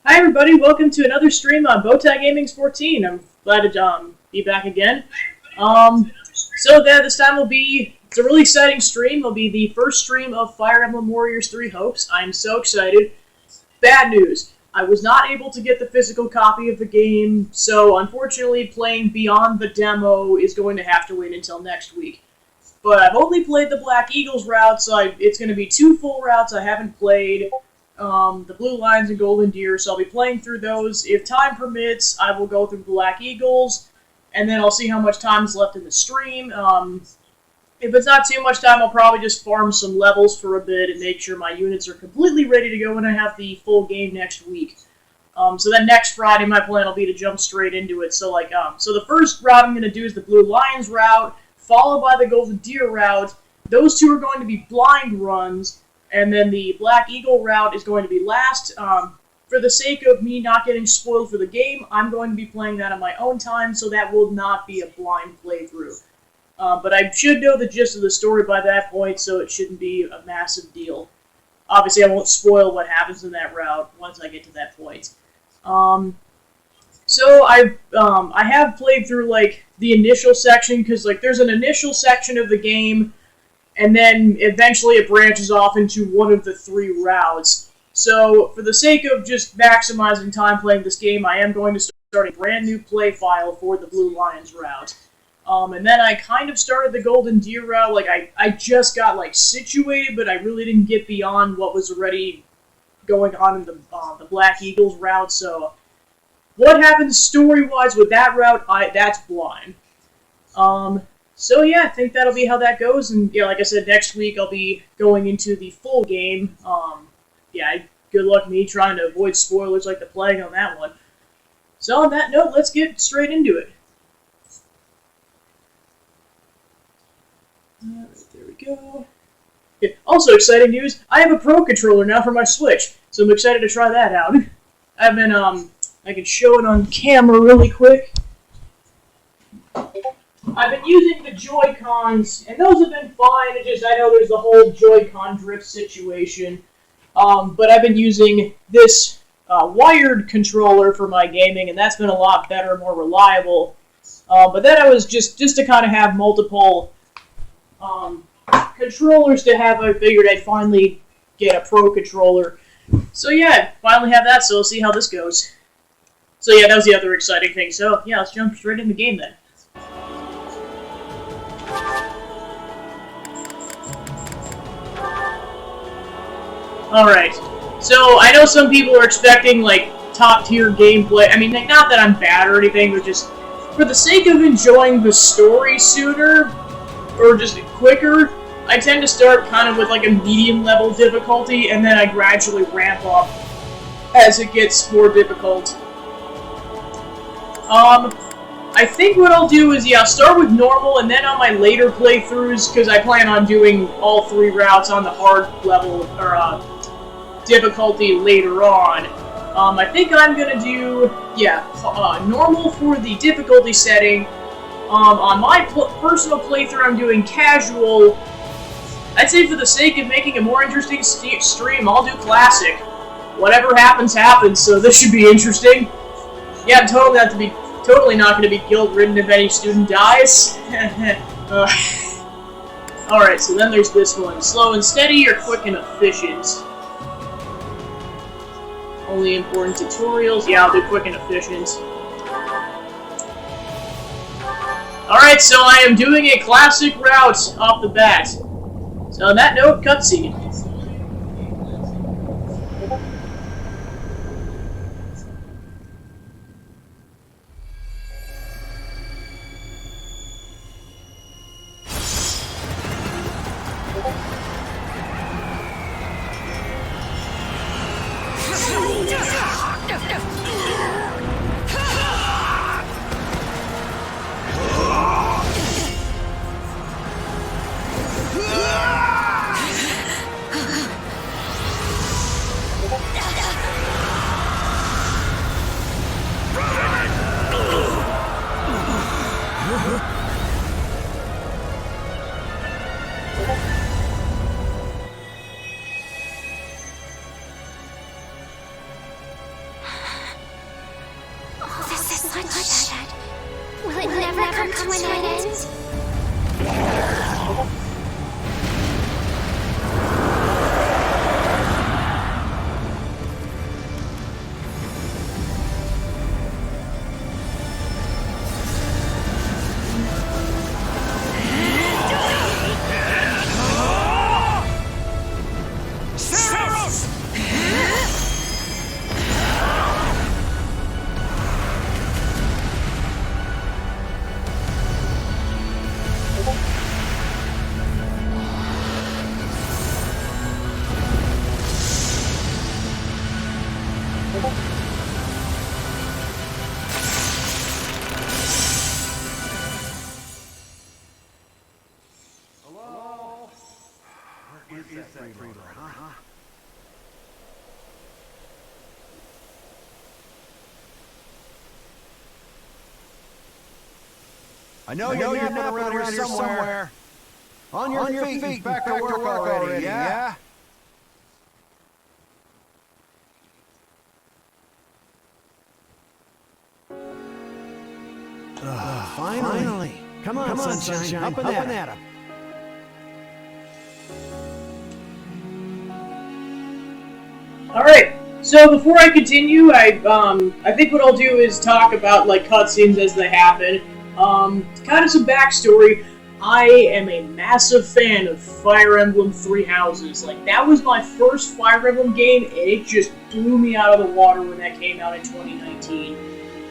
Hi everybody, welcome to another stream on Bowtie Gaming's 14. I'm glad to be back again. This time it's a really exciting stream. It'll be the first stream of Fire Emblem Warriors 3 Hopes. I'm so excited. Bad news, I was not able to get the physical copy of the game, so unfortunately playing beyond the demo is going to have to wait until next week. But I've only played the Black Eagles route, so it's going to be 2 full routes I haven't played. The Blue Lions and Golden Deer, so I'll be playing through those. If time permits, I will go through Black Eagles, and then I'll see how much time is left in the stream. If it's not too much time, I'll probably just farm some levels for a bit and make sure my units are completely ready to go when I have the full game next week. So then next Friday, my plan will be to jump straight into it. So the first route I'm going to do is the Blue Lions route, followed by the Golden Deer route. Those two are going to be blind runs. And then the Black Eagle route is going to be last. For the sake of me not getting spoiled for the game, I'm going to be playing that on my own time, so that will not be a blind playthrough. But I should know the gist of the story by that point, so it shouldn't be a massive deal. Obviously, I won't spoil what happens in that route once I get to that point. I have played through the initial section, because there's an initial section of the game, and then eventually it branches off into one of the 3 routes. So, for the sake of just maximizing time playing this game, I am going to start a brand new play file for the Blue Lions route. And then I kind of started the Golden Deer route, I just got situated, but I really didn't get beyond what was already going on in the Black Eagles route, so what happens story-wise with that route, that's blind. So yeah, I think that'll be how that goes, and yeah, like I said, next week I'll be going into the full game. Good luck me trying to avoid spoilers like the plague on that one. So on that note, let's get straight into it. Alright, there we go. Yeah, also exciting news, I have a Pro Controller now for my Switch, so I'm excited to try that out. I've been, I can show it on camera really quick. I've been using the Joy-Cons, and those have been fine. I know there's the whole Joy-Con drift situation. But I've been using this wired controller for my gaming, and that's been a lot better, more reliable. But then I was just to kind of have multiple controllers to have, I figured I'd finally get a Pro Controller. So yeah, finally have that, so we'll see how this goes. So yeah, that was the other exciting thing. So yeah, let's jump straight in the game then. Alright, so I know some people are expecting, top-tier gameplay. I mean, not that I'm bad or anything, but just for the sake of enjoying the story sooner, or just quicker, I tend to start kind of with, a medium-level difficulty, and then I gradually ramp up as it gets more difficult. I think what I'll do is, I'll start with normal, and then on my later playthroughs, because I plan on doing all 3 routes on the hard level, or, difficulty later on. I think I'm gonna do, normal for the difficulty setting. On my personal playthrough, I'm doing casual. I'd say for the sake of making a more interesting stream, I'll do classic. Whatever happens, happens, so this should be interesting. Yeah, I'm totally not going to be guilt-ridden if any student dies. Alright, so then there's this one. Slow and steady or quick and efficient? Only important tutorials. Yeah, I'll do quick and efficient. Alright, so I am doing a classic route off the bat. So on that note, cutscene. I know you're around here somewhere. On your feet, back to work already, yeah? Finally. Come on, sunshine. Up and at 'em. Alright, so before I continue, I think what I'll do is talk about, like, cutscenes as they happen. Kind of some backstory. I am a massive fan of Fire Emblem Three Houses. Like, that was my first Fire Emblem game, and it just blew me out of the water when that came out in 2019.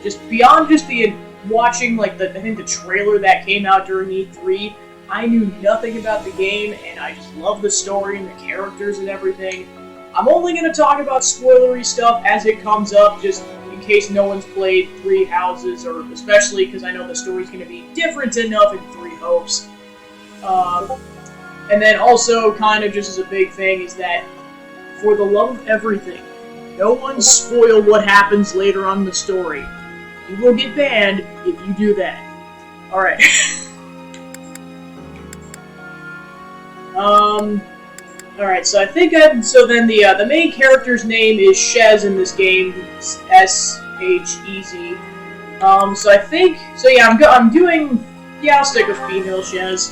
Just beyond just the watching, like, I think the trailer that came out during E3, I knew nothing about the game, and I just love the story and the characters and everything. I'm only going to talk about spoilery stuff as it comes up, just in case no one's played Three Houses, or especially because I know the story's going to be different enough in Three Hopes. And then also, kind of just as a big thing, is that for the love of everything, no one spoil what happens later on in the story. You will get banned if you do that. Alright. Alright, so I think so then the main character's name is Shez in this game, S-H-E-Z. So I think, so yeah, I'm doing, yeah, I'll stick with female Shez.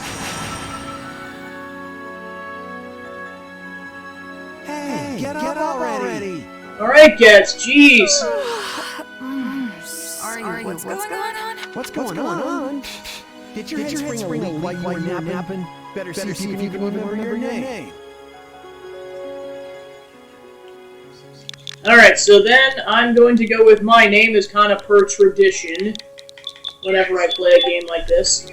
Hey, get up already. Alright, Gets, jeez. What's going on? What's going on? Did your head spring a leak while you were napping? Better see if you can remember your name. Alright, so then I'm going to go with my name as kind of per tradition whenever I play a game like this.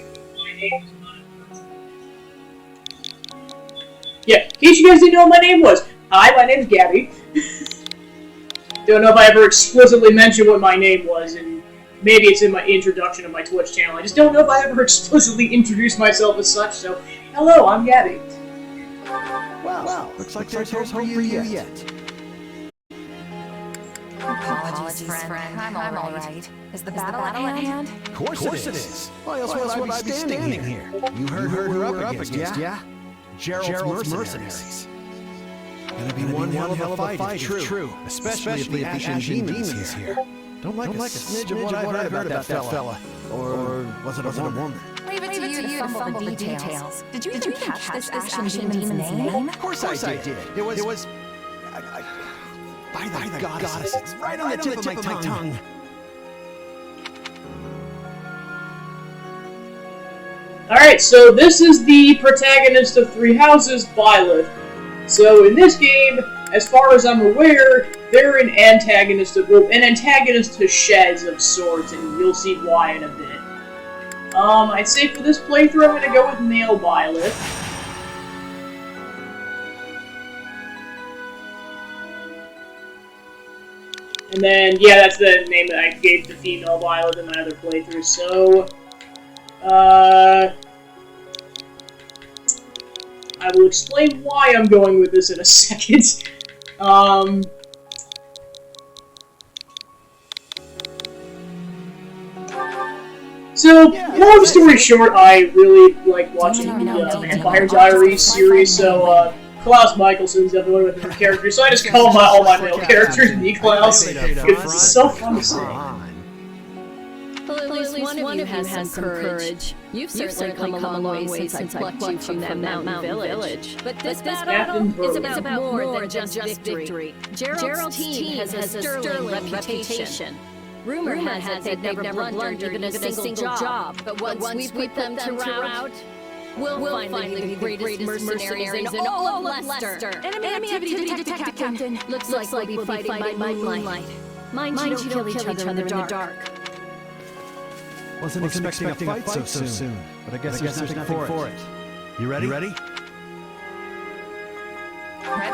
Yeah, in case you guys didn't know what my name was. Hi, my name's Gabby. Don't know if I ever explicitly mentioned what my name was, and maybe it's in my introduction of my Twitch channel. I just don't know if I ever explicitly introduced myself as such, so hello, I'm Gabby. Well, looks like there's hope for you yet. Apologies, friend. I'm all right. Is the battle at hand? Of course it is. Why else would I be standing here? You heard who we're up against, yeah? Gerald's mercenaries. Gonna be one hell of a fight, it's true. Especially if the Ashen Demon is here. Don't like a smidge of what I've heard about that fella. Or was it a woman? Leave it to you to fumble the details. Did you even catch this Ashen Demon's name? Of course I did. It was... By the goddess, it's right on the tip of my tongue. Alright, so this is the protagonist of Three Houses, Byleth. So in this game, as far as I'm aware, they're an antagonist to Shez of sorts, and you'll see why in a bit. I'd say for this playthrough, I'm gonna go with male Byleth. And then, yeah, that's the name that I gave to female Violet in my other playthrough, so... I will explain why I'm going with this in a second. So, long story short, I really like watching the Vampire Diaries series, so, Klaus Michelson's the other one with the character, so I just call all my male characters Niklaus, because it's so fun to say. Well, at least one of you has some courage. You've certainly come a long way since I plucked you from that mountain village. But this battle is about more than just victory. Gerald's team has a sterling reputation. Rumor has it they've never blundered even a single job. But once we put them to rout, we'll finally be the greatest mercenaries in all of Leicester. Enemy activity detected, Captain. Looks like we'll be fighting by moonlight. Mind you don't kill each other in the dark. Wasn't expecting a fight so soon, but I guess there's nothing for it. You ready? Ready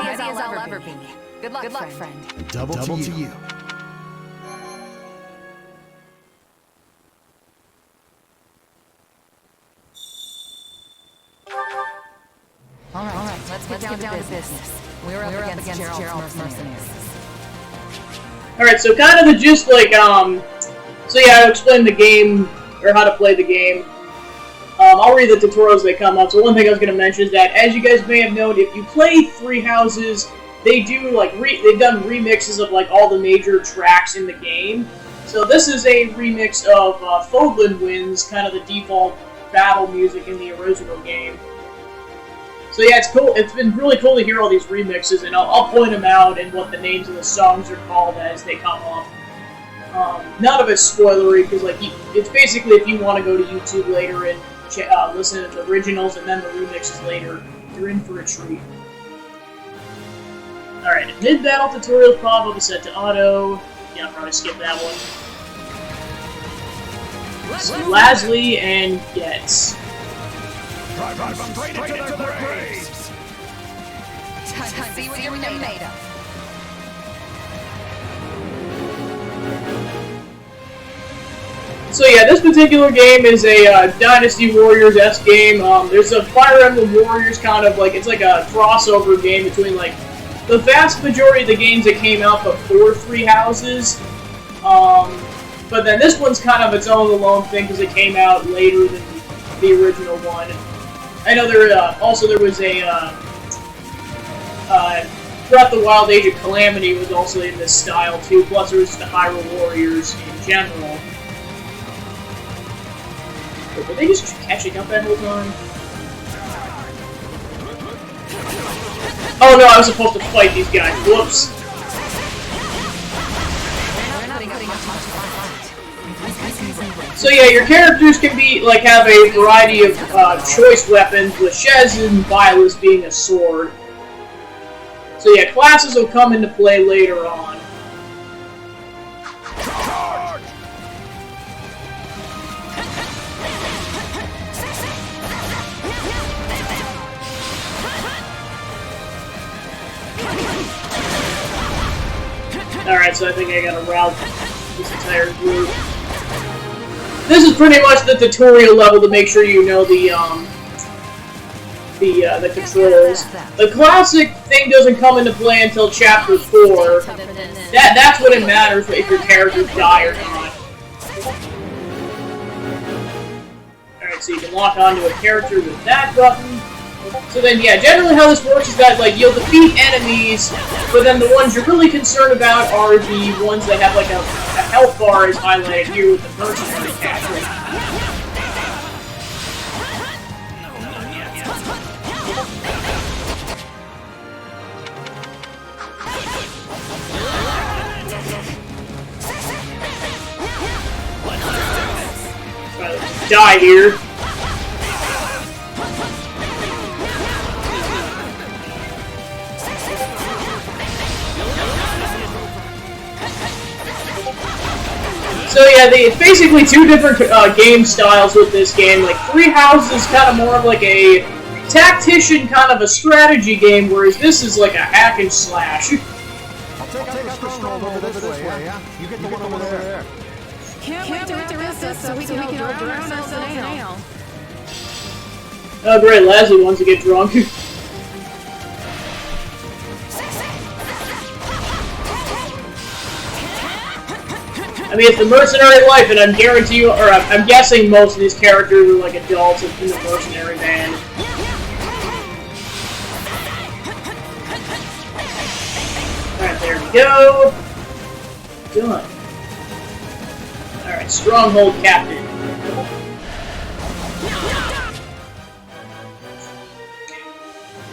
as I'll ever be. Good luck, friend. And double to you. All right. Let's get down to business. We're up against Gerald's mercenaries. Alright, so kind of the gist, like, so yeah, I'll explain the game, or how to play the game. I'll read the tutorials that come up. So one thing I was going to mention is that, as you guys may have known, if you play Three Houses, they do, like, they've done remixes of, like, all the major tracks in the game. So this is a remix of Fogland Winds, kind of the default battle music in the original game. So yeah, it's cool. It's been really cool to hear all these remixes, and I'll point them out and what the names of the songs are called as they come up. None of it's spoilery, because, like, it's basically if you want to go to YouTube later and listen to the originals and then the remixes later, you're in for a treat. Alright, mid-battle tutorials pop-up is set to auto. Yeah, I'll probably skip that one. Lasley and Getz. Drive straight into their graves! Time to see what you're made of. So yeah, this particular game is a Dynasty Warriors-esque game. There's a Fire Emblem Warriors kind of like, it's like a crossover game between like the vast majority of the games that came out before Three Houses. But then this one's kind of its own alone thing because it came out later than the original one. I know there was a Breath of the Wild Age of Calamity was also in this style too, plus there was the Hyrule Warriors in general. Were they just catching up that whole time? Oh no, I was supposed to fight these guys. Whoops. So yeah, your characters can be like have a variety of choice weapons, with Shez and Violet being a sword. So yeah, classes will come into play later on. Alright, so I think I gotta route this entire group. This is pretty much the tutorial level to make sure you know the controls. The classic thing doesn't come into play until Chapter 4. That's when it matters if your characters die or not. Alright, so you can lock onto a character with that button. So then, yeah, generally how this works is that, like, you'll defeat enemies, but then the ones you're really concerned about are the ones that have, like, a health bar as highlighted here with the mercenary capture. Try to die here. So yeah, it's basically two different game styles with this game. Like, Three Houses is kind of more of like a tactician, kind of a strategy game, whereas this is like a hack and slash. I'll take out the stronghold over this way, yeah? You get the one over there. Can't wait to wrap this up so we can all drown ourselves in ale. Oh great, Lasley wants to get drunk. I mean, it's the mercenary life, and I'm guessing most of these characters are like adults in the mercenary band. Alright, there we go. Done. Alright, Stronghold Captain.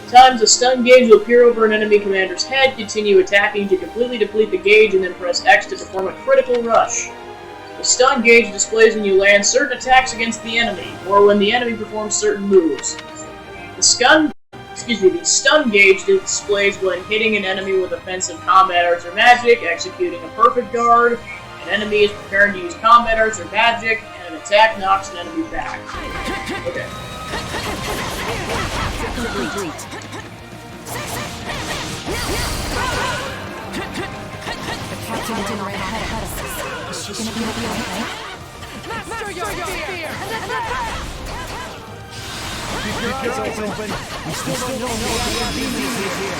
Times a stun gauge will appear over an enemy commander's head. Continue attacking to completely deplete the gauge and then press X to perform a critical rush. The stun gauge displays when you land certain attacks against the enemy, or when the enemy performs certain moves. The stun gauge displays when hitting an enemy with offensive combat arts or magic, executing a perfect guard, an enemy is preparing to use combat arts or magic, and an attack knocks an enemy back. Okay. The captain right ahead of us. Is she gonna be okay? Master your fear! Keep your eyes open. We still don't know what the enemy is here.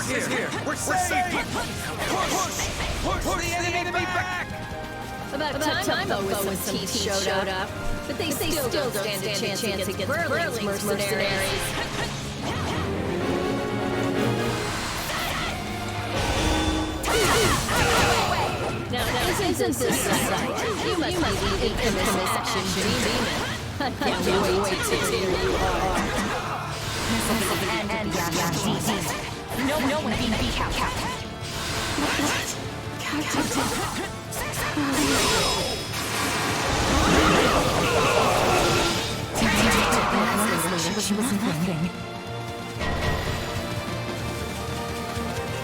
Is here. We're safe. Push the enemy back. About time though with some teeth showed up. But they still don't stand a chance against Burling's mercenaries. Now, isn't this a sight? You must be the infamous action demon. I can't wait to see who you are. No one can be captured. She wasn't thinking.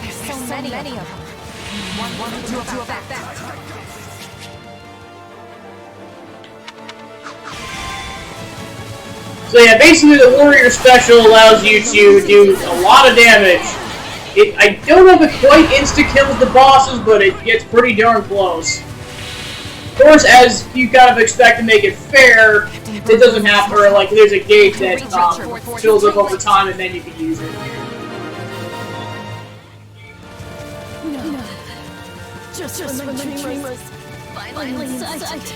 There's so many of them. What to do about that? So yeah, basically the warrior special allows you to do a lot of damage. I don't know if it quite insta-kills the bosses, but it gets pretty darn close. Of course, as you kind of expect to make it fair, it doesn't have to, or like there's a gauge that fills up over time and then you can use it. No. Just when the dream was finally in sight.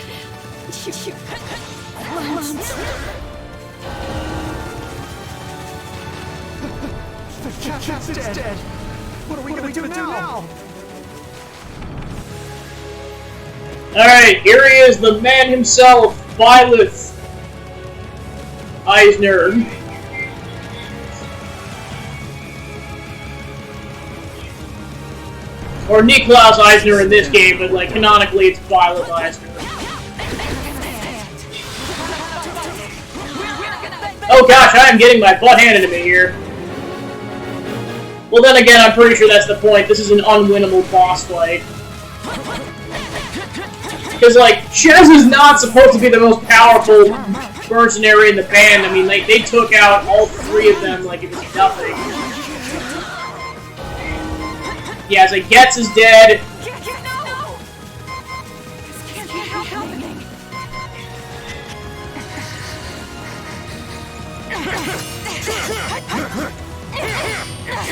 The captain's dead. What are we gonna do now? Alright, here he is, the man himself, Violet Eisner. Or Niklaus Eisner in this game, but like canonically it's Violet Eisner. Oh gosh, I am getting my butt handed to me here. Well then again, I'm pretty sure that's the point. This is an unwinnable boss fight. Because, like, Shez is not supposed to be the most powerful mercenary in the band. I mean, like, they took out all three of them like it was nothing. Yeah, so Getz is dead.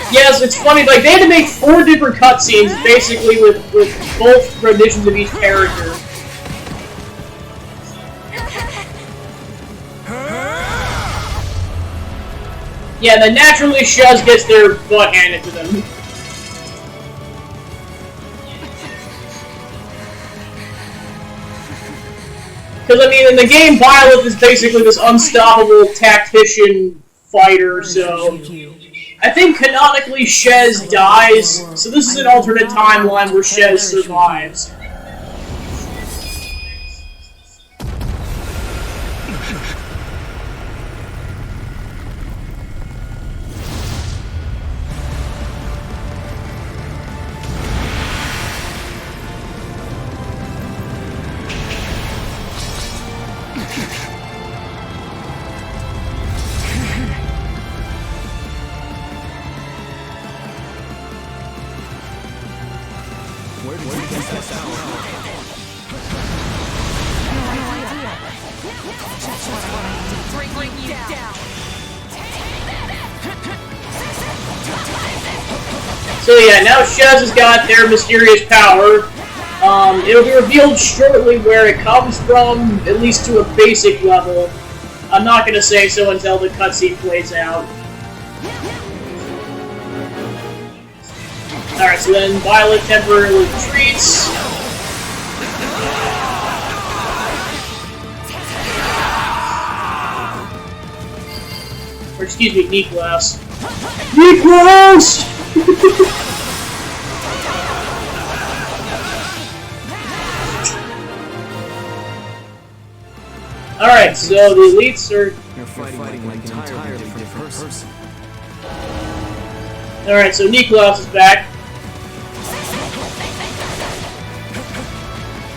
Yes, it's funny, like, they had to make 4 different cutscenes, basically, with both renditions of each character. Yeah, then naturally Shez gets their butt handed to them. Because, I mean, in the game, Violet is basically this unstoppable tactician fighter, so... I think canonically Shez dies, so this is an alternate timeline where Shez survives. So yeah, now Shez has got their mysterious power. It'll be revealed shortly where it comes from, at least to a basic level. I'm not going to say so until the cutscene plays out. Alright, so then Violet temporarily retreats. Or excuse me, Niklaus. Niklaus! Alright, so the elites are... You're fighting like an entirely different person. Alright, so Niklaus is back.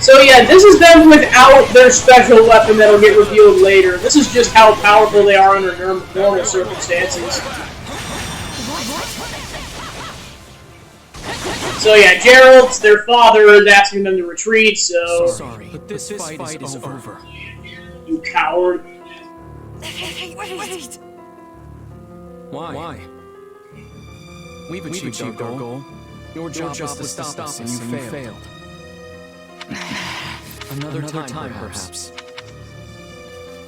So yeah, this is them without their special weapon that'll get revealed later. This is just how powerful they are under normal circumstances. So yeah, Gerald's their father is asking them to retreat. So Sorry, but this fight is over. you coward. Hey, wait. Why? We've achieved our goal. Your job was to stop us, and you failed. Another time, perhaps.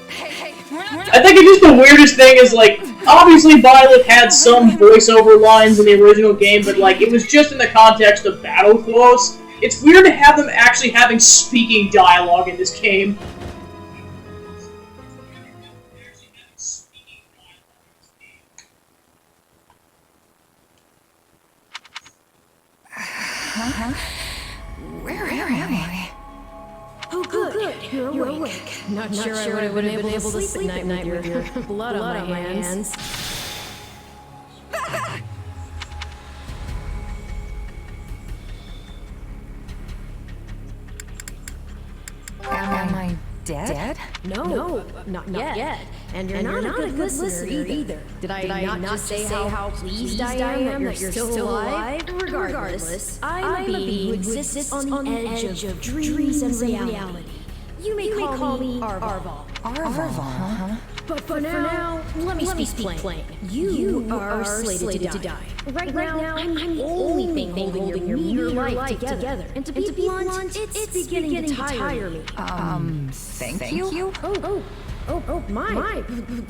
Hey, I think it's just the weirdest thing is, like, obviously Violet had some voiceover lines in the original game, but, like, it was just in the context of battle close. It's weird to have them actually having speaking dialogue in this game. Where am I? Oh, good. You're awake. Not sure I would have been able to sleep at night with your blood on my hands. Am I dead? No, not yet. And you're not a good listener either. Did I not say how pleased I am that you're still alive? Regardless, I'm a being who exists on the edge of dreams and reality. You may call me Arval. Arval, huh? But for now, let me speak plain. You are slated to die. Right now, I'm the only thing holding your meager life together. And to be blunt, it's beginning to tire me. Thank you? Oh, my.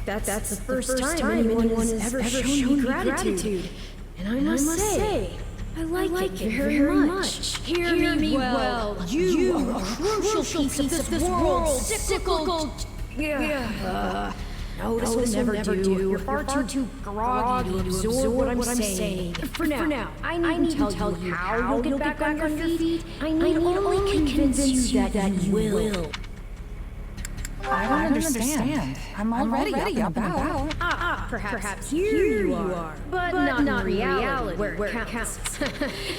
That's the first time anyone has ever shown me gratitude. And I must say, I like it very much. Hear me well. You are a crucial piece of this world's cyclical... No, this will never do. You're far too groggy to absorb what I'm saying. For now, I need to tell you how you'll get back on your feet. I need only convince you that you will. I don't understand. I'm already up and about. Perhaps here you are. But not in reality, where it counts.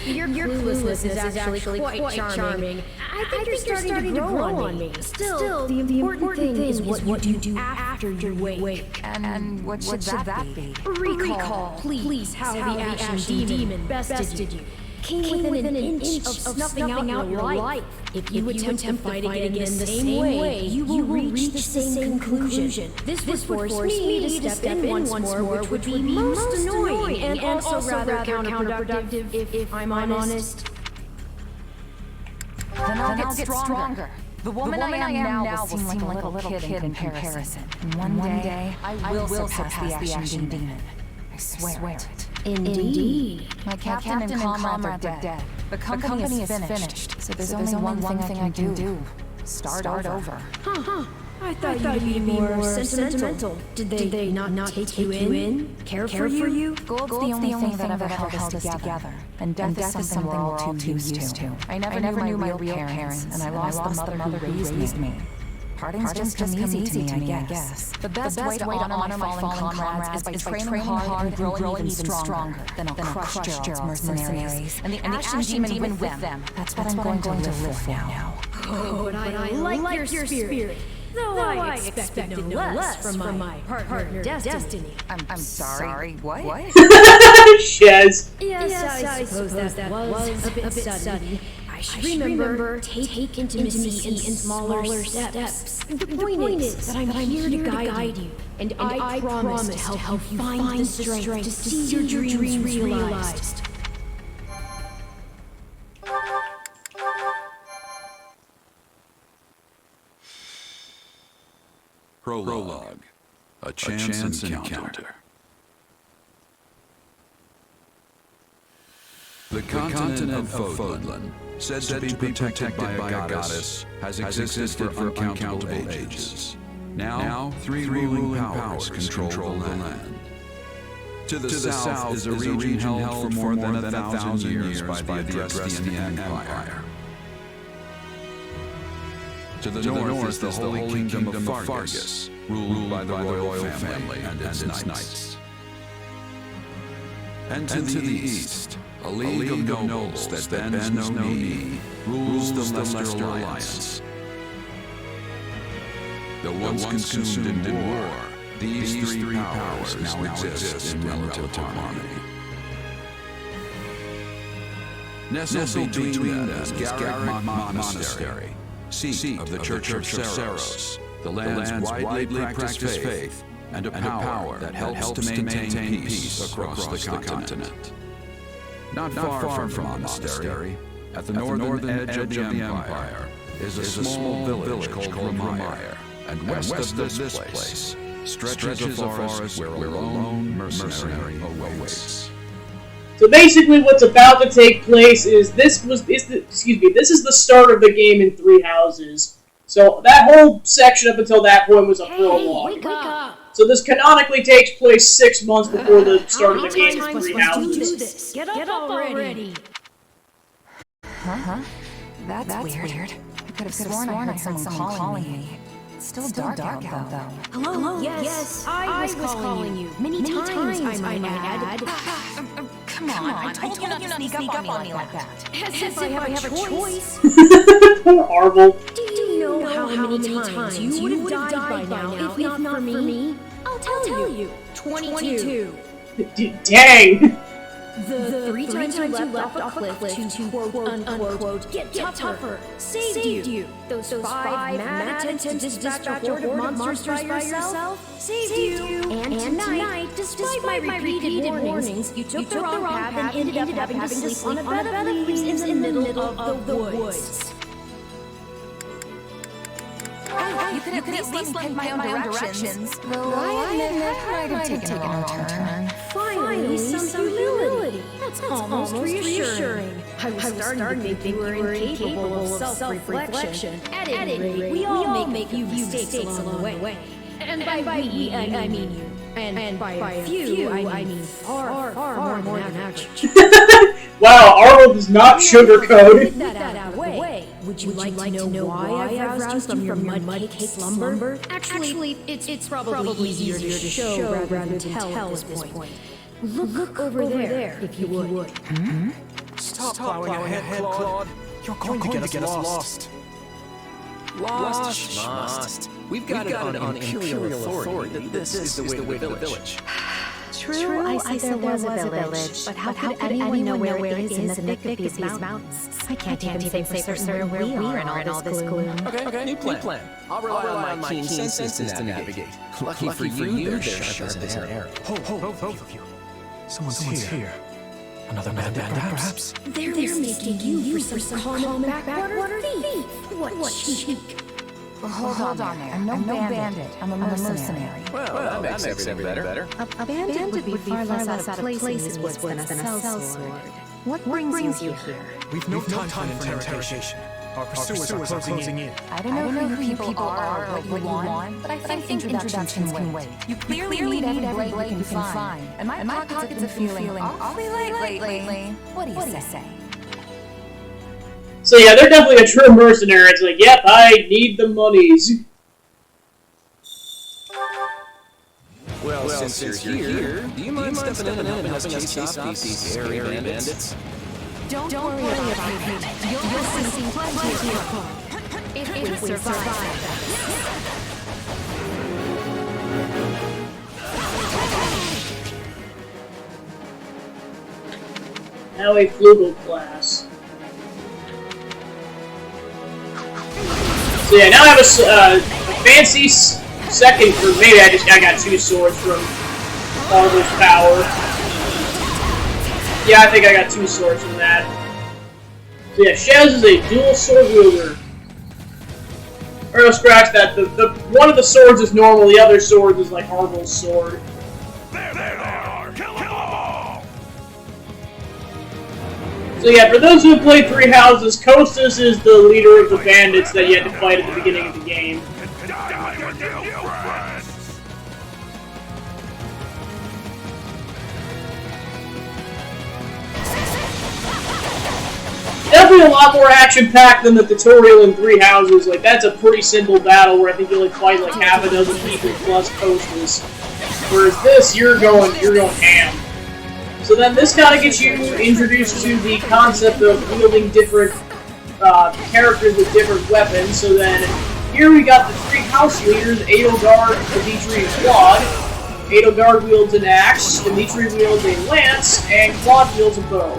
Your cluelessness is actually quite charming. I think you're starting to grow on me. Still, the important thing is what you do after you wake. And what should that be? Recall, please, how the Ashen Demon bested you. Came within an inch of snuffing out your life. If you attempt to fight again the same way, you will reach the same conclusion. This would force me to step in once more, which would be most annoying and also rather counterproductive, if I'm honest. Then I'll get stronger. The woman I am now will seem like a little kid in comparison. And one day, I will surpass the Ashen Demon. I swear it. Indeed. My captain and comrades are dead. The company is finished, so there's only one thing I can do. Start over. I thought you'd be more sentimental. Did they not take you in? Care for you? Gold's the only thing that ever held us together. And death is something we're all too used to. I never knew my real parents, and I lost the mother who raised me. Parting's just come easy to me, I guess. The best way to honor my fallen comrades is by training hard and growing even stronger. Then I'll crush Gerald's mercenaries, and the Ashen Demon with them. That's what I'm going to live for now. Oh, and I like your spirit. Though I expected no less from my partner Destiny. I'm sorry, what? Shez. Yes, I suppose that was a bit sudden. I should remember, take intimacy in smaller steps. The point is that I'm here to guide you, and I promise to help you find the strength to see your dreams realized. Prologue. A chance encounter. The continent of Fodlan, said to be protected by a goddess, has existed for uncountable ages. Now, three ruling powers control the land. To the south is a region held for more than 1,000 years by the Adrestian Empire. To the north is the Holy Kingdom of Fargus, ruled by the royal family and its knights. And to the east, a league of nobles that bends no knee, rules the Leicester Alliance. Though once consumed in war, these three powers now exist in relative harmony. Nestled between them is Garrick Monastery, seat of the Church of Saros, the land's widely practiced faith, and a power that helps to maintain peace across the continent. Not far from Monastery, at the northern edge of the Empire, is a small village called Ramire, and west of this place stretches a forest where a lone mercenary awaits. So basically, what's about to take place is this is the start of the game in Three Houses. So that whole section up until that point was a prologue. Wake up! So this canonically takes place 6 months before the start of the game in Three Houses. Get up already! Huh? That's weird. I could have sworn I heard someone calling me. It's still dark out, though. Hello? Yes, I was calling you. Many times, I might add. Come on, I told you not to sneak up on me like that. As if I have a choice. Poor Arvel. Do you know how many times you would have died by now if not for me? I'll tell you. 22. Dang. The three times you left off a cliff to quote-unquote get tougher saved you. Those 5 mad attempts to dispatch a horde of monsters by yourself saved you. And tonight, despite my repeated warnings, you took the wrong path and ended up having to sleep on a bed of leaves in the middle of the woods. You could at least let my own directions. Though I admit that might have taken a wrong turn. Finally, some humility. That's almost reassuring. I was starting to think you were incapable of self-reflection. At any rate, we all make few mistakes along the way. And by we, I mean you. And by a few, I mean far more than average. Wow, Arvel does not sugarcoat. With that out of the way, would you like to know why I've roused you from your mud-caked slumber? Actually, it's probably easier to show rather than tell at this point. Look over there, if you would. Stop plowing ahead, Claude. You're going to get us lost. Lost. We've got it on Imperial authority that this is the way to the village. True, I said there was a village, but how could anyone know where it is in the thick of these mountains? I can't even say for certain where we are in all this gloom. Okay, new plan. I'll rely on my keen senses to navigate. Lucky for you, they're sharp as an arrow. Both of you. Someone's here. Another bandit, perhaps? They're making you for some common backwater thief. What cheek. Well, hold on there. I'm no bandit. I'm a mercenary. Well, that makes everything better. A bandit would be far less out of place in these woods than a sellsword. What brings you here? We've no time for interrogation. Our pursuers are closing in. I don't know who you people are or what you want, but I think introductions can wait. You clearly need every blade you can find, and my pockets are feeling awfully light lately. What do you say? So yeah, they're definitely a true mercenary. It's like, yep, I need the monies. Well, since you're here, do you mind stepping in and helping us chase off these airy bandits? Don't worry about it. You'll receive plenty of your call. If we survive. Now a Flugel class. So yeah, now I have a fancy second, or maybe I got 2 swords from Arvel's power. Yeah, I think I got 2 swords from that. So yeah, Shaz is a dual sword wielder. Or no, scratch that. The one of the swords is normal, the other sword is like Arvel's sword. There they are! Kill them all! So yeah, for those who have played Three Houses, Kostas is the leader of the bandits that you had to fight at the beginning of the game. Definitely a lot more action-packed than the tutorial in Three Houses. Like, that's a pretty simple battle where I think you like fight like half a dozen people plus Kostas. Whereas this, you're going ham. So then this kind of gets you introduced to the concept of wielding different characters with different weapons. So then here we got the 3 house leaders, Edelgard, Dimitri, and Claude. Edelgard wields an axe, Dimitri wields a lance, and Claude wields a bow.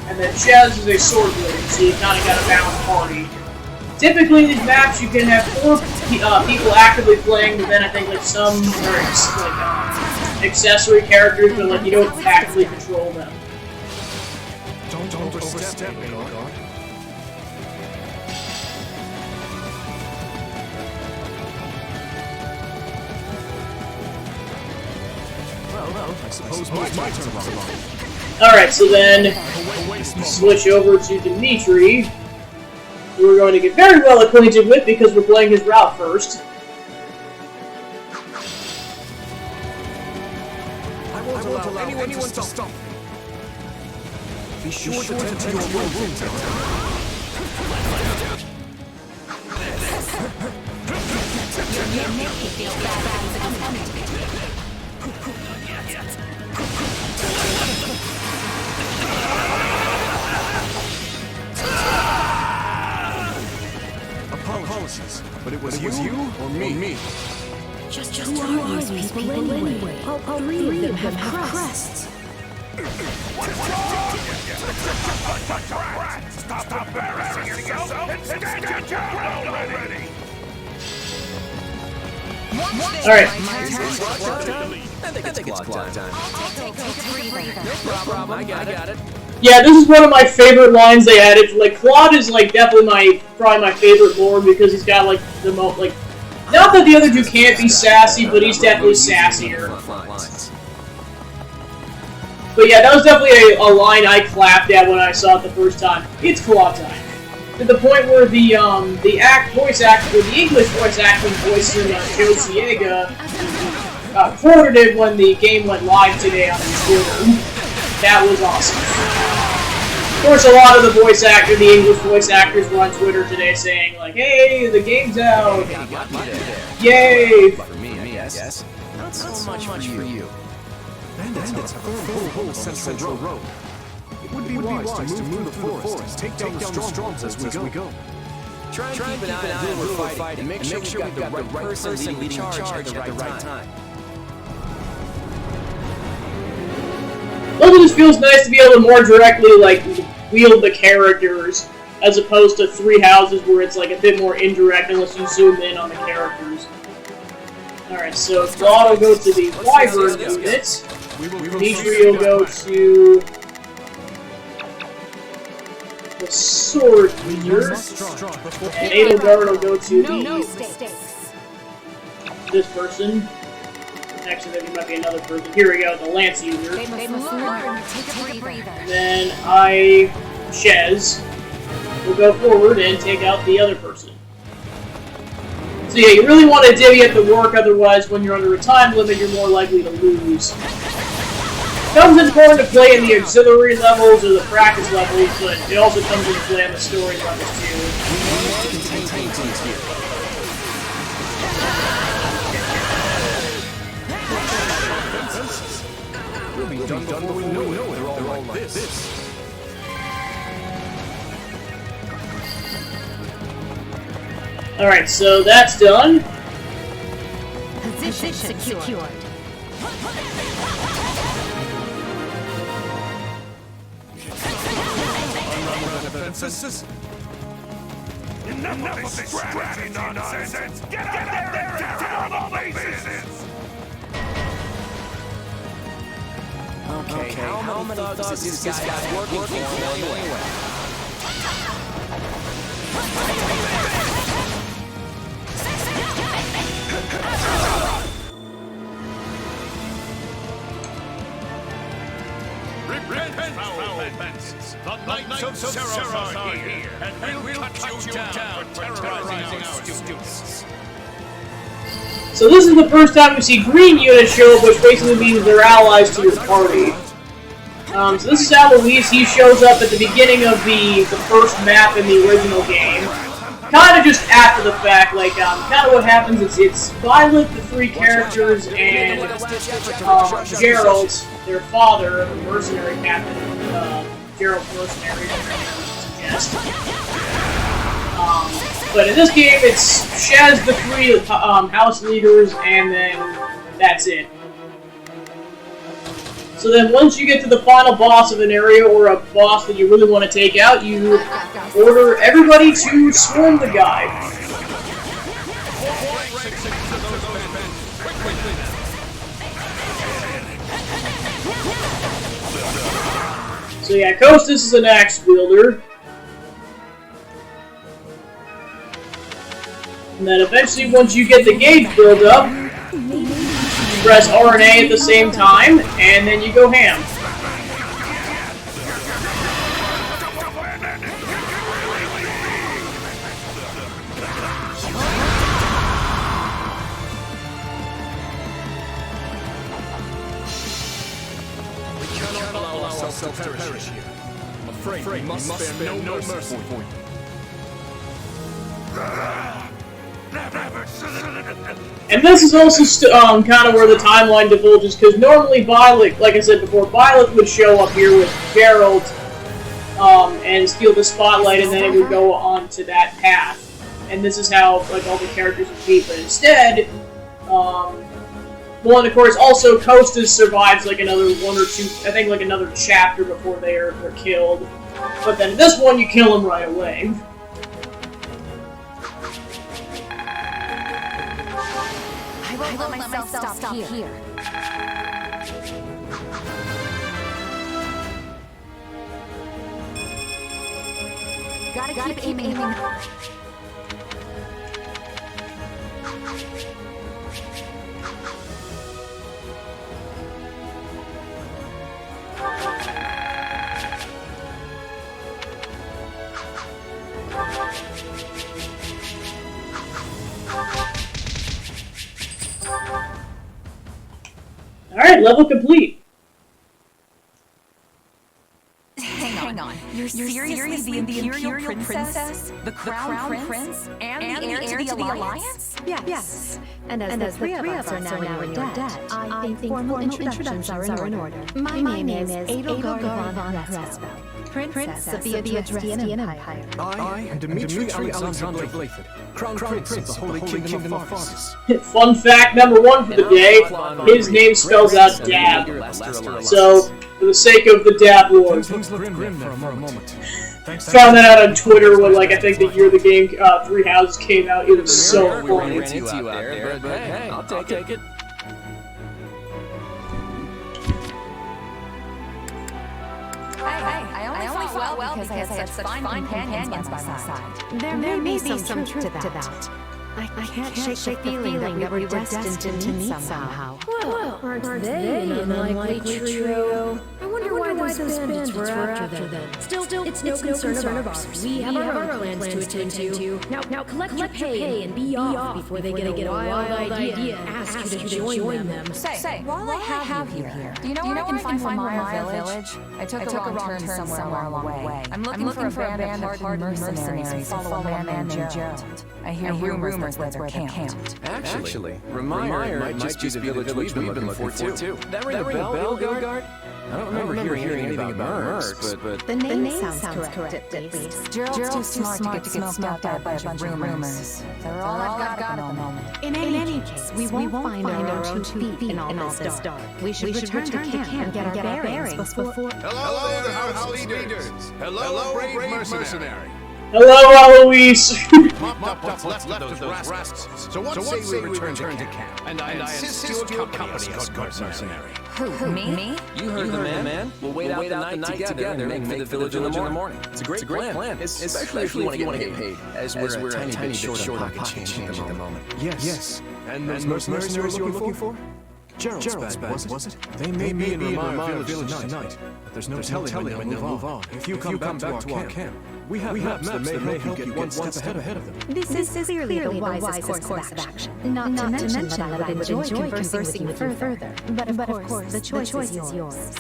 and then Shez is a sword blade, so you kind of got a balanced party. Typically, in these maps, you can have 4 people actively playing, but then I think like some are accessory characters, but like you don't actively control them. Don't overstep it, God. Well, I suppose my turn. Alright, so then switch over to Dimitri, who we're going to get very well acquainted with because we're playing his route first. I won't allow anyone to stop. Be sure to tend to your wounds. You make me feel bad as a defendant. Apologies, but it was you or me? Just who are these people anyway? All 3 of them have crests. Stop embarrassing yourself and stand your ground already! Alright. I think it's clock time. No problem, I got it. Yeah, this is one of my favorite lines they added. Like, Claude is, like, definitely probably my favorite lord because he's got, like, the most, like... Not that the other two can't be sassy, but he's definitely sassier. But yeah, that was definitely a line I clapped at when I saw it the first time. It's Claude time. To the point where the English voice acting voice in Joe Siega quoted it when the game went live today on Twitter. That was awesome. Of course, a lot of the English voice actors were on Twitter today saying, like, hey, the game's out! Yay! For me, I guess. Not so much for you. Bandits have a full central road. It would be wise to move through the forest, take down the storms as we go. Try and keep an eye on who we're fighting, and make sure we've got the right person leading charge at the right time. Also, just feels nice to be able to more directly, like, wield the characters, as opposed to 3 houses where it's, like, a bit more indirect unless you zoom in on the characters. Alright, so Claude will go to the Wyvern unit, Dimitri will go to the Sword Leader, and Edelgard will go to this person. Actually, there might be another person. Here we go, the Lance user. Then Shez, will go forward and take out the other person. So yeah, you really want to divvy up the work, otherwise when you're under a time limit, you're more likely to lose. It comes into important to play in the auxiliary levels or the practice levels, but it also comes into play on the story levels too. We'll be done before we know it. They're all like this. Alright, so that's done. Position secured. Enough of this scrappy nonsense! Get out there and tear them all to pieces! Okay, how many thugs is this guy working for anyway? Repent, foul bandits! The Knights of Seroth are here, and we'll cut you down for terrorizing our students. So this is the first time we see green units show up, which basically means they're allies to your party. So this is Alois. He shows up at the beginning of the first map in the original game. Kind of just after the fact, like, kind of what happens is it's Violet, the 3 characters, and Gerald, their father, the mercenary captain, Gerald's mercenary, I suggest. But in this game, it's Shez, the 3 house leaders, and then that's it. So then once you get to the final boss of an area or a boss that you really want to take out, you order everybody to swarm the guy. So yeah, Kostas is an axe wielder. And then eventually, once you get the gauge build up, you press R and A at the same time, and then you go ham. To perish here. I'm afraid we must spare no mercy for you. And this is also kind of where the timeline divulges, because normally Violet, like I said before, Violet would show up here with Geralt and steal the spotlight, and then it would go on to that path. And this is how like all the characters would meet. But instead, well, and of course, also Kostas survives like another one or two, I think like another chapter before they're killed. But then in this one, you kill him right away. I won't let myself stop here. Gotta keep aiming. Alright, level complete. Hang on. You're seriously the Imperial Princess? The Crown Prince? And the heir to the Alliance? Yes. And as the three of us are now in your debt, I think formal introductions are in order. My name is Edelgard von Hresfeld, Princess of the Adrestian Empire. I am Dimitri Alexander Blayford, Crown Prince of the Holy Kingdom of Fargus. Fun fact number one for the day, his name spells out Dab. So, for the sake of the Dab Lord. Things look grim there for a moment. Found that out on Twitter when, like, I think the year the game Three Houses came out. It was so funny. Hey, I'll take it. I only fought well because I had such fine companions by my side. There may be some truth to that. I can't shake the feeling that we were destined to meet somehow. Well, aren't they an unlikely trio? I wonder why those bandits were after them. Still, it's no concern of ours. We have our own plans to attend to. Now collect your pay and be off before they get a wild idea and ask you to join them. Say, while I have you here, do you know where I can find Ramire Village? I took a wrong turn somewhere along the way. I'm looking for a band of hardened mercenaries who follow a man named Geralt. I hear rumors that's where they're camped. Actually, Ramire might just be the village we've been looking for too. That ring a bell, Edelgard? I don't remember hearing anything about mercs, but... The name sounds correct, at least. Gerald's too smart to get smoked out by a bunch of rumors. They're all I've got at the moment. In any case, we won't find our own 2 feet in all this dark. We should return to camp and get our bearings before... Hello there, house leaders. Hello, brave mercenary. Hello, Eloise! Mopped up what's left of those rascals. So what say we return to camp? And I insist you accompany us, mercenary. Who? Me? You heard the man. We'll wait out the night together and make the village in the morning. It's a great plan, especially if you want to get paid, as we're a tiny bit short of pocket change at the moment. Yes. And those mercenaries you're looking for? Gerald's band, was it? They may be in Ramire Village tonight, but there's no telling when they'll move on. If you come back to our camp, we have maps that may help you get one step ahead of them. This is clearly the wisest course of action. Not to mention that I would enjoy conversing with you further. But of course, the choice is yours.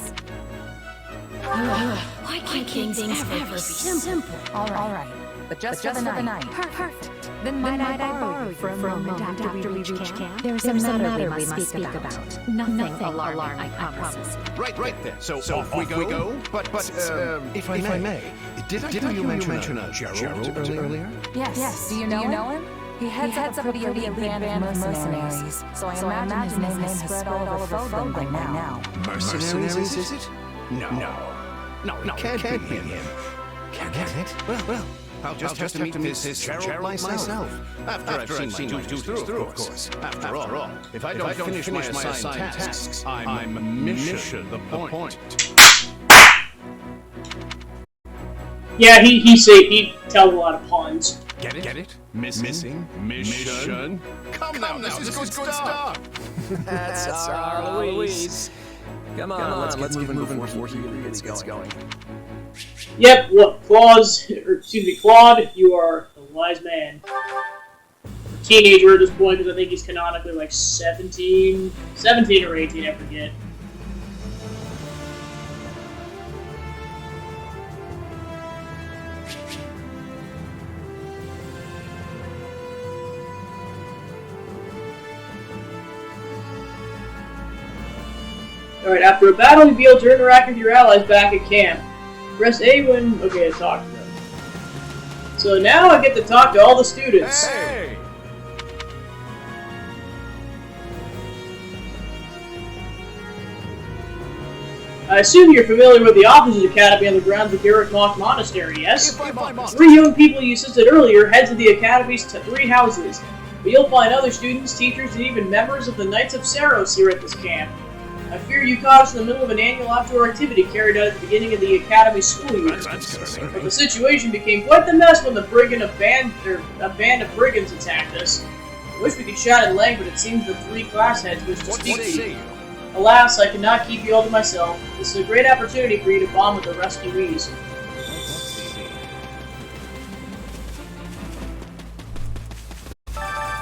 Why can't things ever be simple? All right. But just for the night. Perfect. Then might I borrow you for a moment after we reach camp? There's a matter we must speak about. Nothing alarming, I promise. Right there. So off we go. But if I may, did you mention Gerald earlier? Yes. Do you know him? He heads up a pretty elite band of mercenaries, so I imagine his name has spread all over Fodland by now. Mercenaries, is it? No, it can't be him. Can it? Well, I'll just have to meet this Gerald myself. After I've seen my duties through, of course. After all, if I don't finish my assigned tasks, I'm mission the point. Yeah, he'd tell a lot of puns. Get it? Missing? Mission? Come now, this is good stuff! That's our Louise. Come on, let's get moving before he really gets going. Yep, look, Claude, you are a wise man. A teenager at this point, because I think he's canonically like 17 or 18, I forget. Alright, after a battle, you'll be able to interact with your allies back at camp. Press A when... okay, to talk to them. So now I get to talk to all the students. Hey! I assume you're familiar with the Officers Academy on the grounds of Garrett Mock Monastery, yes? 3 young people you assisted earlier, heads of the Academy's 3 houses. But you'll find other students, teachers, and even members of the Knights of Saros here at this camp. I fear you caught us in the middle of an annual outdoor activity carried out at the beginning of the Academy school year. But the situation became quite the mess when a band of brigands attacked us. I wish we could shout and lang, but it seems the 3 class heads wish to speak to you. Alas, I cannot keep you all to myself. This is a great opportunity for you to bond with the rescuees.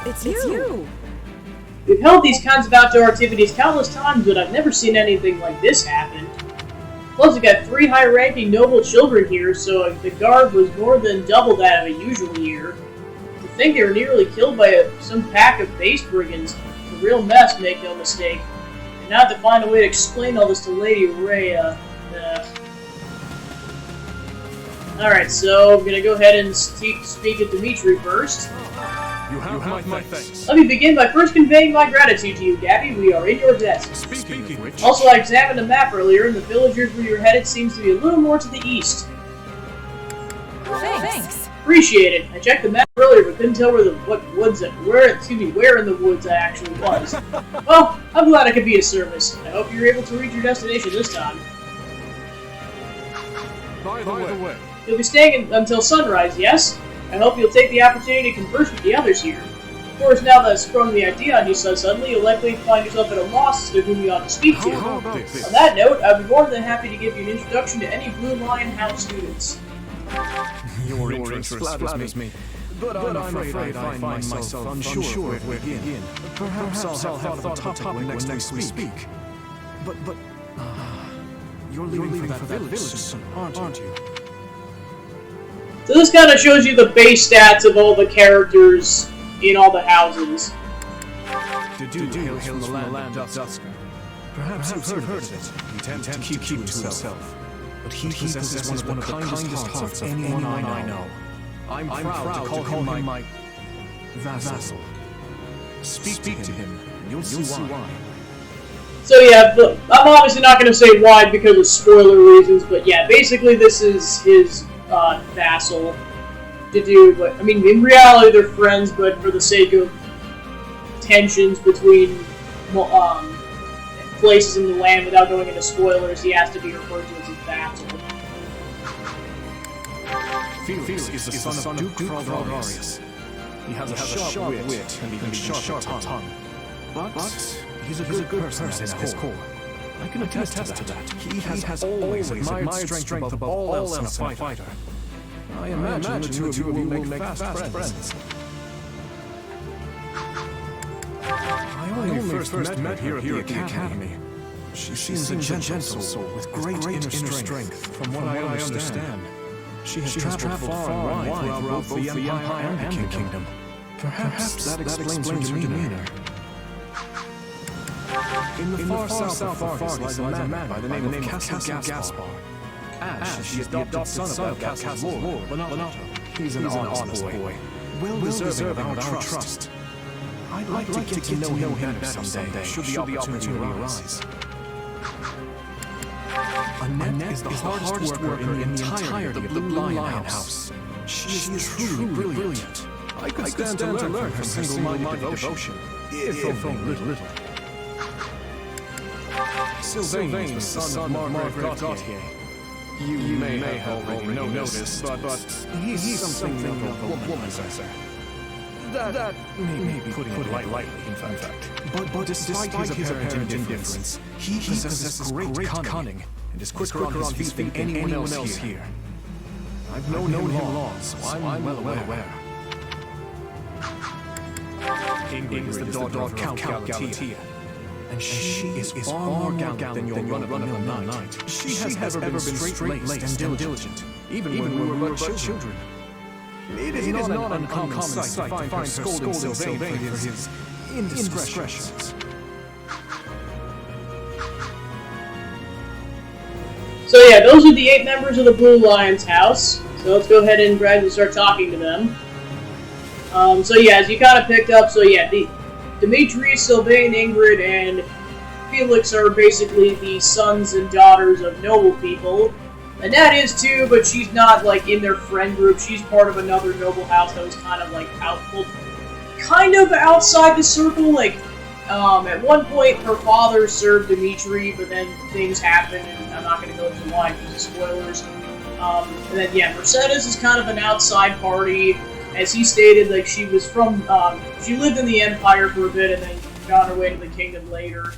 It's you! We've held these kinds of outdoor activities countless times, but I've never seen anything like this happen. Plus, we've got 3 high-ranking noble children here, so the guard was more than double that of a usual year. To think they were nearly killed by some pack of base brigands. It's a real mess, make no mistake. And now I have to find a way to explain all this to Lady Rhea. Alright, so I'm gonna go ahead and speak to Dimitri first. You have my thanks. Let me begin by first conveying my gratitude to you, Gabby. We are in your debt. Speaking of which... Also, I examined the map earlier, and the villagers where you're headed seems to be a little more to the east. Thanks. Appreciate it. I checked the map earlier, but couldn't tell where in the woods I actually was. Well, I'm glad I could be of service. I hope you're able to reach your destination this time. By the way... You'll be staying until sunrise, yes? I hope you'll take the opportunity to converse with the others here. Of course, now that I've sprung the idea on you so suddenly, you'll likely find yourself at a loss as to whom you ought to speak to. How about this? On that note, I'd be more than happy to give you an introduction to any Blue Lion House students. Your interest flatters me. But I'm afraid I find myself unsure where to begin. Perhaps I'll have thought of a topic when next we speak. But you're leaving for that village soon, aren't you? So this kind of shows you the base stats of all the characters in all the houses. Dedue hails from the land of Dusker. Perhaps you've heard of it. He tends to keep to himself. But he possesses one of the kindest hearts of anyone I know. I'm proud to call him my vassal. Speak to him, and you'll see why. So yeah, I'm obviously not going to say why because of spoiler reasons, but yeah, basically this is his vassal to do, but I mean, in reality they're friends, but for the sake of tensions between places in the land, without going into spoilers, he has to be referred to as his vassal. Felix is the son of Duke Fraldarius. He has a sharp wit and even sharp tongue. But he's a good person at his core. I can attest to that. He has always admired strength above all else in a fighter. I imagine the two of you will make fast friends. I only first met her here at the Academy. She seems a gentle soul with great inner strength, from what I understand. She has traveled far and wide throughout both the Empire and the Kingdom. Perhaps that explains her demeanor. In the far south of Fargus lies a man by the name of Castle Gaspar. Ash is the adopted son of that castle's lord, Bonato. He's an honest boy, well deserving of our trust. I'd like to get to know him better someday, should the opportunity arise. Annette is the hardest worker in the entirety of the Blue Lion House. She is truly brilliant. I could stand to learn from her single-minded devotion, if only little. Sylvain is the son of Margaret Gautier. You may have already noticed, but he's something of a womanizer. That may be putting it lightly, in fact. But despite his apparent indifference, he possesses great cunning and is quicker on his feet than anyone else here. I've known him long, so I'm well aware. Ingrid is the daughter of Count Galatea, and she is far more gallant than your run-of-the-mill knight. She has ever been straight-laced and diligent, even when we were but children. It is not an uncommon sight to find her scolding Sylvain for his indiscretions. So yeah, those are the 8 members of the Blue Lion's house. So let's go ahead and gradually start talking to them. So yeah, as you kind of picked up, so yeah, Dimitri, Sylvain, Ingrid, and Felix are basically the sons and daughters of noble people. Annette is too, but she's not like in their friend group. She's part of another noble house that was kind of like outside the circle. Like, at one point, her father served Dimitri, but then things happened, and I'm not going to go into why because of spoilers. And then yeah, Mercedes is kind of an outside party. As he stated, like she was from, she lived in the Empire for a bit and then got her way to the kingdom later.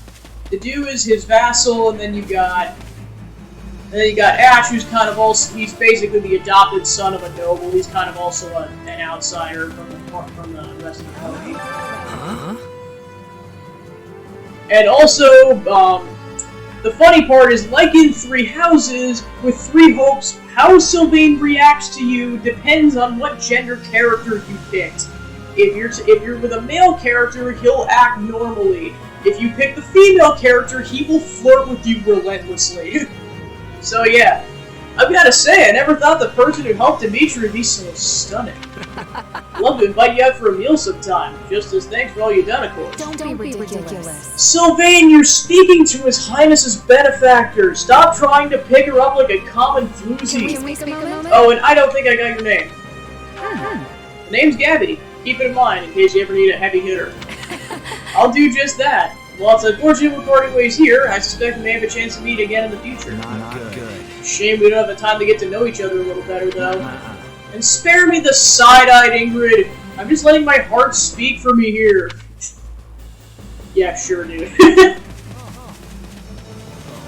Dedu is his vassal, and then you got Ash, who's kind of also, he's basically the adopted son of a noble. He's kind of also an outsider from the rest of the party. And also, the funny part is, like in Three Houses, with Three Hopes, how Sylvain reacts to you depends on what gender character you picked. If you're with a male character, he'll act normally. If you pick the female character, he will flirt with you relentlessly. So yeah, I've got to say, I never thought the person who helped Dimitri would be so stunning. Love to invite you out for a meal sometime, just as thanks for all you've done, of course. Don't be ridiculous. Sylvain, you're speaking to His Highness's benefactor. Stop trying to pick her up like a common floozy. Can we speak a moment? Oh, and I don't think I got your name. The name's Gabby. Keep it in mind in case you ever need a heavy hitter. I'll do just that. While it's unfortunate we're parting ways here, I suspect we may have a chance to meet again in the future. Not good. Shame we don't have the time to get to know each other a little better, though. And spare me the side-eyed Ingrid. I'm just letting my heart speak for me here. Yeah, sure, dude.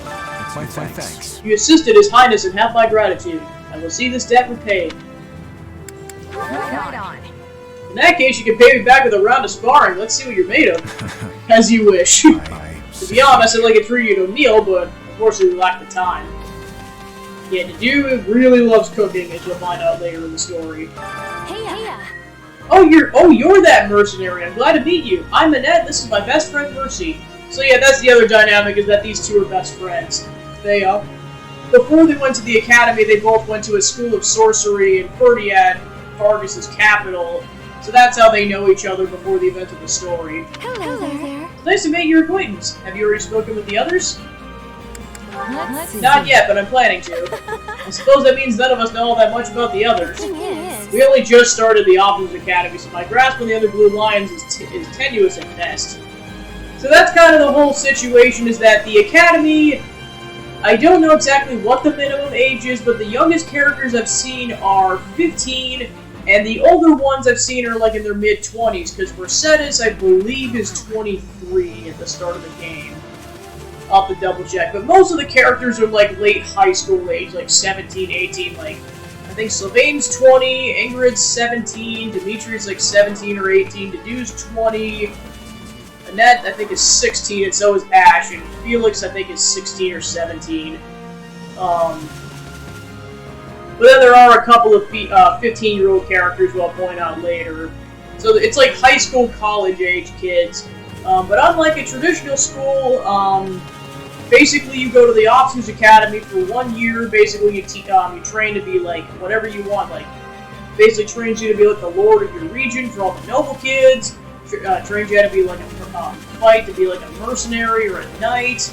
My thanks. You assisted His Highness and have my gratitude. I will see this debt repaid. Right on. In that case, you can pay me back with a round of sparring. Let's see what you're made of. As you wish. To be honest, I'd like to treat you to a meal, but unfortunately we lack the time. Yeah, Dedu really loves cooking, as you'll find out later in the story. Hey. Oh, you're that mercenary. I'm glad to meet you. I'm Annette. This is my best friend, Mercy. So yeah, that's the other dynamic, is that these two are best friends. They, before they went to the academy, they both went to a school of sorcery in Ferdiad, Fargus's capital. So that's how they know each other before the event of the story. Hello there. It's nice to meet your acquaintance. Have you already spoken with the others? Let's see. Not yet, but I'm planning to. I suppose that means none of us know all that much about the others. Yes. We only just started the Officers Academy, so my grasp on the other Blue Lions is tenuous at best. So that's kind of the whole situation, is that the Academy, I don't know exactly what the minimum age is, but the youngest characters I've seen are 15, and the older ones I've seen are like in their mid-20s, because Mercedes, I believe, is 23 at the start of the game. I'll have to double check, but most of the characters are like late high school age, like 17, 18, like, I think Sylvain's 20, Ingrid's 17, Dimitri's like 17 or 18, Dedu's 20, Annette, I think, is 16, and so is Ash, and Felix, I think, is 16 or 17. But then there are a couple of 15-year-old characters who I'll point out later. So it's like high school, college-age kids. But unlike a traditional school, basically you go to the Officers Academy for 1 year. Basically you train to be like whatever you want. Like Basically trains you to be like the lord of your region for all the noble kids. Trains you how to be like a fight, to be like a mercenary or a knight.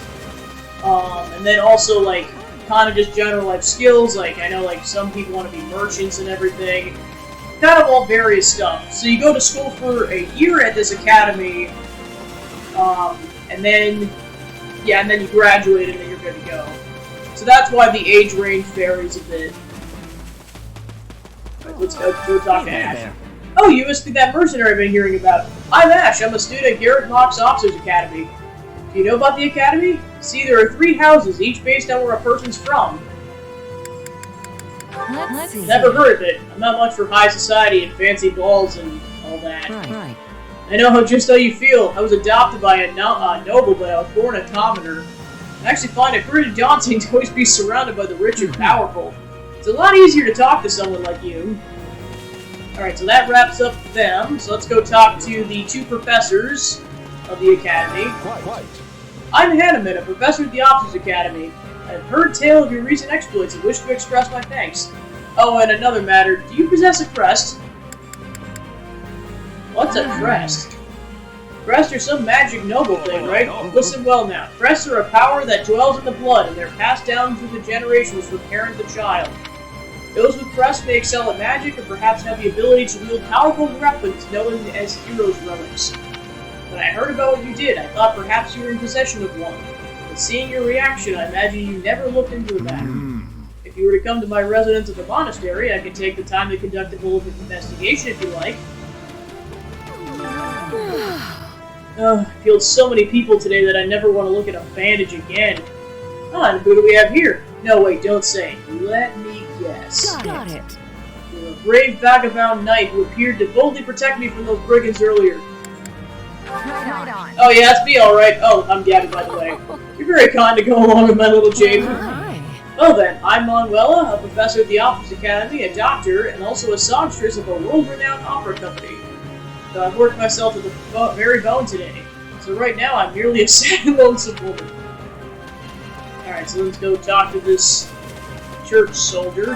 And then also like kind of just general life skills. Like I know like some people want to be merchants and everything. Kind of all various stuff. So you go to school for a year at this academy, and then you graduate and then you're good to go. So that's why the age range varies a bit. Right, let's go talk to Ash. Oh, you must be that mercenary I've been hearing about. I'm Ash. I'm a student at Garrett Hawk's Officers Academy. Do you know about the academy? See, there are 3 houses, each based on where a person's from. Let's see. Never heard of it. I'm not much for high society and fancy balls and all that. Right. I know just how you feel. I was adopted by a noble, but I was born a commoner. I actually find it pretty daunting to always be surrounded by the rich and powerful. It's a lot easier to talk to someone like you. Alright, so that wraps up them. So let's go talk to the 2 professors of the academy. Quite. I'm Hanneman, a professor at the Officers Academy. I've heard tale of your recent exploits and wish to express my thanks. Oh, and another matter, do you possess a crest? What's a crest? Crests are some magic noble thing, right? Listen well now. Crests are a power that dwells in the blood, and they're passed down through the generations from parent to child. Those with crests may excel at magic, or perhaps have the ability to wield powerful weapons known as heroes' relics. When I heard about what you did, I thought perhaps you were in possession of one. But seeing your reaction, I imagine you never looked into the matter. If you were to come to my residence at the monastery, I could take the time to conduct a full investigation if you like. I killed so many people today that I never want to look at a bandage again. And who do we have here? No, wait, don't say. Let me guess. Got it. You're a brave vagabond knight who appeared to boldly protect me from those brigands earlier. Right on. Oh yeah, that's me alright. Oh, I'm Gabby, by the way. You're very kind to go along with my little James. Well then, I'm Manuela, a professor at the Officers Academy, a doctor, and also a songstress of a world-renowned opera company. So I've worked myself to the very bone today. So right now, I'm merely a sad and lonesome woman. Alright, so let's go talk to this church soldier.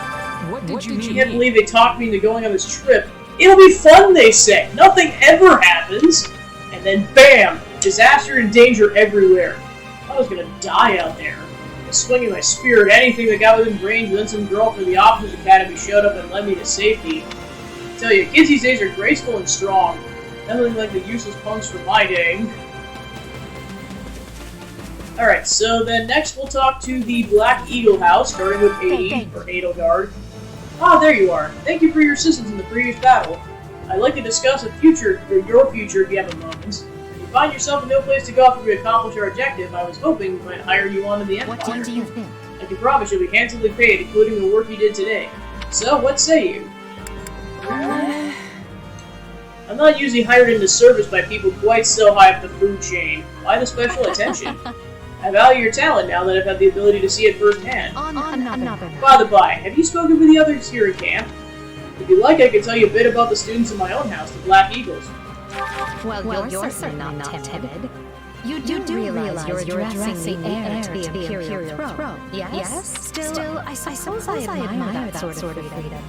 What did you I mean? can't believe they talked me into going on this trip. It'll be fun, they say. Nothing ever happens. And then bam! Disaster and danger everywhere. I was gonna die out there. Swinging my spear at anything that got within range, and then some girl from the Officers Academy showed up and led me to safety. I tell you, kids these days are graceful and strong. Nothing like the useless punks from my day. Alright, so then next we'll talk to the Black Eagle House, starting with 80, or Edelgard. Ah, there you are. Thank you for your assistance in the previous battle. I'd like to discuss your future if you have a moment. If you find yourself in no place to go after we accomplish our objective, I was hoping we might hire you on to the Empire. What do you think? I can promise you'll be handsomely paid, including the work you did today. So, what say you? I'm not usually hired into service by people quite so high up the food chain. Why the special attention? I value your talent now that I've had the ability to see it firsthand. On another. By the by, have you spoken with the others here in camp? If you like, I can tell you a bit about the students in my own house, the Black Eagles. Well, you're certainly not timid. You do realize you're addressing the heir to the Imperial throne, yes? Still, I suppose I admire that sort of freedom.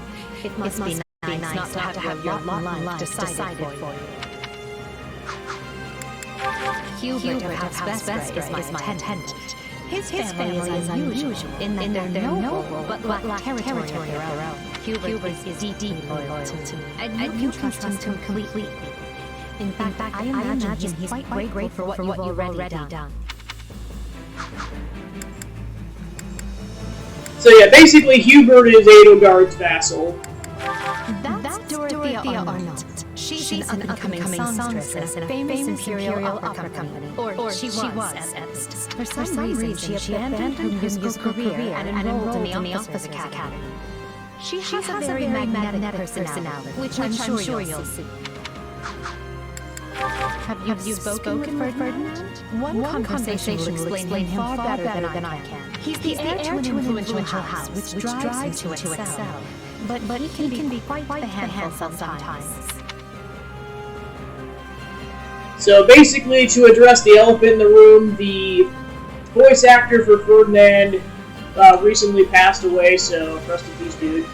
It must be nice not to have your lot in life decided for you. Hubert of House Vesper is my attendant. His family is unusual in that they're noble, but lack territory of their own. Hubert is deeply loyal to me, and you can trust him completely. In fact, I imagine he's quite grateful for what you've already done. So yeah, basically Hubert is Edelgard's vassal. That's Dorothea Arnold. She's an up-and-coming songstress in a famous Imperial opera company. Or she was, at least. For some reason, she abandoned her musical career and enrolled in the Officers Academy. She has a very magnetic personality, which I'm sure you'll see. Have you spoken with Ferdinand? One conversation will explain him far better than I can. He's the heir to an influential house, which drives him to excel. But he can be quite the handful sometimes. So basically, to address the elephant in the room, the voice actor for Ferdinand recently passed away, so rest in peace, dude.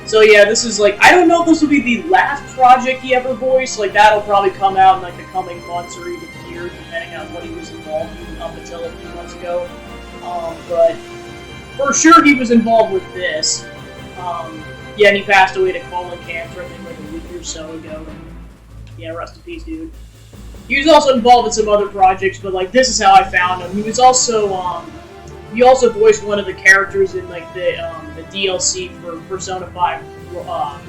So yeah, this is like, I don't know if this will be the last project he ever voiced. Like, that'll probably come out in like the coming months or even years, depending on what he was involved in up until a few months ago. But for sure he was involved with this. Yeah, and he passed away to colon cancer, I think, like a week or so ago. And yeah, rest in peace, dude. He was also involved in some other projects, but like, this is how I found him. He was also, he also voiced one of the characters in like the DLC for Persona 5.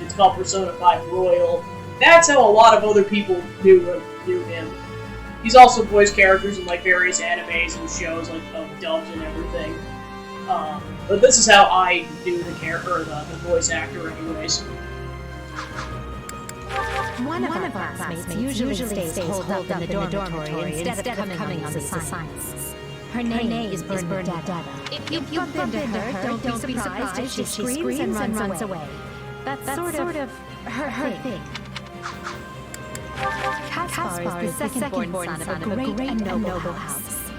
It's called Persona 5 Royal. That's how a lot of other people knew him. He's also voiced characters in like various animes and shows, like of dubs and everything. But this is how I knew the character, or the voice actor, anyways. One of our classmates usually stays holed up in the dormitory instead of coming on these assignments. Her name is Bernadetta. If you bump into her, don't be surprised if she screams and runs away. That's sort of her thing. Caspar is the second-born son of a great and noble house.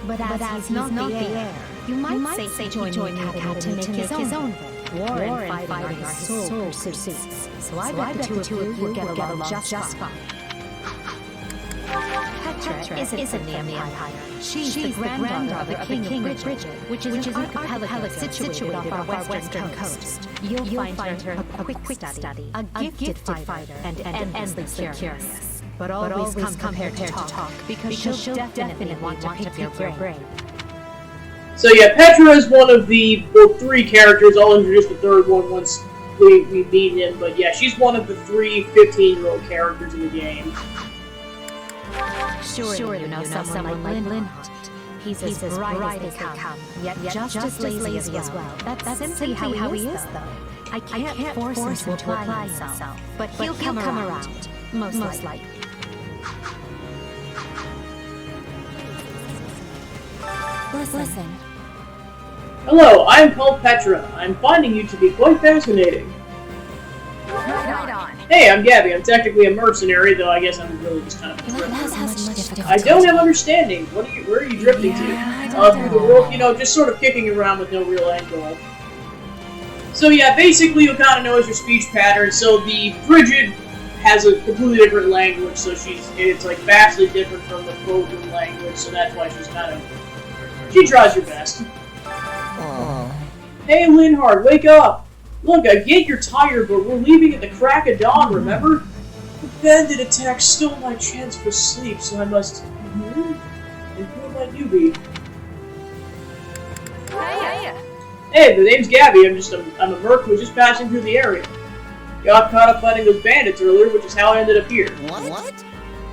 But as he's not the heir, you might say join the academy to make his own way. War and fighting are his sole pursuits. So I bet the two of you will get along just fine. Petra isn't from the Empire. She's the granddaughter of the King of Bridget, which is an archipelago situated off our western coast. You'll find her a quick study, a gifted fighter, and endlessly curious. But always come prepared to talk, because she'll definitely want to pick your brain. So yeah, Petra is one of the three characters. I'll introduce the third one once we meet him, but yeah, she's one of the three 15-year-old characters in the game. Surely you know someone like Linhardt. He's as bright as they come, yet just as lazy as well. That's simply how he is, though. I can't force him to apply himself, but he'll come around, most likely. Listen. Hello, I am called Petra. I'm finding you to be quite fascinating. Right on. Hey, I'm Gabby. I'm technically a mercenary, though I guess I'm really just kind of a drifter. I don't have understanding. Where are you drifting to? Through the world, just sort of kicking around with no real end goal. So yeah, basically you'll kind of know as your speech pattern. So the Bridget has a completely different language, so it's like vastly different from the Fogan language, so that's why she tries her best. Hey Linhardt, wake up! Look, I get you're tired, but we're leaving at the crack of dawn, remember? The bandit attack stole my chance for sleep, so I must... And who might you be? Hey, the name's Gabby. I'm a merc who's just passing through the area. Got caught up fighting those bandits earlier, which is how I ended up here. What?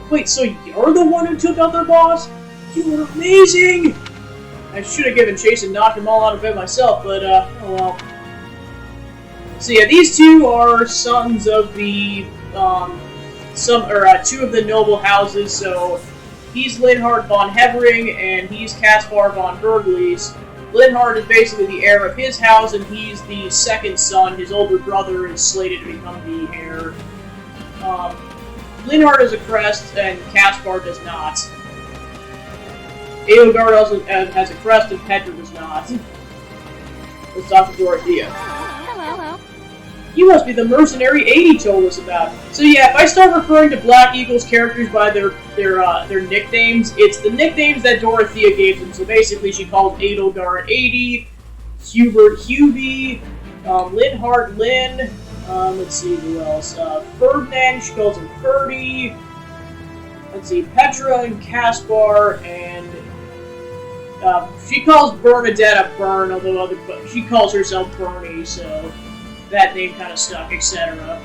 Wait, so you're the one who took out their boss? You were amazing! I should have given chase and knocked them all out of bed myself, but, oh well. So yeah, these two are sons of the, two of the noble houses, so he's Linhardt von Hevering, and he's Caspar von Berglis. Linhardt is basically the heir of his house, and he's the second son. His older brother is slated to become the heir. Linhardt has a crest, and Caspar does not. Edelgard also has a crest, and Petra does not. Let's talk to Dorothea. Hello. You must be the mercenary 80 told us about. So yeah, if I start referring to Black Eagle's characters by their nicknames, it's the nicknames that Dorothea gave them. So basically, she called Edelgard 80, Hubert Hubie, Linhardt Lin. Let's see who else. Ferdinand, she calls him Ferdy. Let's see, Petra and Caspar, and she calls Bernadetta Bern, although she calls herself Bernie, so that name kind of stuck, etc.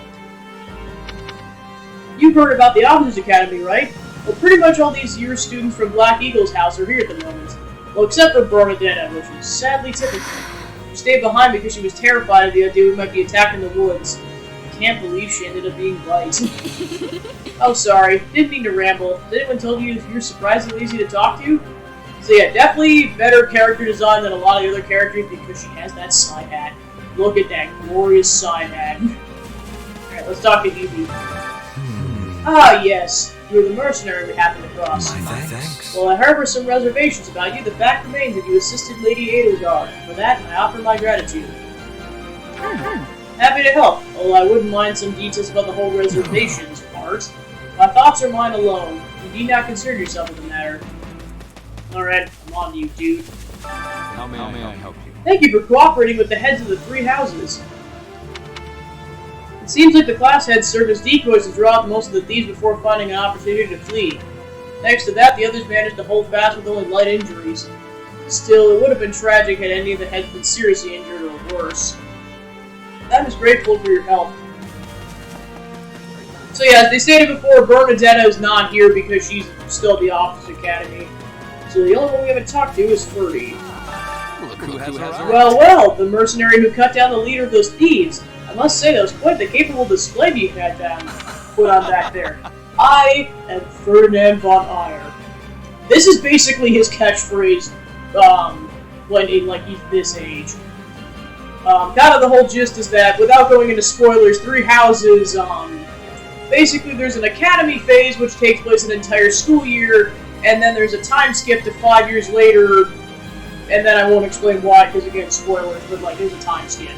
You've heard about the Officers Academy, right? Well, pretty much all these years students from Black Eagle's house are here at the moment. Well, except for Bernadetta, which is sadly typical. She stayed behind because she was terrified of the idea we might be attacked in the woods. I can't believe she ended up being right. Oh, sorry. Didn't mean to ramble. Has anyone told you you're surprisingly easy to talk to? So yeah, definitely better character design than a lot of the other characters because she has that side hat. Look at that glorious side hat. Alright, let's talk to Evie. Ah, yes. You're the mercenary we happened across. My thanks. Well, I harbour some reservations about you. The fact remains that you assisted Lady Edelgard. For that, I offer my gratitude. Happy to help, although I wouldn't mind some details about the whole reservations part. My thoughts are mine alone. You need not concern yourself with the matter. Alright, I'm on to you, dude. How may I help you? Thank you for cooperating with the heads of the 3 houses. It seems like the class heads served as decoys to draw out most of the thieves before finding an opportunity to flee. Thanks to that, the others managed to hold fast with only light injuries. Still, it would have been tragic had any of the heads been seriously injured or worse. I'm just grateful for your help. So yeah, as they stated before, Bernadetta is not here because she's still at the Officers Academy. So the only one we haven't talked to is Ferdy. Look who has arrived. Well, the mercenary who cut down the leader of those thieves. I must say that was quite the capable display you had put on back there. I am Ferdinand von Eyre. This is basically his catchphrase, when he's this age. Kind of the whole gist is that, without going into spoilers, 3 houses, basically there's an academy phase which takes place an entire school year, and then there's a time skip to 5 years later, and then I won't explain why, because again, spoilers, but there's a time skip.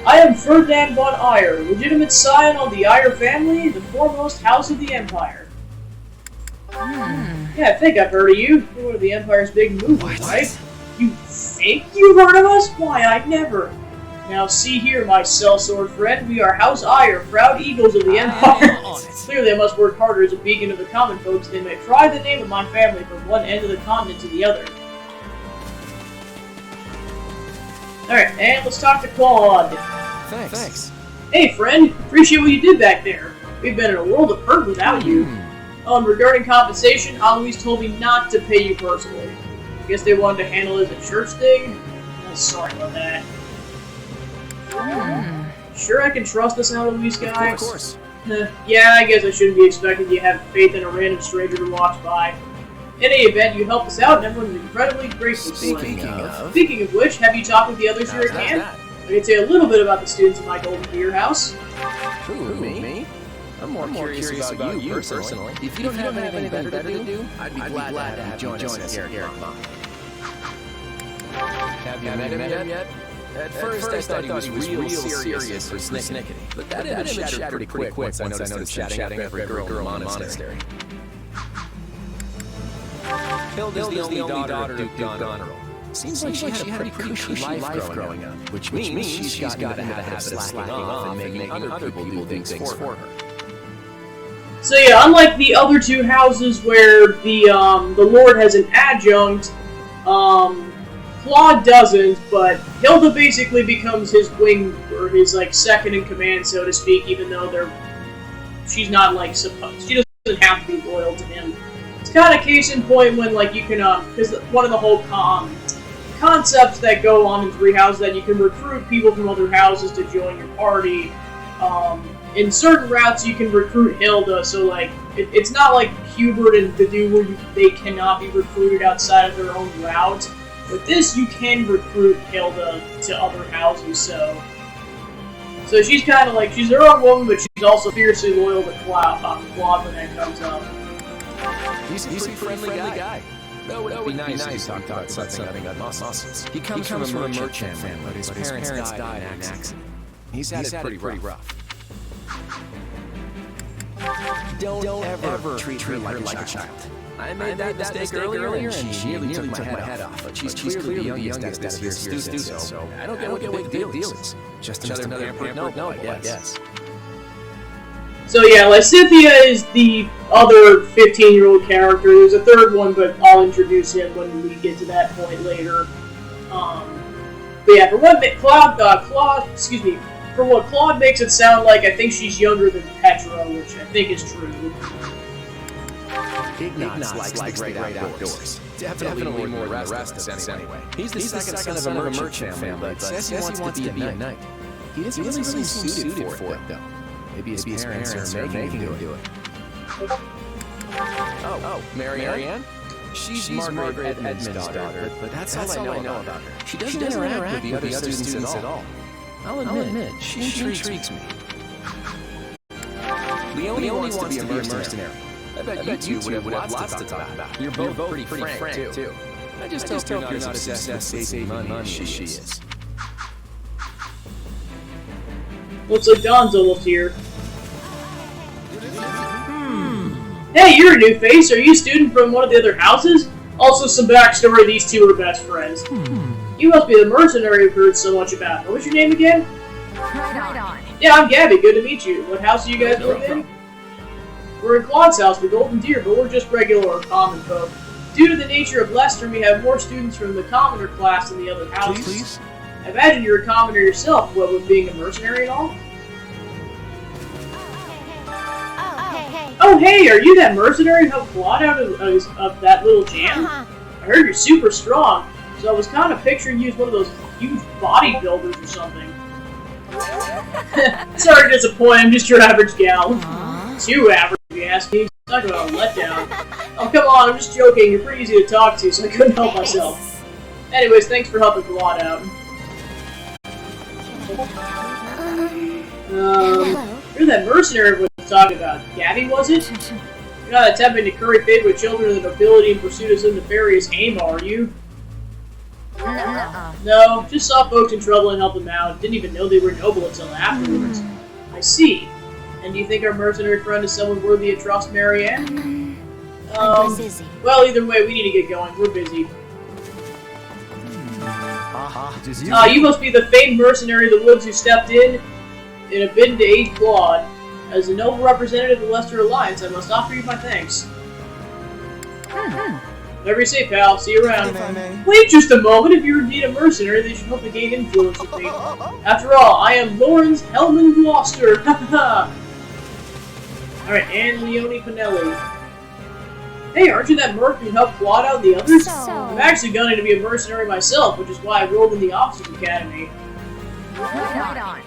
I am Ferdinand von Eyre, legitimate scion of the Eyre family, the foremost house of the Empire. Yeah, I think I've heard of you. You're one of the Empire's big movers, right? You think you've heard of us? Why, I'd never. Now see here, my sellsword friend, we are House Eyre, proud eagles of the Empire. Clearly I must work harder as a beacon of the common folks. They may try the name of my family from one end of the continent to the other. Alright, and let's talk to Claude. Thanks. Hey friend, appreciate what you did back there. We've been in a world of hurt without you. Regarding compensation, Aloise told me not to pay you personally. I guess they wanted to handle it as a church thing? Oh, sorry about that. Sure I can trust this Aloise guy? Of course. Yeah, I guess I shouldn't be expecting you to have faith in a random stranger who walks by. In any event, you helped us out and everyone's incredibly grateful to you. Speaking of which, have you talked with the others here at camp? I can tell you a little bit about the students in my Golden Beer house. Who, me? I'm more curious about you personally. If you don't have anything better to do, I'd be glad to have you join us here at Mom. Have you met him yet? At first I thought he was real serious for snickety, but that image shattered pretty quick once I noticed him chatting up every girl in the monastery. Hilda's the only daughter of Duke Goneril. Seems like she had a pretty cushy life growing up, which means she's gotten into the habit of slacking off and making other people do things for her. So yeah, unlike the other 2 houses where the Lord has an adjunct, Claude doesn't, but Hilda basically becomes his wing, or his second in command, so to speak, even though she's not supposed. She doesn't have to be loyal to him. It's kind of case in point when you can because one of the whole concepts that go on in 3 houses that you can recruit people from other houses to join your party. In certain routes, you can recruit Hilda, so it's not like Hubert and Dedu where they cannot be recruited outside of their own route. With this, you can recruit Hilda to other houses, so she's kind of she's her own woman, but she's also fiercely loyal to Claude when that comes up. He's a pretty friendly guy. Though it would be nice to talk about something about muscles. He comes from a merchant family, but his parents died in an accident. He's had it pretty rough. Don't ever treat her like a child. I made that mistake earlier, and she nearly took my head off. But she's clearly the youngest out of his students, so I don't get what the deal is. Just another pampered noble, I guess. So yeah, Lysithea is the other 15-year-old character. There's a third one, but I'll introduce him when we get to that point later. But yeah, for what Claude makes it sound like, I think she's younger than Petra, which I think is true. Ignatz likes the great outdoors. Definitely more than the rest of us anyway. He's the second son of a merchant family, but says he wants to be a knight. He doesn't really seem suited for it, though. Maybe his parents are making him do it. Oh, Marianne? She's Margaret Edmund's daughter, but that's all I know about her. She doesn't interact with the other students at all. I'll admit, she intrigues me. Leonie wants to be a mercenary. I bet you two would have lots to talk about. You're both pretty frank, too. I just hope you're not as obsessed with saving money as she is. Looks like Don's almost here. Hey, you're a new face. Are you a student from one of the other houses? Also, some backstory, these two are best friends. You must be the mercenary we've heard so much about. What was your name again? Right on. Yeah, I'm Gabby. Good to meet you. What house do you guys live in? We're in Claude's house, the Golden Deer, but we're just regular or common folk. Due to the nature of Leicester, we have more students from the commoner class than the other houses. Please? I imagine you're a commoner yourself, what with being a mercenary and all? Oh, hey, are you that mercenary who helped Claude out of that little jam? I heard you're super strong, so I was kind of picturing you as one of those huge bodybuilders or something. Sorry to disappoint, I'm just your average gal. Too average, if you ask me. Talk about a letdown. Oh, come on, I'm just joking. You're pretty easy to talk to, so I couldn't help myself. Anyways, thanks for helping Claude out. You're that mercenary we were talking about. Gabby, was it? You're not attempting to curry favor with children of the nobility in pursuit of some nefarious aim, are you? No, just saw folks in trouble and helped them out. Didn't even know they were noble until afterwards. I see. And do you think our mercenary friend is someone worthy of trust, Marianne? Well, either way, we need to get going. We're busy. You must be the famed mercenary of the woods who stepped in a bid to aid Claude. As a noble representative of the Leicester Alliance, I must offer you my thanks. Whatever you say, pal. See you around. Wait just a moment. If you're indeed a mercenary, they should hope to gain influence with me. After all, I am Lawrence Hellman Gloucester. Alright, and Leone Pinelli. Hey, aren't you that merc who helped Claude out and the others? I'm actually gunning to be a mercenary myself, which is why I rolled in the Officers Academy.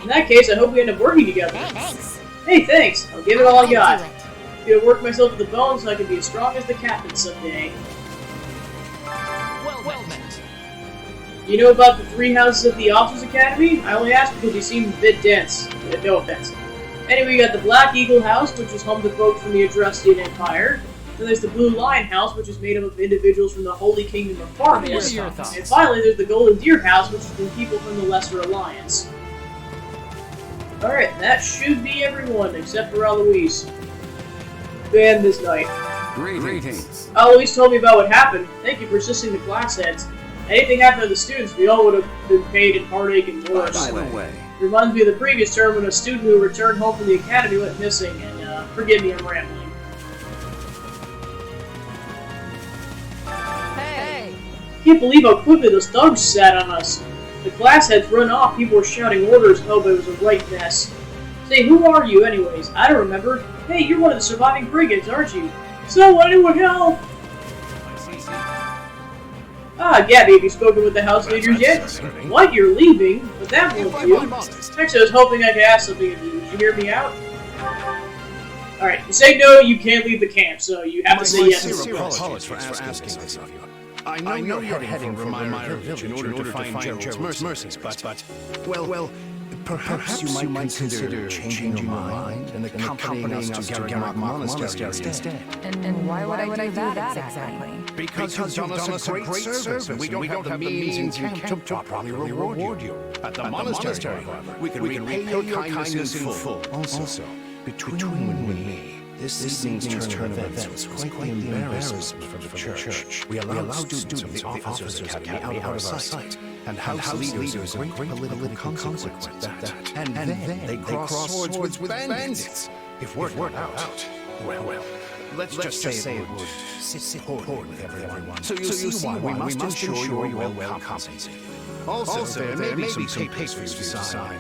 In that case, I hope we end up working together. Hey, thanks. I'll give it all I got. I'm gonna work myself to the bone so I can be as strong as the captain someday. Well met. You know about the 3 houses at the Officers Academy? I only asked because you seem a bit dense. No offense. Anyway, we got the Black Eagle House, which is home to folk from the Adrestian Empire. Then there's the Blue Lion House, which is made up of individuals from the Holy Kingdom of Farmers. And finally, there's the Golden Deer House, which is from people from the Lesser Alliance. Alright, that should be everyone, except for Eloise. Band this night. Greetings. Eloise told me about what happened. Thank you for assisting the class heads. Anything happened to the students, we all would have been paid in heartache and worse. By the way, Reminds me of the previous term when a student who returned home from the academy went missing, and forgive me, I'm rambling. Can't believe how quickly those thugs sat on us. The class heads run off, people were shouting orders, oh, but it was a right mess. Say, who are you anyways? I don't remember. Hey, you're one of the surviving brigands, aren't you? So, anyone help? Ah, Gabby, have you spoken with the house leaders yet? What, you're leaving? But that won't do. Actually, I was hoping I could ask something of you. Did you hear me out? Alright, you say no, you can't leave the camp, so you have to say yes. Apologies for asking this of you. I know you're heading for my village in order to find Gerald's mercies, but well, perhaps you might consider changing your mind and accompanying us to Garrett Monastery instead. And why would I do that exactly? Because you've done us a great service, and we don't have the means in camp to properly reward you. At the monastery, however, we can repay your kindness in full. Also, between you and me, this evening's turn of events was quite the embarrassment for the church. We allowed students of the Officers Academy out of our sight, and house leaders a great political consequence of that. And then they crossed swords with bandits. If word got out, well, let's just say it would sit poorly with everyone. So you see why we must ensure you're well compensated. Also, there may be some papers for you to sign.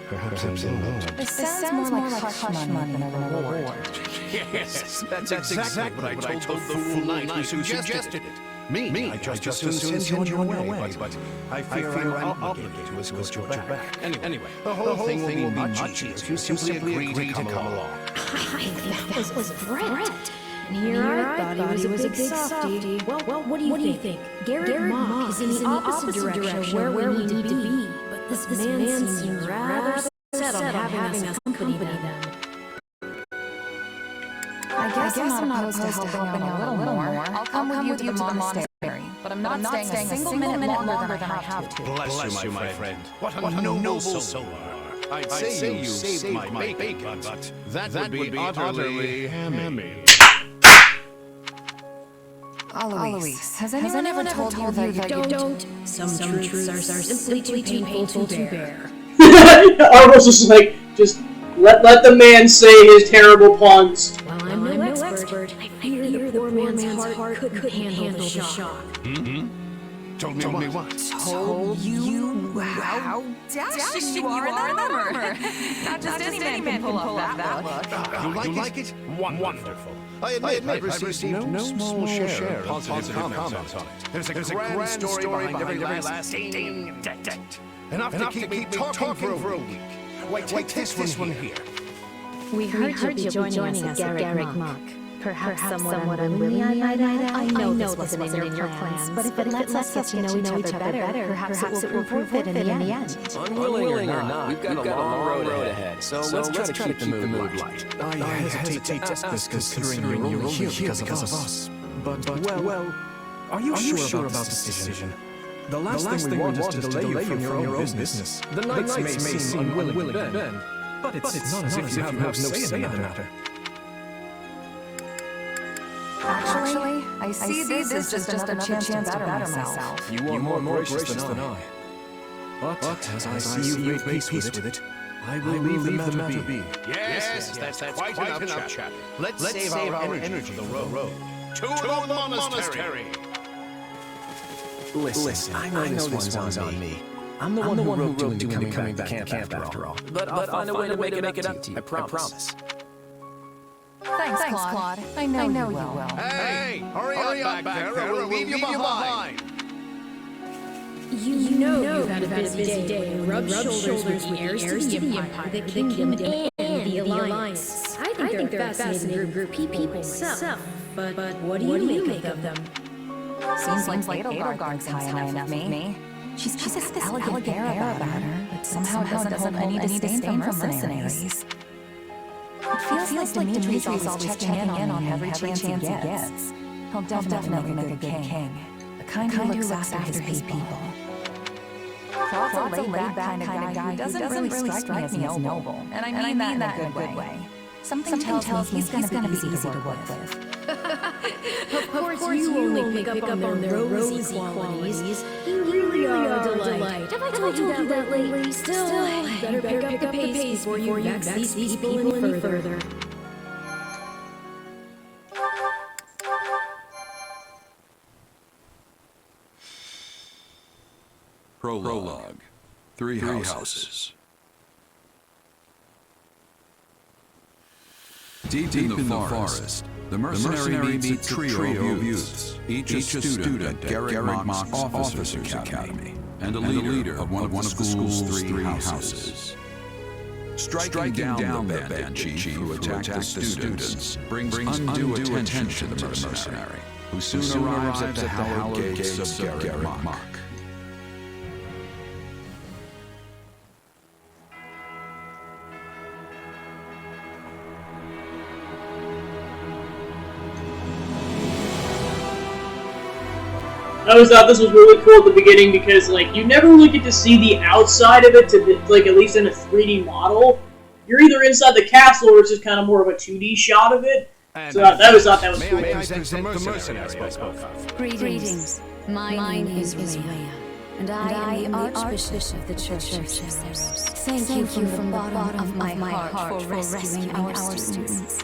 Perhaps I'm wrong. This sounds more like hush money than a reward. Yes, that's exactly what I told the fool knight who suggested it. Me, I just assumed send you on your way, but I fear I'm obligated to escort you back. Anyway, the whole thing will be much easier if you simply agree to come along. That was Brett. And here I thought he was a big softy. Well, what do you think? Garrett Mock is in the opposite direction of where we need to be. But this man seems rather set on having us accompany them. I guess I'm not opposed to helping out a little more. I'll come with you to the monastery, but I'm not staying a single minute longer than I have to. Bless you, my friend. What a noble soul you are. I'd say you saved my bacon, but that would be utterly hammy. Aloise, has anyone ever told you that you don't? Some truths are simply too painful to bear. Arnold's just like, just let the man say his terrible puns. While I'm no expert, I fear the poor man's heart couldn't handle the shock. Mm-hmm. Told me what? Told you how dashing you are in that armor. Not just any man can pull off that look. You like it? Wonderful. I admit I've received no small share of positive comments on it. There's a grand story behind every last ding and dent. Enough to keep me talking for a week. Wait, take this one here. We heard you'll be joining us at Garrick Mock. Perhaps somewhat unwillingly, I know this wasn't in your plans, but if it lets us get to know each other better, perhaps it will prove it in the end. Unwilling or not, we've got a long road ahead, so let's try to keep the mood light. I hesitate to ask this considering you're only here because of us. But well, are you sure about this decision? The last thing we want is to delay you from your own business. The Knights may seem unwilling to bend, but it's not as if you have no say in the matter. Actually, I see this as just another chance to better myself. You are more gracious than I. But as I see you've made peace with it, I will leave the matter be. Yes, that's quite enough chat. Let's save our energy for the road. To the monastery. Listen, I know this one's on me. I'm the one who wrote doing the coming back camp after all. But I'll find a way to make it up to you, I promise. Thanks, Claude. I know you will. Hey, hurry up back there or we'll leave you behind. You know you've had a busy day. Rub shoulders with the heirs to the Empire, the Kingdom, and the Alliance. I think they're a fascinating group of people myself. But what do you make of them? Seems like Edelgard's high enough with me. She's got this elegant air about her, but somehow doesn't hold any disdain for mercenaries. It feels like Dimitri's always checking in on every chance he gets. He'll definitely make a good king. The kind who looks after his people. Claude's a laid-back kind of guy who doesn't really strike me as noble. And I mean that in a good way. Something tells me he's gonna be easy to work with. Of course, you only pick up on their rosy qualities. You really are a delight. Have I told you that lately? Still, better pick up the pace before you vex these people any further. Prologue. Three houses. Deep in the forest, the mercenary meets a trio of youths, each a student at Garrick Mock's Officers' Academy, and a leader of one of the school's three houses. Striking down the bandit chief who attacked the students brings undue attention to the mercenary, who soon arrives at the hallowed gates of Garrick Mock. I always thought this was really cool at the beginning because, like, you never really get to see the outside of it, like, at least in a 3D model. You're either inside the castle or it's just kind of more of a 2D shot of it. So I always thought that was cool. May I present the mercenary I spoke of? Greetings. My name is Rhea, and I am the Archbishop of the Church of Ceres. Thank you from the bottom of my heart for rescuing our students.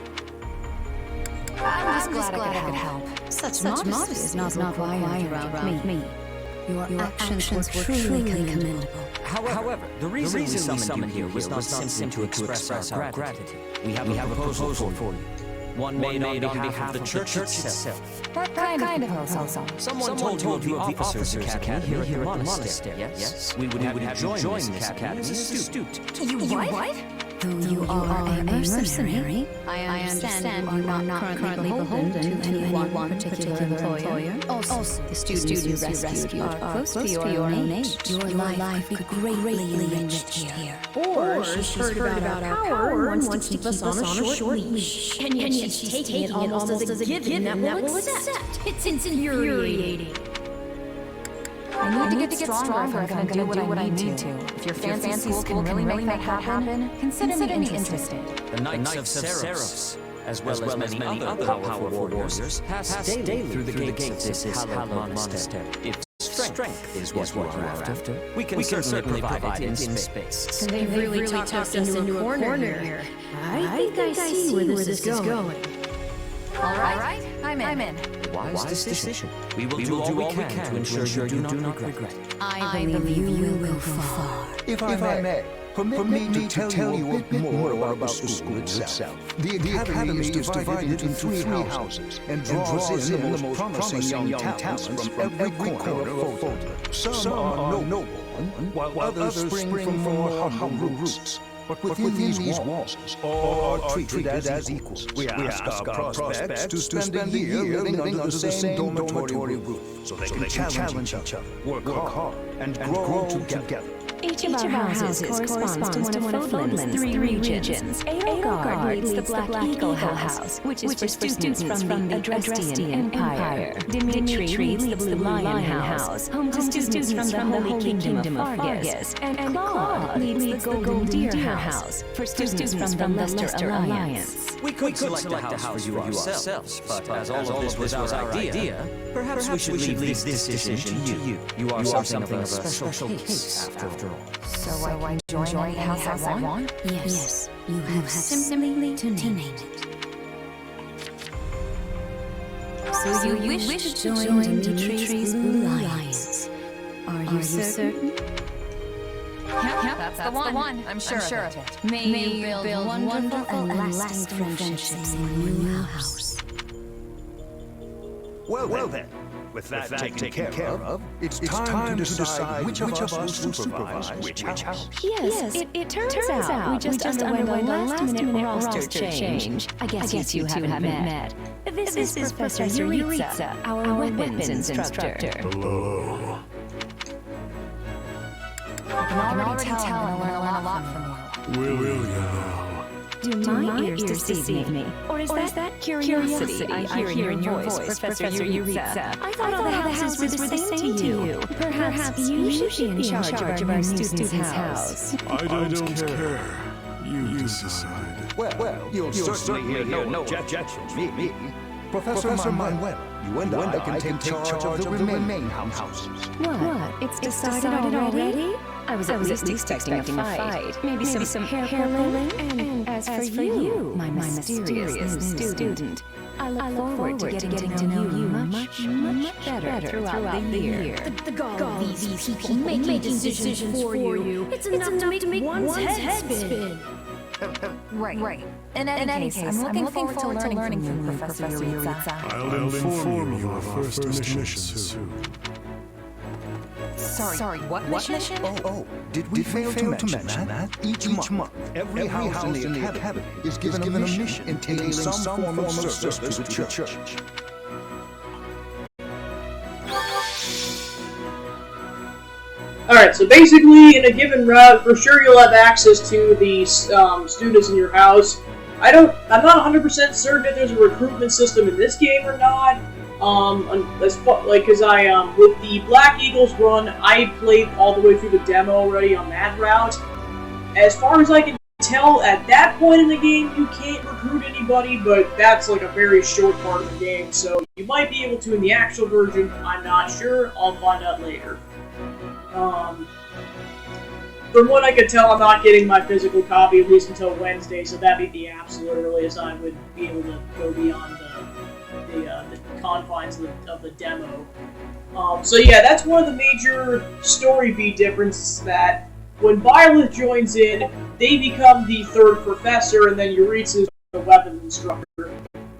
I'm just glad I could help. Such modesty is not required around me. Your actions were truly commendable. However, the reason we summoned you here was not simply to express our gratitude. We have a proposal for you. One made on behalf of the church itself. What kind of proposal? Someone told you of the Officers' Academy here at the monastery, yes? We would have you join this academy as a student. You what? Though you are a mercenary, I understand you are not currently beholden to any one particular employer. Also, the students you rescued are close to your own age. Your life could be greatly enriched here. Or she's heard about our power and wants to keep us on a short leash. And yet she's taking it almost as a given that we'll accept. It's infuriating. I need to get stronger if I'm gonna do what I need to. If your fancy school can really make that happen, consider me interested. The Knights of Seraphs, as well as many other powerful warriors, pass daily through the gates of this hallowed monastery. If strength is what you are after, we can certainly provide it in space. They've really talked us into a corner here. I think I see where this is going. All right, I'm in. Wise decision. We will do all we can to ensure you do not regret it. I believe you will go far. If I may, permit me to tell you a bit more about the school itself. The academy is divided into three houses and draws in the most promising young talents from every corner of Fodlan. Some are noble, while others spring from more humble roots. But within these walls, all are treated as equals. We ask our prospects to spend a year living under the same dormitory roof, so they can challenge each other, work hard, and grow together. Each of our houses corresponds to one of Fodlan's three regions. Edelgard leads the Black Eagle House, which is for students from the Adrestian Empire. Dimitri leads the Blue Lion House, home to students from the Holy Kingdom of Fargus. And Claude leads the Golden Deer House, for students from the Leicester Alliance. We could select a house for you ourselves, but as all of this was our idea, perhaps we should leave this decision to you. You are something of a special case, after all. So I join any house I want? Yes, you have simply to name it. So you wish to join Dimitri's Blue Alliance? Are you certain? Yep, that's the one. I'm sure of it. May you build wonderful and lasting friendships in your new house. Well then, with that taken care of, it's time to decide which of us will supervise which house. Yes, it turns out we just underwent a last-minute roster change. I guess you two haven't met. This is Professor Yuritsa, our weapons instructor. Hello. I can already tell I'm gonna learn a lot from you. Will you now? Do my ears deceive me? Or is that curiosity I hear in your voice, Professor Yuritsa? I thought all the houses were the same to you. Perhaps you should be in charge of our new student's house. I don't care. You decide. Well, you'll certainly hear no objections from me. Professor Manuel, you and I can take charge of the remaining houses. What? It's decided already? I was at least expecting a fight. Maybe some hair pulling. And as for you, my mysterious new student, I look forward to getting to know you much better throughout the year. The gall of these people making decisions for you. It's enough to make one's head spin. Right. In any case, I'm looking forward to learning from you, Professor Yuritsa. I'll inform you of our first mission soon. Sorry, what mission? Oh, did we fail to mention that? Each month, every house in the academy is given a mission entailing some form of service to the church. Alright, so basically, in a given route, for sure you'll have access to the students in your house. I'm not 100% certain if there's a recruitment system in this game or not. Because with the Black Eagles run, I played all the way through the demo already on that route. As far as I can tell, at that point in the game, you can't recruit anybody, but that's like a very short part of the game, so you might be able to in the actual version. I'm not sure. I'll find out later. From what I could tell, I'm not getting my physical copy at least until Wednesday, so that'd be the absolute earliest I would be able to go beyond the confines of the demo. So yeah, that's one of the major story beat differences, that when Violet joins in, they become the third professor, and then Yuritsa is the weapons instructor.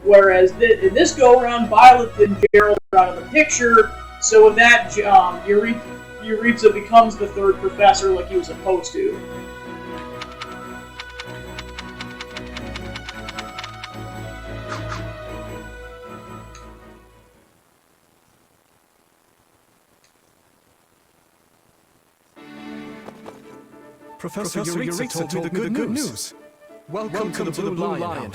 Whereas in this go-around, Violet and Gerald are out of the picture, so with that, Yuritsa becomes the third professor like he was supposed to. Professor Yuritsa told me the good news. Welcome to the Blue Lion.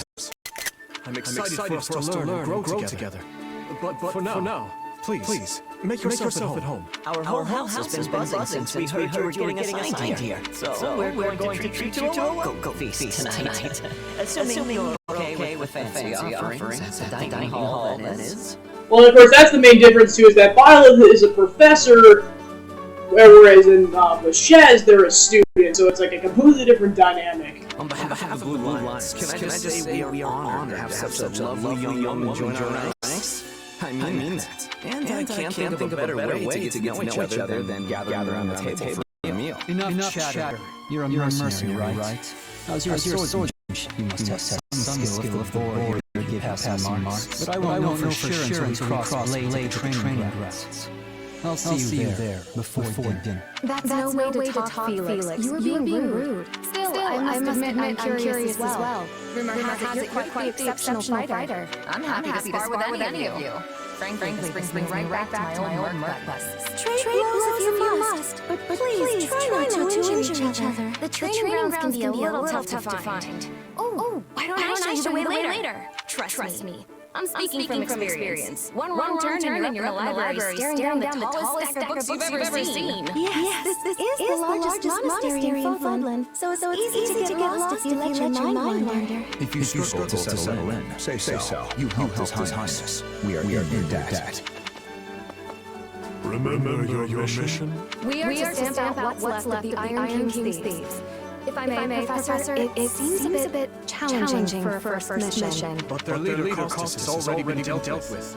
I'm excited for us to learn and grow together. But for now, Please, make yourself at home. Our whole house has been buzzing since we heard you were getting assigned here. So we're going to treat you to a welcome feast tonight. Assuming you're okay with fancy offerings at the dining hall, that is. Well, of course, that's the main difference, too, is that Violet is a professor, whereas in with Shez, they're a student, so it's like a completely different dynamic. On behalf of the Blue Lions, can I just say we are honored to have such a lovely young woman join our ranks? I mean that. And I can't think of a better way to get to know each other than gather around the table for a meal. Enough chatter. You're a mercenary, right? How's your sword? You must have some skill if the board give passing marks. But I won't know for sure until we cross Blade training grounds. I'll see you there before dinner. That's no way to talk, Felix. You were being rude. Still, I must admit I'm curious as well. Rumor has it you're quite the exceptional fighter. I'm happy to spar with any of you. Frankly, this brings me right back to my old Merc quests. Trade blows if you must, but please try not to injure each other. The training grounds can be a little tough to find. Oh, why don't I show you the way later? Trust me. I'm speaking from experience. One wrong turn and you're in the library staring down the tallest stack of books you've ever seen. Yes, this is the largest monastery in Fodland, so it's easy to get lost if you let your mind wander. If you struggle to settle in, say so. You help His Highness. We are in debt. Remember your mission? We are to stamp out what's left of the Iron King's thieves. If I may, Professor, it seems a bit challenging for a first mission. But their leader Costas has already been dealt with.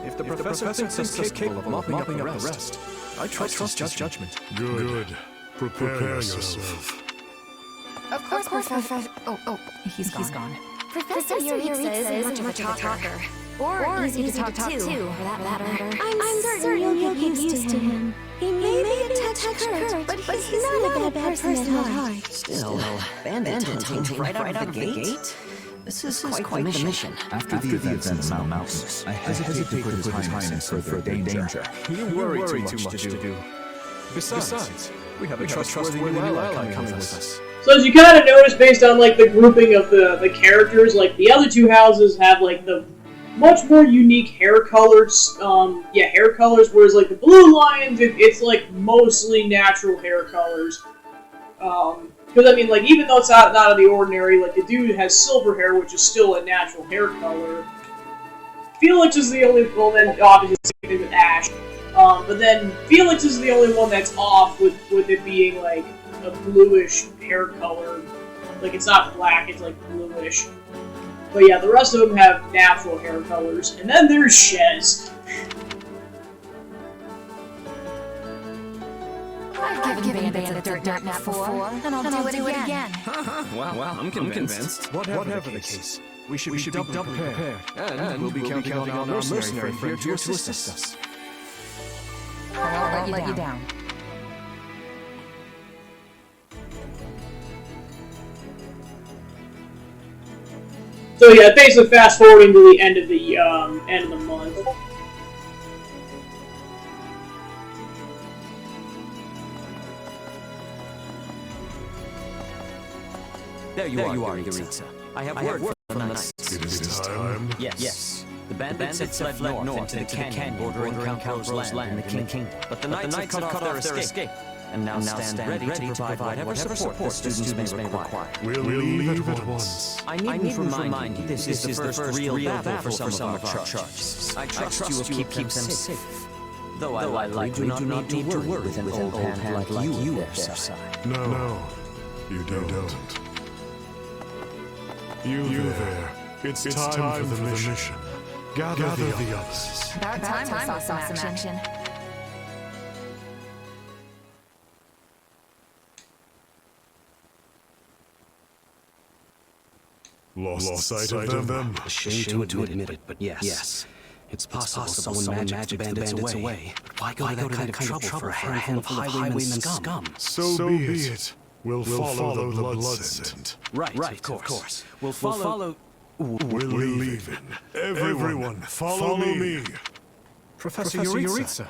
If the professor thinks us capable of mopping up the rest, I trust his judgment. Good. Prepare yourself. Of course, Professor. Oh, He's gone. Professor Yuritsa isn't much of a talker. Or easy to talk to, for that matter. I'm certain you'll get used to him. He may be a touch curt, but he's not a bad person at heart. Still, bandit hunting right out of the gate? This is quite the mission. After the events in the mountains, I hesitate to put His Highness in further danger. You worry too much to do. Besides, we have a trustworthy new ally coming with us. So as you kind of notice, based on like the grouping of the characters, like the other two houses have like the much more unique hair colors. Hair colors. Whereas like the Blue Lions, it's like mostly natural hair colors. Because I mean, like even though it's not out of the ordinary, like the dude has silver hair, which is still a natural hair color. Felix is the only well, then obviously same thing with Ash. But then Felix is the only one that's off with it being like a bluish hair color. Like it's not black, it's like bluish. But yeah, the rest of them have natural hair colors. And then there's Shez. I've given Bandit a dirt nap before, and I'll do it again. Well, I'm convinced. Whatever the case, we should be double prepared. And we'll be counting on our mercenary friend here to assist us. I won't let you down. So yeah, basically fast forwarding to the end of the month. There you are, Yuritsa. I have word from the knights. It is time. Yes. The bandits had fled north into the canyon bordering Count Rose land in the kingdom. But the knights have cut off their escape, and now stand ready to provide whatever support the students may require. We'll leave at once. I needn't remind you, this is the first real battle for some of our charges. I trust you will keep them safe. Though I likely do not need to worry with an old hand like you at their side. No, you don't. You there. It's time for the mission. Gather the others. About time I saw some action. Lost sight of them. Ashamed to admit it, but yes. It's possible someone magicked the bandits away. Why go to that kind of trouble for a handful of highwaymen scum? So be it. We'll follow the blood scent. Right, of course. We'll follow... We're leaving. Everyone, follow me. Professor Yuritsa,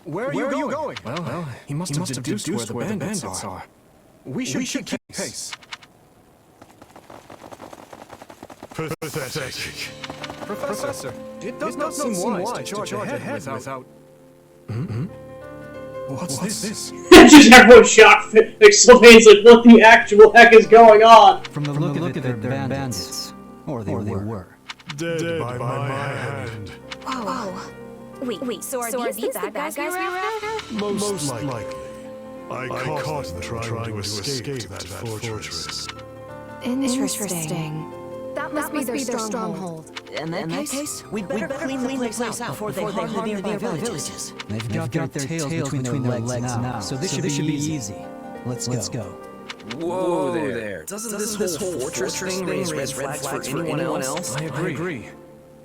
where are you going? Well, he must have deduced where the bandits are. We should keep pace. Pathetic. Professor, it does not seem wise to charge ahead without... What's this? Just everyone's shocked. Like, Sylvain's like, what the actual heck is going on? From the look of it, they're bandits. Or they were. Dead by my hand. Whoa. Wait, so are these the bad guys we were after? Most likely. I caught them trying to escape that fortress. Interesting. That must be their stronghold. In that case, we'd better clean the place out before they harm the nearby villages. They've got their tails between their legs now, so this should be easy. Let's go. Whoa there. Doesn't this whole fortress thing raise red flags for anyone else? I agree.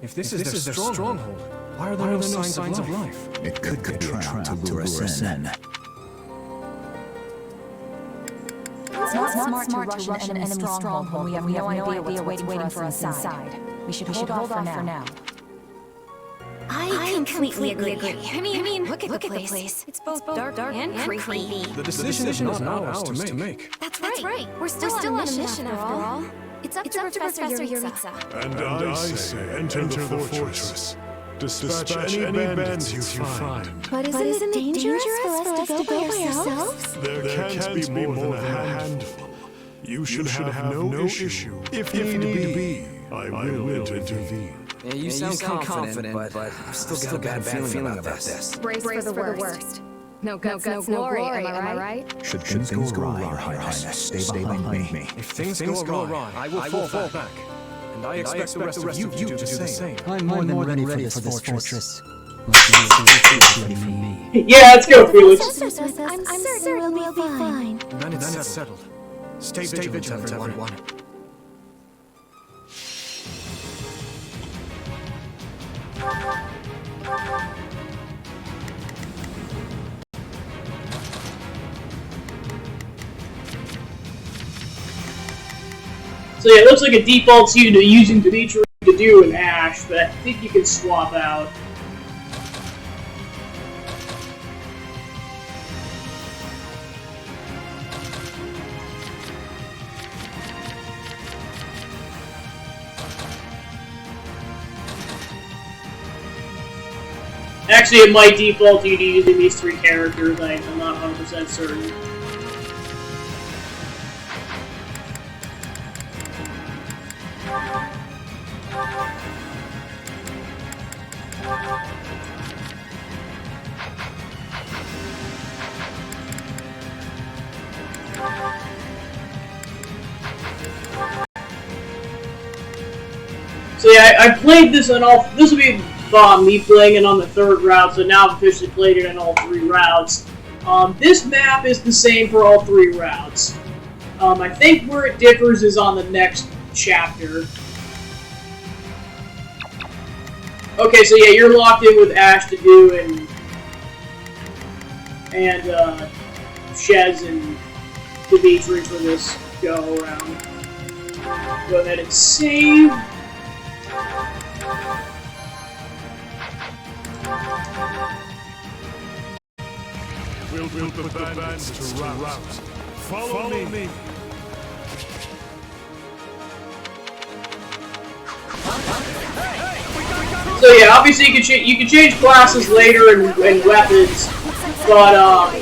If this is their stronghold, why are there no signs of life? It could be a trap to lure us in. It's not smart to rush an enemy stronghold when we have no idea what's waiting for us inside. We should hold off for now. I completely agree. I mean, look at the place. It's both dark and creepy. The decision is not ours to make. That's right. We're still on a mission after all. It's up to Professor Yuritsa. And I say, enter the fortress. Dispatch any bandits you find. But isn't it dangerous for us to go by ourselves? There can't be more than a handful. You should have no issue. If need be, I will intervene. Yeah, you sound confident, but I've still got a bad feeling about this. Brace for the worst. No guts, no glory, am I right? Should things go awry, Your Highness, stay behind me. If things go awry, I will fall back. And I expect the rest of you to do the same. I'm more than ready for this fortress. Yeah, let's go, Felix. I'm certain we'll be fine. Then it's settled. Stay vigilant, everyone. So yeah, it looks like it defaults you to using Dimitri to do an Ash, but I think you can swap out. Actually, it might default you to using these three characters. I'm not 100% certain. So yeah, I played this on all. This will be me playing it on the third route. So now I've officially played it on all three routes. This map is the same for all three routes. I think where it differs is on the next chapter. Okay, so yeah, you're locked in with Ash to do and Shez and Dimitri for this go around. Go ahead and save. We'll put the bandits to rout. Follow me. So yeah, obviously you can change classes later and weapons, but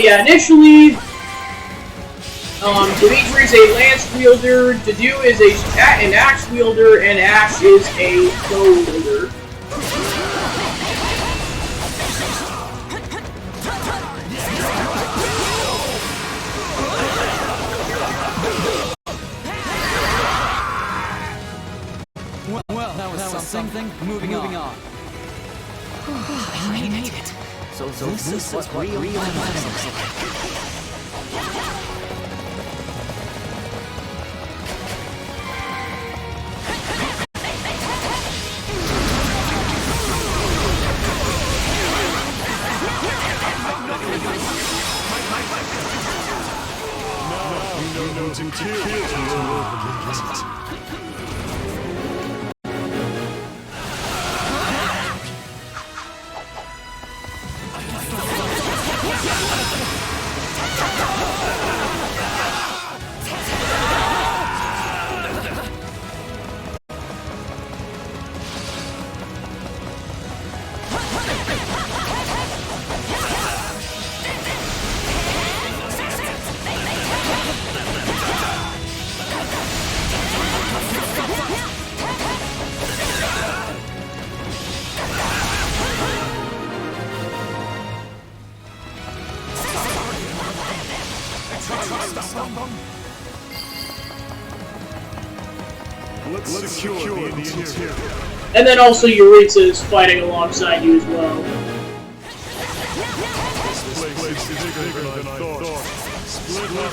yeah, initially, Dimitri's a lance wielder, Dedu is an axe wielder, and Ash is a bow wielder. Well, that was something. Moving on. I made it. So this is what real life looks like. Let's secure the interior. And then also Yuritsa is fighting alongside you as well. This place is bigger than I thought. Split up.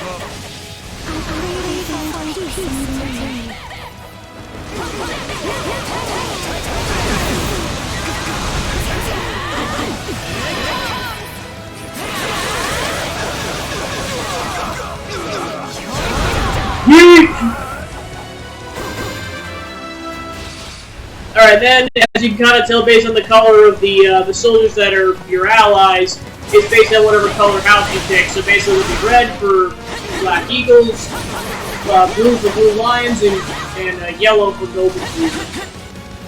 Alright, then, as you can kind of tell based on the color of the soldiers that are your allies, it's based on whatever color house you pick. So basically it'll be red for Black Eagles, blue for Blue Lions, and yellow for Golden Eagles.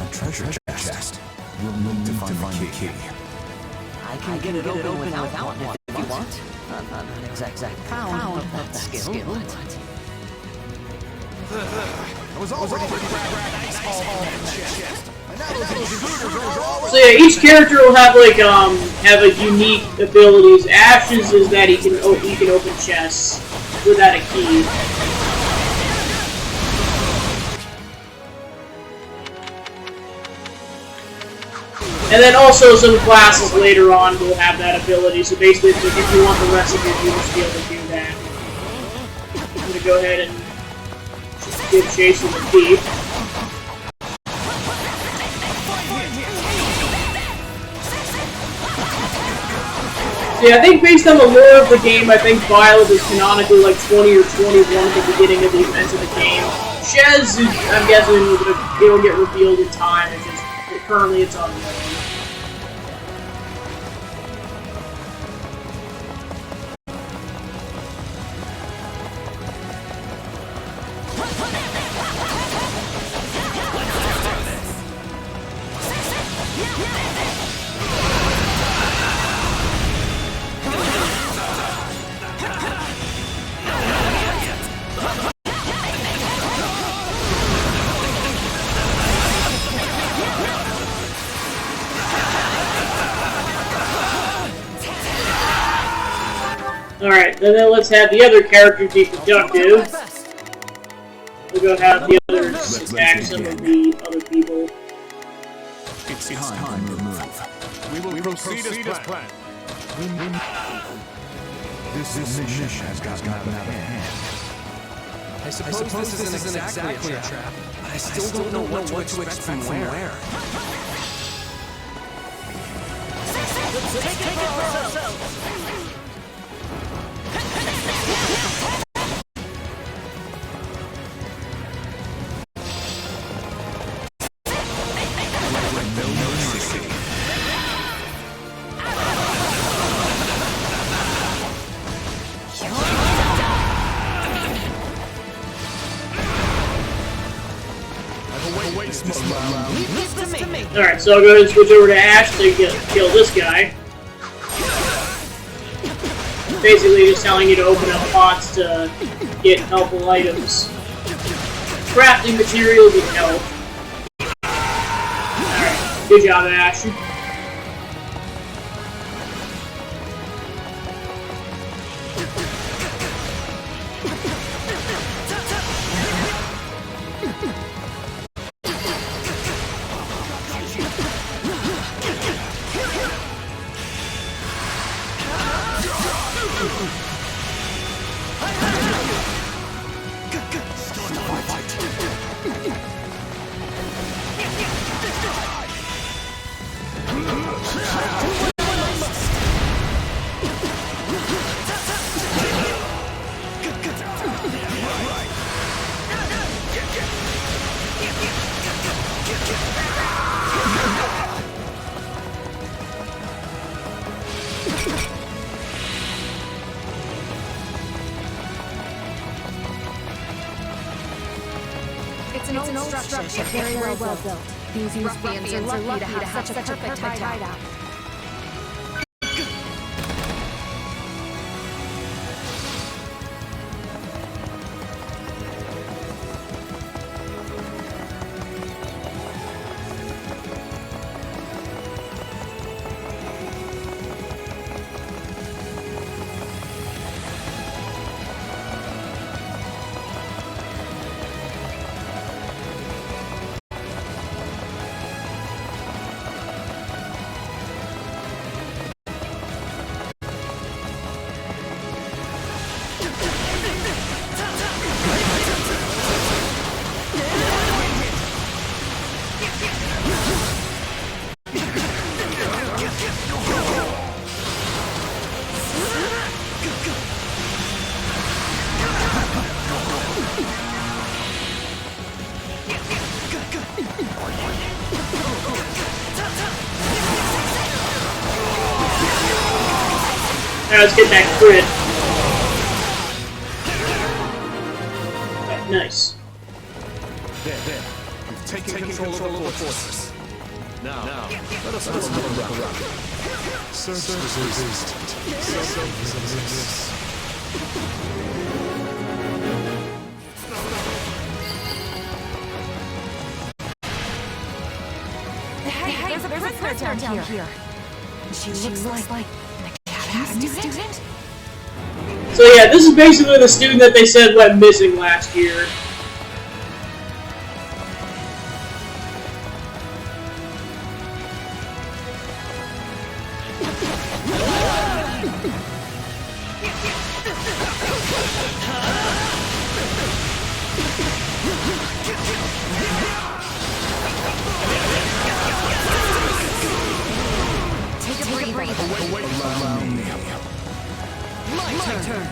A treasure chest. We'll need to find the key. I can get it open without one if you want. Not an exact pound of that skill, but... I was already nice all that chest. And now those intruders are all So yeah, each character will have like have a unique abilities. Ash's is that he can open chests without a key. And then also some classes later on will have that ability. So basically, if you want the rest of your units to be able to do that, I'm gonna go ahead and give chase with the thief. Yeah, I think based on the lore of the game, I think Violet is canonically like 20 or 21 at the beginning of the events of the game. Shez, I'm guessing it'll get revealed in time. It's just currently it's unknown. Alright, then let's have the other characters be productive. We'll go have the others attack some of the other people. It's time to move. We will proceed as planned. This mission has gotten out of hand. I suppose this isn't exactly a trap, but I still don't know what to expect from where. Let's take it for ourselves. Alright, so I'll go ahead and switch over to Ash to kill this guy. Basically just telling you to open up pots to get helpful items. Crafting materials and health. Alright, good job, Ash. It's an old structure, very well built. These ruffians are lucky to have such a perfect hideout. Alright, let's get that crit. Okay, nice. There. We've taken control of the fortress. Now, let us look around. Search resist. Hey, there's a prisoner down here. She looks like an academy student? So yeah, this is basically the student that they said went missing last year. My turn.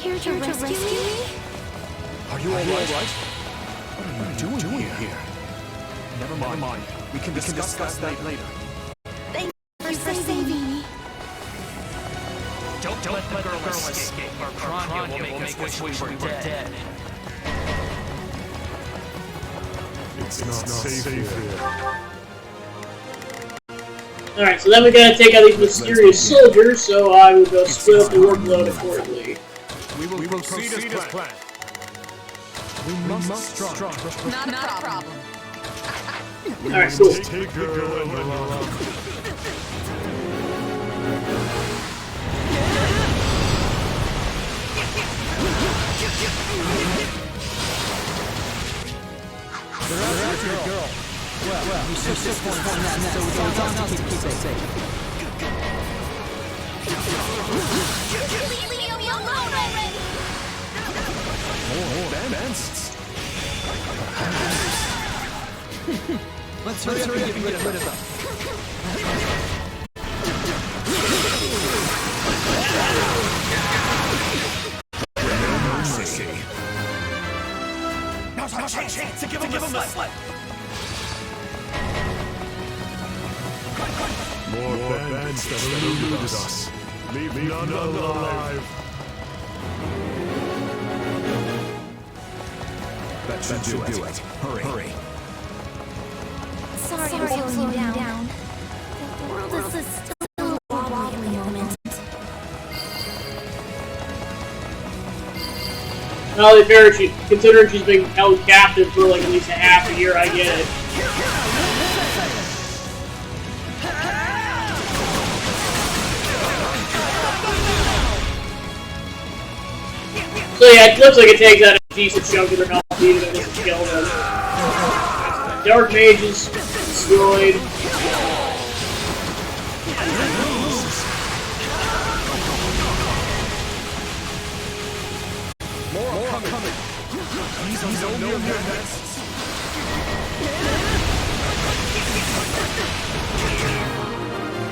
Here to rescue me? Are you all right? What are you doing here? Never mind. We can discuss that later. Thank you for saving me. Don't let the girl escape, or Kranya will make us wish we were dead. It's not safe here. Alright, so then we gotta take out these mysterious soldiers, so I will go split up the workload accordingly. We will proceed as planned. We must strong. Not a problem. Alright, cool. Take the girl and run. They're after the girl. Well, you should just point on that, so it's on us to keep it safe. Leave me alone already! More bandits. Let's hurry up and get rid of them. Now's our chance to give him the slip. More bandits that eluded us. Leave none alive. That should do it. Hurry. Sorry for slowing you down. The world is still a wobbly moment. Well, considering she's been held captive for like at least a half a year, I get it. So yeah, it looks like it takes out a decent chunk of their health, even if it doesn't kill them. Dark Mage is destroyed. More coming. He's on no nests.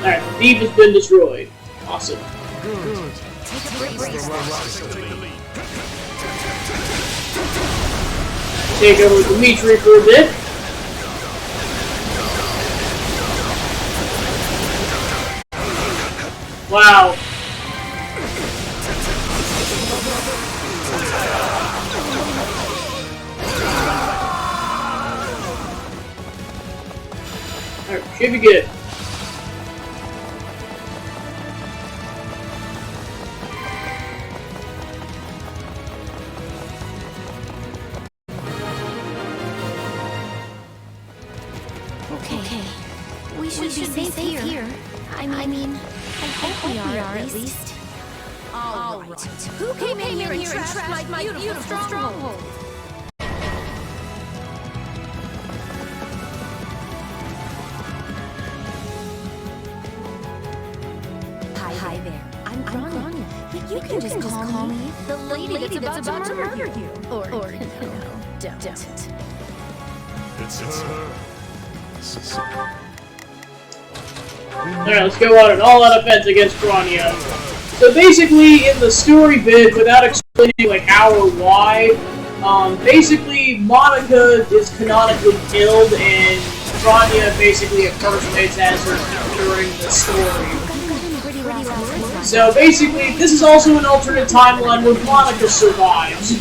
Alright, the thief has been destroyed. Awesome. Good. Take over Dimitri for a bit. Wow. Alright, should be good. Okay. We should be safe here. I mean, I hope we are at least. All right. Who came in here and trashed my beautiful stronghold? Hi there. I'm Grania. You can just call me The lady that's about to murder you. Or no, don't. It's her. Alright, let's go on an all-out offense against Grania. So basically, in the story bit, without explaining like how or why, basically Monica is canonically killed, and Grania basically impersonates as her during the story. So basically, this is also an alternate timeline where Monica survives.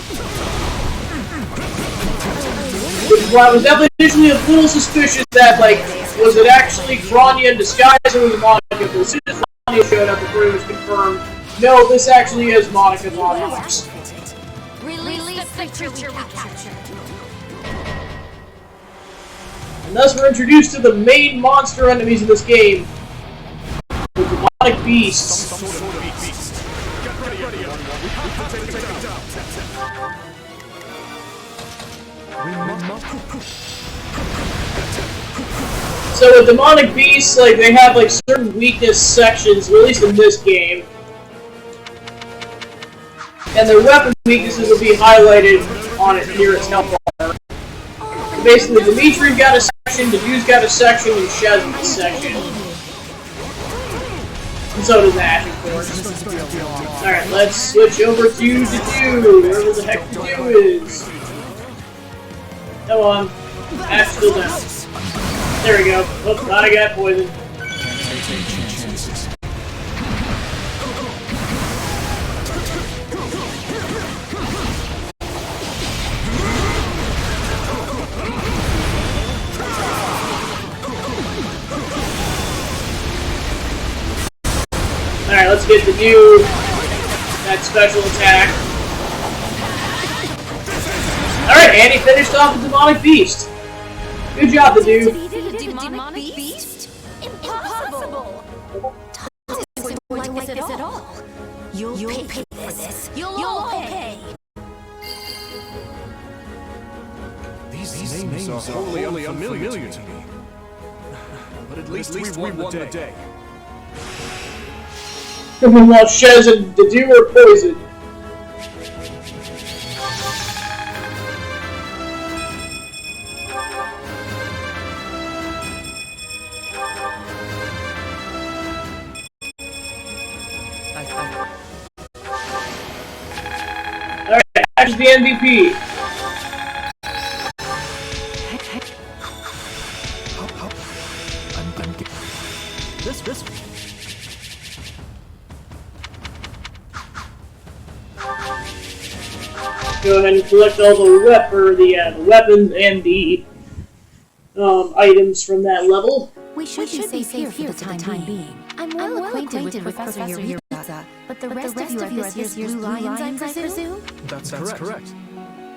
Which is why I was definitely initially a little suspicious that, like, was it actually Grania in disguise or was it Monica? But as soon as Grania showed up, it pretty much confirmed, no, this actually is Monica Von Ox. Release the creature we captured. And thus we're introduced to the main monster enemies in this game. The demonic beasts. Some sort of beast. Get ready, everyone. We have to take it down. So with demonic beasts, like, they have like certain weakness sections, at least in this game. And their weapon weaknesses will be highlighted on it near its health bar. Basically, Dimitri got a section, Dedue's got a section, and Shez got a section. And so does Ash, of course. Alright, let's switch over to Dedue, wherever the heck Dedue is. Come on. Ash still down. There we go. Oh, thought I got poisoned. Alright, let's get Dedue that special attack. Alright, and he finished off the demonic beast. Good job, Dedue. Defeated a demonic beast? Impossible! Doesn't like this at all. You'll pay for this. You'll all pay. These names are wholly unfamiliar to me. But at least we won the day. While Shez and Dedue were poisoned. Alright, Ash is the MVP. This. Go ahead and collect all the weapons and the items from that level. We should be safe here for the time being. I'm well acquainted with Professor Eureka, but the rest of you are this year's Blue Lions, I presume? That's correct.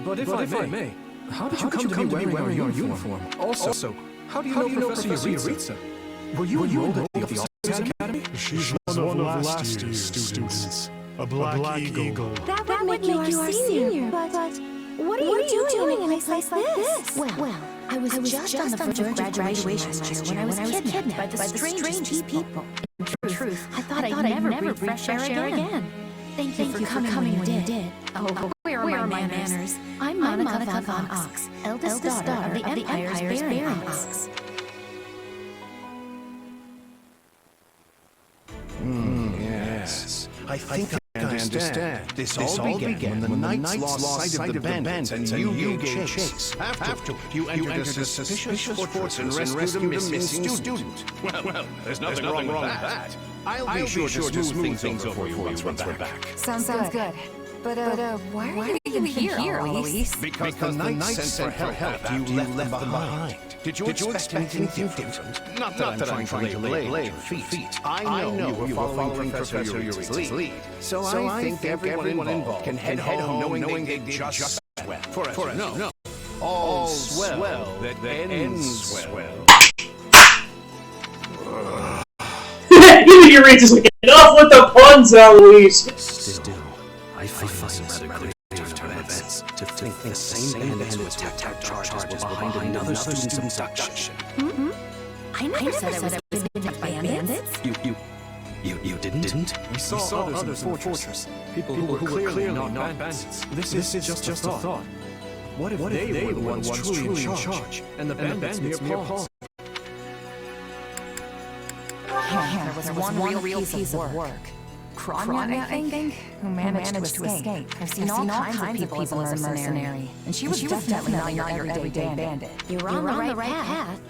But if I may, how did you come to be wearing your uniform? Also, how do you know Professor Eureka? Were you enrolled at the Officers Academy? She's one of last year's students. A black eagle. That would make you our senior, but what are you doing in a place like this? Well, I was just on the verge of graduation last year when I was kidnapped by the strangest people. In truth, I thought I'd never breathe fresh air again. Thank you for coming when you did. Oh, where are my manners? I'm Monica Von Ox, eldest daughter of the Empire's Baron Ox. Yes. I think I understand. This all began when the Knights lost sight of the bandits and you gave chase. After you entered a suspicious fortress and rescued a missing student. Well, there's nothing wrong with that. I'll be sure to smooth things over for you once we're back. Sounds good. But why are you even here, Eloise? Because the Knights sent for help after you left them behind. Did you expect anything different? Not that I'm trying to lay your feet. I know you were following Professor Eureka's lead. So I think everyone involved can head home knowing they did just well. For us, no. All swell that ends swell. Even Eureka's like, enough with the puns, Eloise! behind another student's abduction. I never said I was kidnapped by bandits. You didn't? We saw others in the fortress. People who were clearly not bandits. This is just a thought. What if they were the ones truly in charge, and the bandits mere pawns? There was one real piece of work. Kranya, I think, who managed to escape. I've seen all kinds of people as a mercenary, and she was definitely not your everyday bandit. You're on the right path.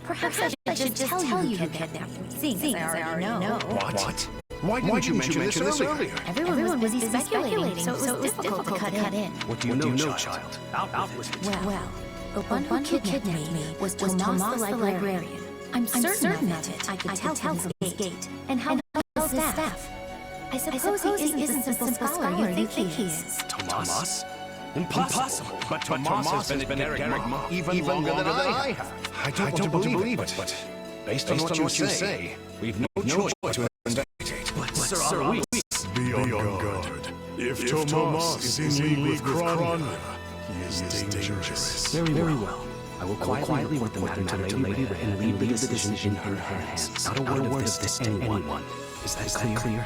Perhaps I should just tell you kidnapped me, seeing as I already know. What? Why didn't you mention this earlier? Everyone was busy speculating, so it was difficult to cut in. What do you know, child? Out with it. Well, the one who kidnapped me was Tomas the librarian. I'm certain of it. I could tell from his gait and how his staff. I suppose he isn't the simple scholar you think he is. Tomas? Impossible. But Tomas has been at Garrick Monk even longer than I have. I don't want to believe it, but based on what you say, we've no choice to investigate. But sir, are we? Be on guard. If Tomas is in league with Kranya, he is dangerous. Very well. I will quietly work the matter to Lady Ray and leave the decision in her hands. Not a word of this to anyone. Is that clear?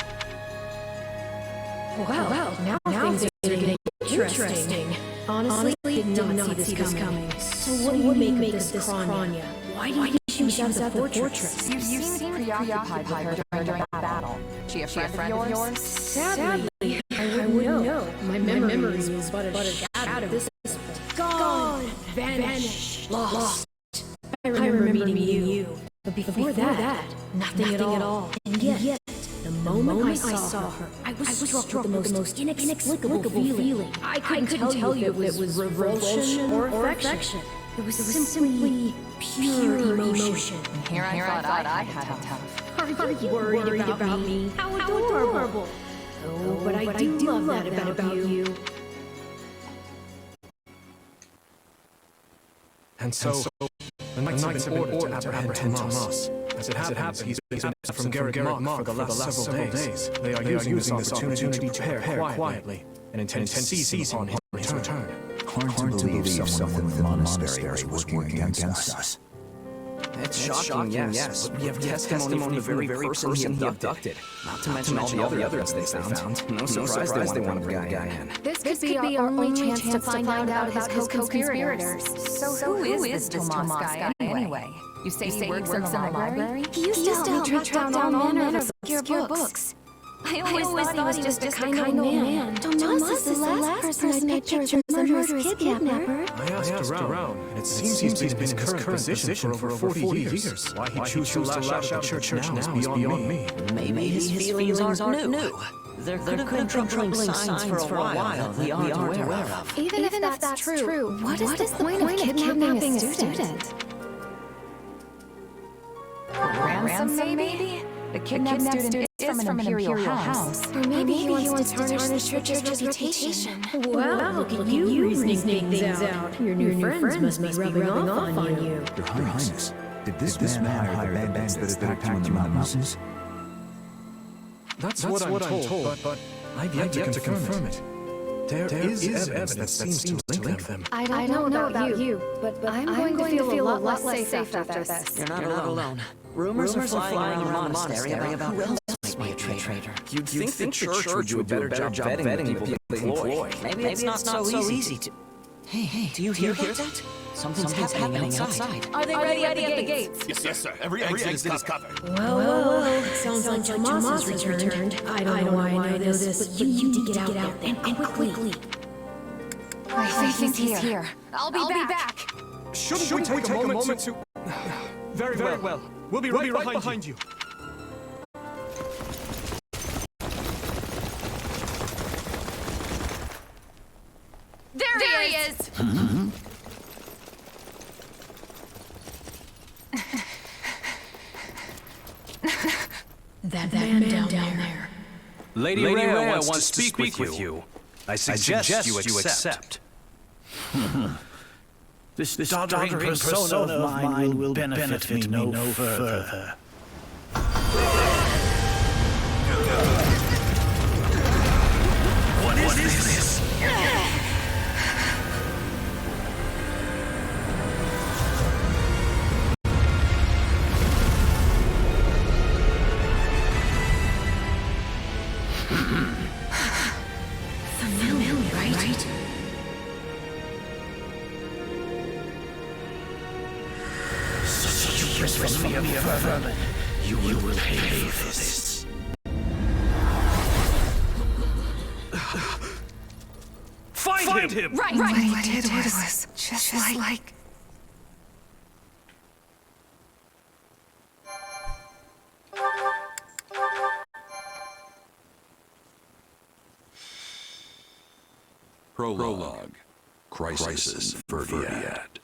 Wow, now things are getting interesting. Honestly, did not see this coming. So what do you make of this Kranya? Why did she was out the fortress? You seem preoccupied with her during that battle. She a friend of yours? Sadly, I wouldn't know. My memory is but a shadow. This is gone, vanished, lost. I remember meeting you. But before that, nothing at all. And yet, the moment I saw her, I was struck with the most inexplicable feeling. I couldn't tell you if it was revulsion or affection. It was simply pure emotion. And here I thought I had it tough. Are you worried about me? How adorable! Oh, but I do love that about you. And so, the knights have been ordered to apprehend Tomas. As it happens, he's been absent from Garrick Monk for the last several days. They are using this opportunity to prepare quietly and intend to seize him on his return. Hard to believe someone with the monastery was working against us. It's shocking, yes. But we have testimony from the very person he abducted. Not to mention all the other evidence they found. No surprise they want to bring the guy in. This could be our only chance to find out about his co-conspirators. So who is this Tomas guy anyway? You say he works in the library? He used to help me track down all manner of obscure books. I always thought he was just a kind old man. Tomas is the last person I pictured as a murderous kidnapper. I asked around, and it seems he's been in his current position for over 40 years. Why he chooses to lash out at the church now is beyond me. Maybe his feelings aren't new. There could have been troubling signs for a while that we aren't aware of. Even if that's true, what is the point of kidnapping a student? Ransom, maybe? The kidnapped student is from an imperial house. Or maybe he wants to tarnish the church's reputation. Wow, look at you reasoning things out. Your new friends must be rubbing off on you. Your Highness, did this man hire the bandits that attacked you in the mountains? That's what I'm told, but I've yet to confirm it. There is evidence that seems to link them. I don't know about you, but I'm going to feel a lot less safe after this. You're not alone. Rumors are flying around the monastery about who else might be a traitor. You'd think the church would do a better job vetting the people they employ. Maybe it's not so easy to... Hey, do you hear that? Something's happening outside. Are they ready at the gates? Yes, sir. Every exit is covered. Well, sounds like Tomas has returned. I don't know why I know this, but you need to get out there, and quickly. I think he's here. I'll be back. Shouldn't we take a moment to... Very well. We'll be right behind you. There he is! That man down there. Lady Ray wants to speak with you. I suggest you accept. This doddering persona of mine will benefit me no further. What is this? Vermin, you will pay for this. Find him! Right. What he did was just like... Prologue. Crisis in Verdiad.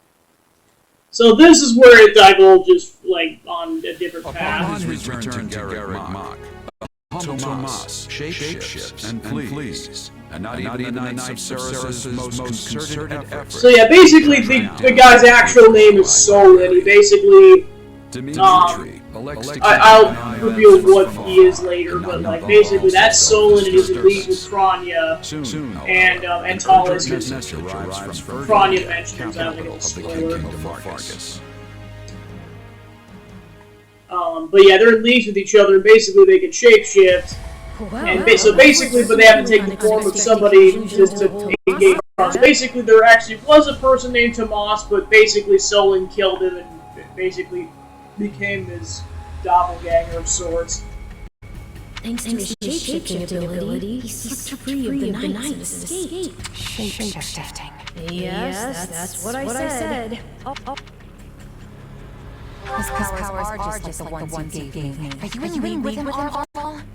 So this is where it divulges, like, on a different path. Upon his return to Garreg Mach, Tomas shapeshifts and flees, and not even the Knights of Ceres' most concerted effort. So yeah, basically the guy's actual name is Solon. He basically, I'll reveal what he is later, but like basically that's Solon and he's in league with Kranya, and Antalis is Kranya mentions. I don't think it's a spoiler. But yeah, they're in leagues with each other, and basically they can shapeshift. And so basically, but they have to take the form of somebody just to engage. So basically, there actually was a person named Tomas, but basically Solon killed him and basically became his doppelganger of sorts. Thanks to his shape-shifting ability, he slipped free of the nights and escaped. Shape-shifting. Yes, that's what I said. His powers are just like the ones you gave me. Are you in with him all?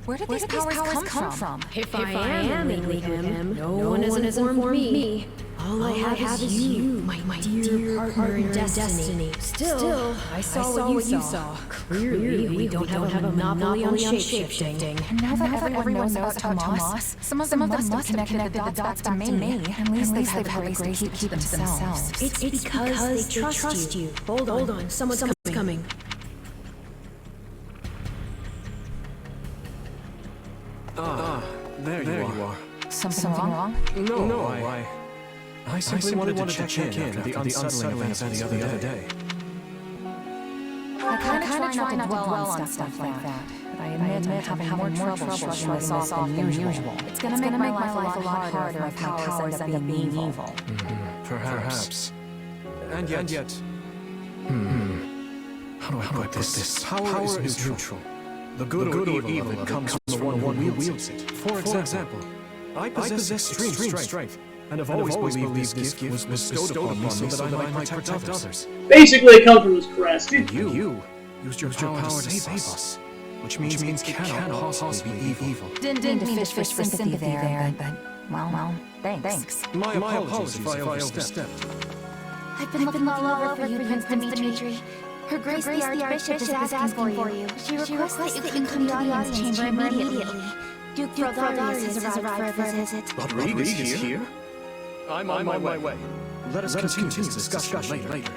Where did these powers come from? If I am in with him, no one has informed me. All I have is you, my dear partner in destiny. Still, I saw what you saw. Clearly, we don't have a monopoly on shape-shifting. And now that everyone knows about Tomas, some of them must have connected the dots back to me. At least they've had the grace to keep to themselves. It's because they trust you. Hold on, someone's coming. There you are. Something wrong? No, I simply wanted to check in after the unsettling events the other day. I kind of try not to dwell on stuff like that, but I admit I'm having more trouble shrugging this off than usual. It's gonna make my life a lot harder if my powers end up being evil. Perhaps. And yet... How do I put this? Power is neutral. The good or evil comes from the one who wields it. For example, I possess extreme strength, and have always believed this gift was bestowed upon me so that I might protect others. Basically, it comes from his crest. You used your power to save us, which means it cannot possibly be evil. Didn't mean to fish for sympathy there, but well, thanks. My apologies if I overstepped. I've been looking all over for you, Prince Dimitri. Her Grace the Archbishop is asking for you. She requests that you come to the audience chamber immediately. Duke Rodarius has arrived for a visit. Rodriguez is here? I'm on my way. Let us continue this discussion later.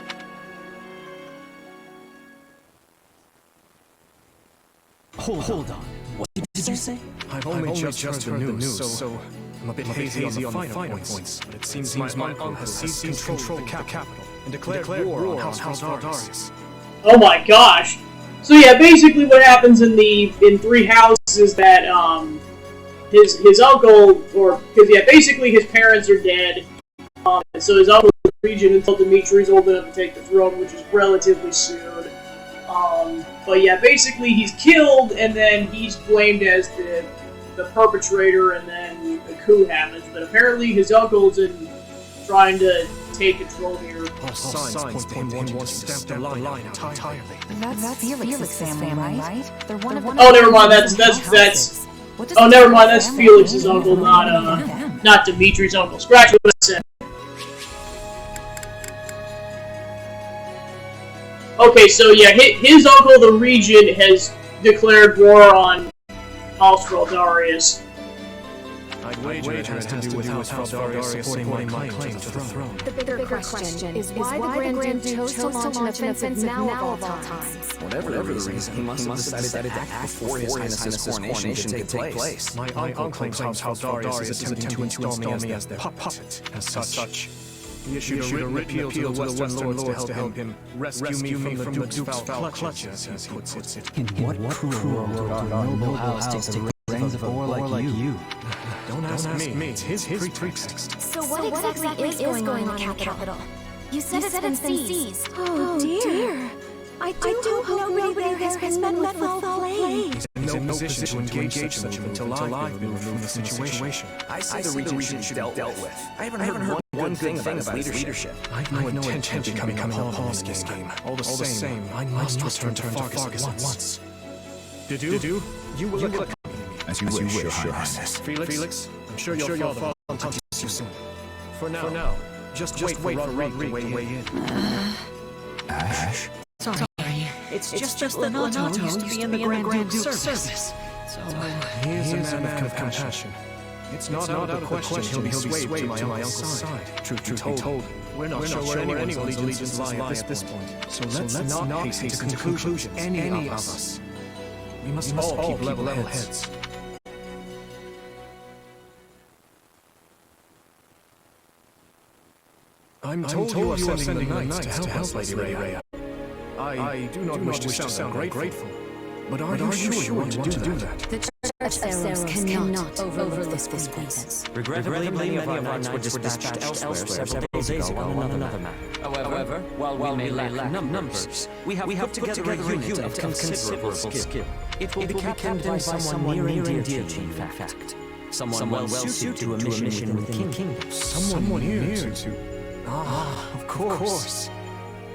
Hold on. What did you say? I've only just heard the news, so I'm a bit hazy on the finer points. But it seems my uncle has seized control of the capital and declared war on House Rodarius. Oh my gosh! So yeah, basically what happens in Three Houses is that his uncle, because basically his parents are dead, and so his uncle is regent until Dimitri's old enough to take the throne, which is relatively soon. But yeah, basically he's killed, and then he's blamed as the perpetrator, and then the coup happens. But apparently his uncle's trying to take control here. All signs point him wants to stamp the line entirely. That's Felix's family, right? They're one of Oh, never mind. That's. Oh, never mind. That's Felix's uncle, not Dimitri's uncle. Scratch what I said. Okay, so yeah, his uncle, the regent, has declared war on House Rodarius. I'd wager it has to do with House Rodarius supporting my claim to the throne. The bigger question is why the Grand Duke chose to launch an offensive now of all times. Whatever the reason, he must have decided to act before His Highness's coronation could take place. My uncle claims House Rodarius is attempting to install me as their puppet. As such, he issued a written appeal to the Western Lords to help him rescue me from the Duke's foul clutches, as he puts it. In what cruel world would our noble house take the reins of a boy like you? Don't ask me. It's his pretext. So what exactly is going on in the capital? You said it's been seized. Oh dear. I do hope nobody there has been met with foul play. He's in no position to engage such a move until I've been removed from the situation. I say the Regent should be dealt with. I haven't heard one good thing about his leadership. I've no intention of becoming a pawn in this game. All the same, I must return to Fargus at once. Did you? You will accompany me. As you wish, Your Highness. Felix, I'm sure your father will talk to you soon. For now, just wait for Rodrigue to weigh in. Ash? Sorry. It's just that Renato used to be in the Grand Duke's service. So, he is a man of compassion. It's not out of the question he'll be swayed to my uncle's side. Truth be told, we're not sure where anyone's allegiances lie at this point. So let's not hasten to conclusions, any of us. We must all keep level heads. I'm told you are sending the knights to help us, Lady Rhea. I do not wish to sound ungrateful, but are you sure you want to do that? The Church of Seros cannot overlook this grievance. regrettably, many of our knights were dispatched elsewhere several days ago on another matter. However, while we may lack numbers, we have put together a unit of considerable skill. It will be captained by someone near and dear to you, in fact. Someone well suited to a mission within the kingdom. Someone near to... of course.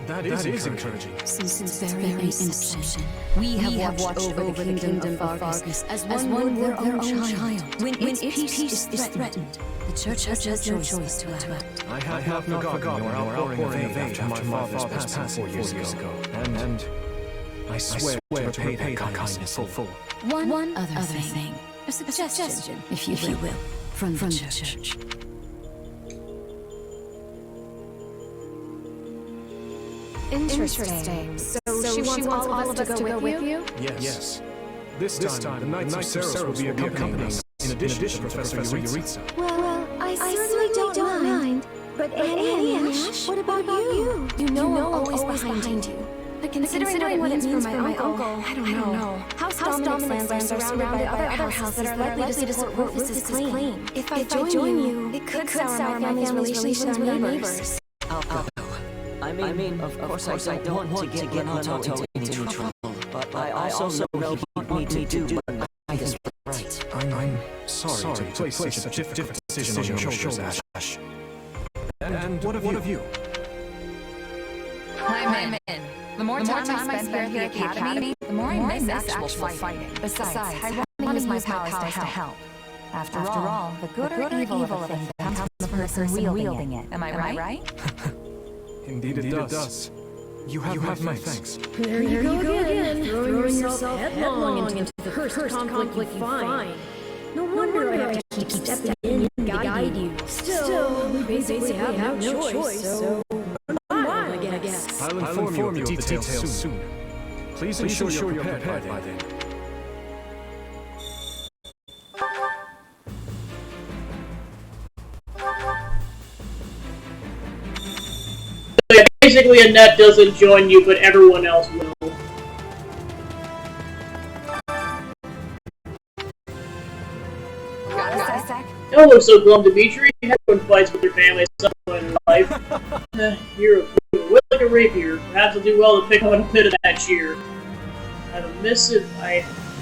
That is encouraging. Since very inception, we have watched over the kingdom of Fargus as one would their own child. When its peace is threatened, the Church has no choice to act. I have not forgotten your outpouring of aid after my father's passing 4 years ago. And I swear to repay that kindness in full. One other thing. A suggestion, if you will, from the Church. Interesting. So she wants all of us to go with you? Yes. This time, the Knights of Seros will be accompanying us, in addition to Professor Yuritsa. Well, I certainly don't mind. But Annie and Ash, what about you? You know I'm always behind you. But considering what it means for my uncle, I don't know. House Dominic's lands are surrounded by other houses that are likely to support Rufus's claim. If I join you, it could sour my family's relations with our neighbors. I mean, of course I don't want to get Renato into trouble, but I also know he need to do what I think is right. I'm sorry to place such a difficult decision on your shoulders, Ash. And what of you? I'm in. The more time I spend here at the Academy, the more I miss actual fighting. Besides, I want to use my powers to help. After all, the good or evil of a thing comes from the person wielding it. Am I right? Indeed it does. You have my thanks. There you go again, throwing yourself headlong into the cursed conflict you find. No wonder I have to keep stepping in and guide you. Still, we basically have no choice, so I guess. I'll inform you of the details soon. Please ensure you're prepared by then. Basically, Annette doesn't join you, but everyone else will. Don't look so glum, Dimitri. Everyone fights with their family at some point in life. You're a fool. Like a rapier. Perhaps I'll do well to pick up a bit of that cheer. I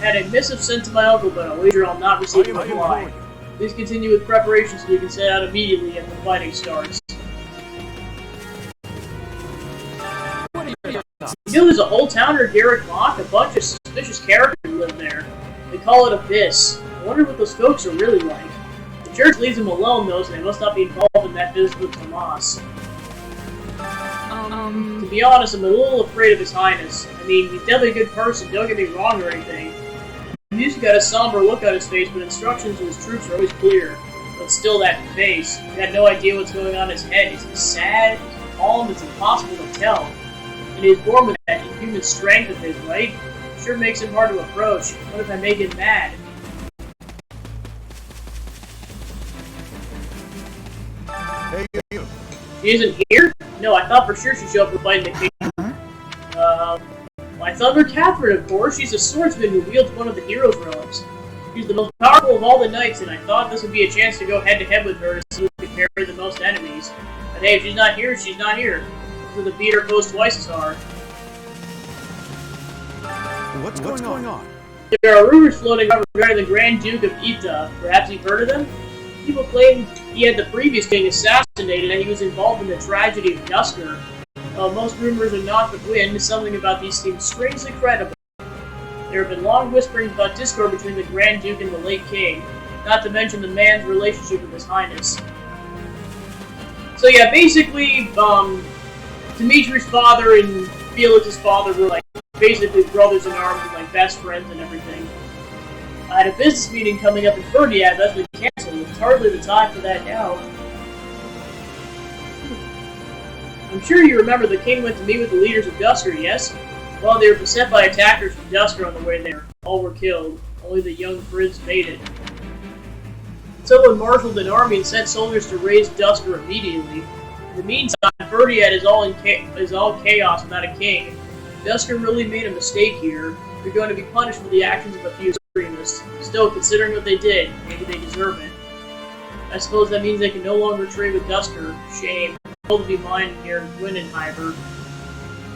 had a missive sent to my uncle, but I'll wager I'll not receive a reply. Please continue with preparations so you can set out immediately if the fighting starts. You know there's a whole town near Garrick Lock? A bunch of suspicious characters live there. They call it Abyss. I wonder what those folks are really like. The church leaves them alone though, so they must not be involved in that business with Tomas. To be honest, I'm a little afraid of His Highness. I mean, he's definitely a good person, don't get me wrong or anything. He's got a somber look on his face, but instructions to his troops are always clear. But still that face, you had no idea what's going on in his head. Is he sad? Is he calm? It's impossible to tell. And he's born with that inhuman strength of his, right? Sure makes him hard to approach. What if I make him mad? Hey, you. She isn't here? No, I thought for sure she'd show up for fighting the king. I thought her Catherine, of course. She's a swordsman who wields one of the hero's relics. She's the most powerful of all the knights, and I thought this would be a chance to go head-to-head with her to see who can carry the most enemies. But hey, if she's not here, she's not here. So the beat her goes twice as hard. What's going on? There are rumors floating around regarding the Grand Duke of Ita. Perhaps you've heard of them? People claim he had the previous king assassinated and he was involved in the tragedy of Dusker. While most rumors are not the wind, something about these seems strangely credible. There have been long whisperings about discord between the Grand Duke and the late king, not to mention the man's relationship with His Highness. So yeah, basically, Dimitri's father and Felix's father were like basically brothers in arms and like best friends and everything. I had a business meeting coming up in Ferdiad that's been cancelled. It's hardly the time for that now. I'm sure you remember the king went to meet with the leaders of Dusker, yes? Well, they were beset by attackers from Dusker on the way there. All were killed. Only the young prince made it. Someone marshaled an army and sent soldiers to raise Dusker immediately. In the meantime, Ferdiad is all chaos without a king. Dusker really made a mistake here. They're going to be punished for the actions of a few extremists. Still, considering what they did, maybe they deserve it. I suppose that means they can no longer trade with Dusker. Shame. They'll be mine here in Gwynenheimer.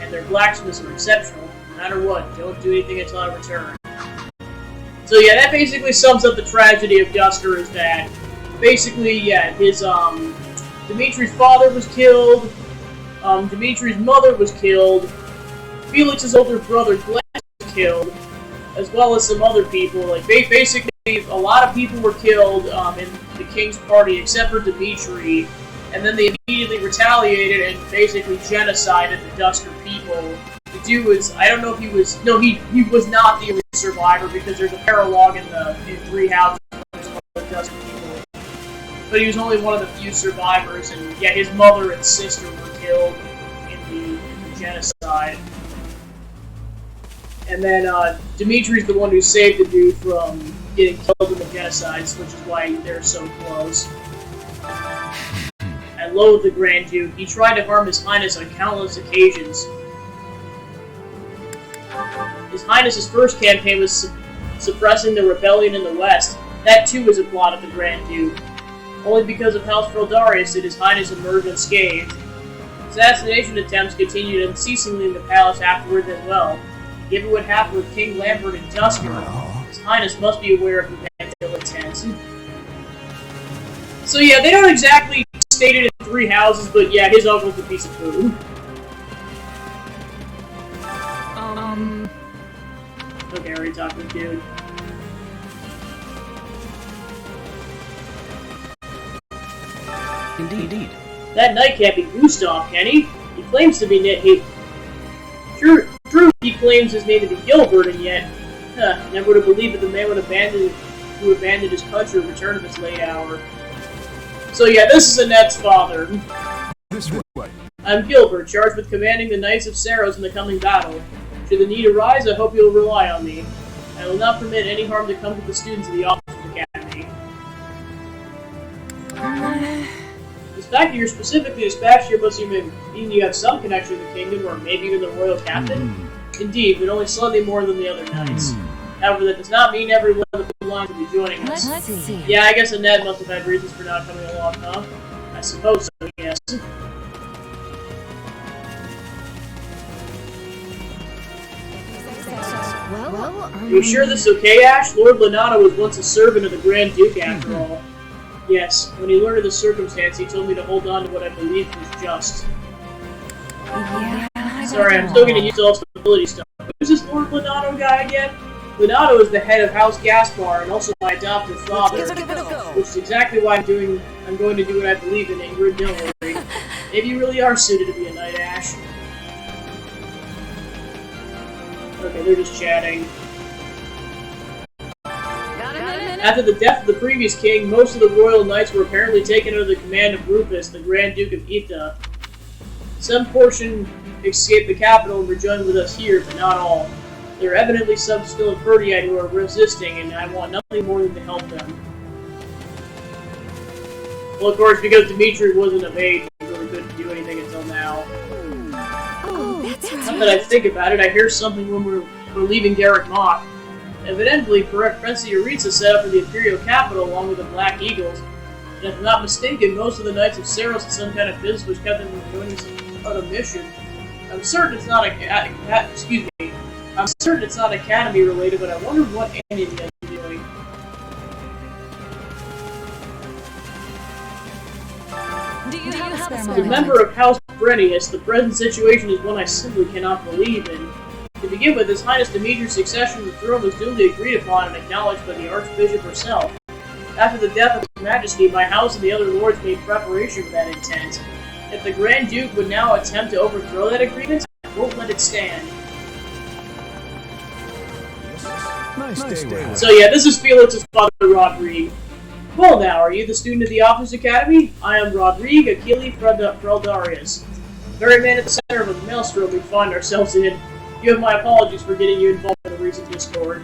And their blacksmiths are exceptional. No matter what, don't do anything until I return. So yeah, that basically sums up the tragedy of Dusker, is that basically, yeah, his, Dimitri's father was killed, Dimitri's mother was killed, Felix's older brother Glenn was killed, as well as some other people. Like, basically, a lot of people were killed in the king's party except for Dimitri, and then they immediately retaliated and basically genocided the Dusker people. The dude was, I don't know if he was, no, he was not the only survivor, because there's a paralogue in Three Houses of the Dusker people. But he was only one of the few survivors, and yeah, his mother and sister were killed in the genocide. And then Dimitri's the one who saved the dude from getting killed in the genocides, which is why they're so close. I loathe the Grand Duke. He tried to harm His Highness on countless occasions. His Highness's first campaign was suppressing the rebellion in the West. That too is a plot of the Grand Duke. Only because of House Feldarius did His Highness emerge unscathed. Assassination attempts continued unceasingly in the palace afterwards as well. Given what happened with King Lambert and Dusker, His Highness must be aware of the ill intent. So yeah, they don't exactly state it in Three Houses, but yeah, his uncle's a piece of food. Okay, I already talked with dude. Indeed. That knight can't be Gustav, can he? He claims to be True, he claims his name to be Gilbert, and yet, never would have believed that the man would abandon his country and return at this late hour. So yeah, this is Annette's father. This way. I'm Gilbert, charged with commanding the Knights of Saros in the coming battle. Should the need arise, I hope you'll rely on me. I will not permit any harm to come to the students of the Officers Academy. The fact that you're specifically dispatched here must mean you have some connection to the kingdom, or maybe even the royal captain? Indeed, but only slightly more than the other knights. However, that does not mean everyone of the bloodlines will be joining us. Let's see. Yeah, I guess Annette must have had reasons for not coming along, huh? I suppose so, yes. Are you sure this is okay, Ash? Lord Lenato was once a servant of the Grand Duke, after all. Yes, when he learned of the circumstance, he told me to hold on to what I believed was just. Yeah, Sorry, I'm still getting used to all this ability stuff. Who's this Lord Lenato guy again? Lenato is the head of House Gaspar and also my adoptive father, which is exactly why I'm going to do what I believe in, Ingrid, don't worry. Maybe you really are suited to be a knight, Ash. Okay, they're just chatting. After the death of the previous king, most of the royal knights were apparently taken under the command of Rufus, the Grand Duke of Ita. Some portion escaped the capital and rejoined with us here, but not all. There are evidently some still in Ferdiad who are resisting, and I want nothing more than to help them. Well, of course, because Dimitri wasn't of age, he really couldn't do anything until now. Oh, that's right. Now that I think about it, I hear something when we're leaving Garrick Mock. Evidently, Prince Yuritsa set up for the Imperial capital along with the Black Eagles, and if I'm not mistaken, most of the Knights of Saros had some kind of business which kept them from joining some other mission. I'm certain it's not I'm certain it's not Academy related, but I wonder what Andy is doing. Do you have a spare As a member of House Brenius, the present situation is one I simply cannot believe in. To begin with, His Highness Demetrius' succession to the throne was duly agreed upon and acknowledged by the Archbishop herself. After the death of His Majesty, my house and the other lords made preparation for that intent. If the Grand Duke would now attempt to overthrow that agreement, I won't let it stand. Nice day. So yeah, this is Felix's father, Rodrigue. Well now, are you the student at the Officers Academy? I am Rodrigue Achille Freldarius, the very man at the center of the maelstrom we find ourselves in. You have my apologies for getting you involved in the recent discord.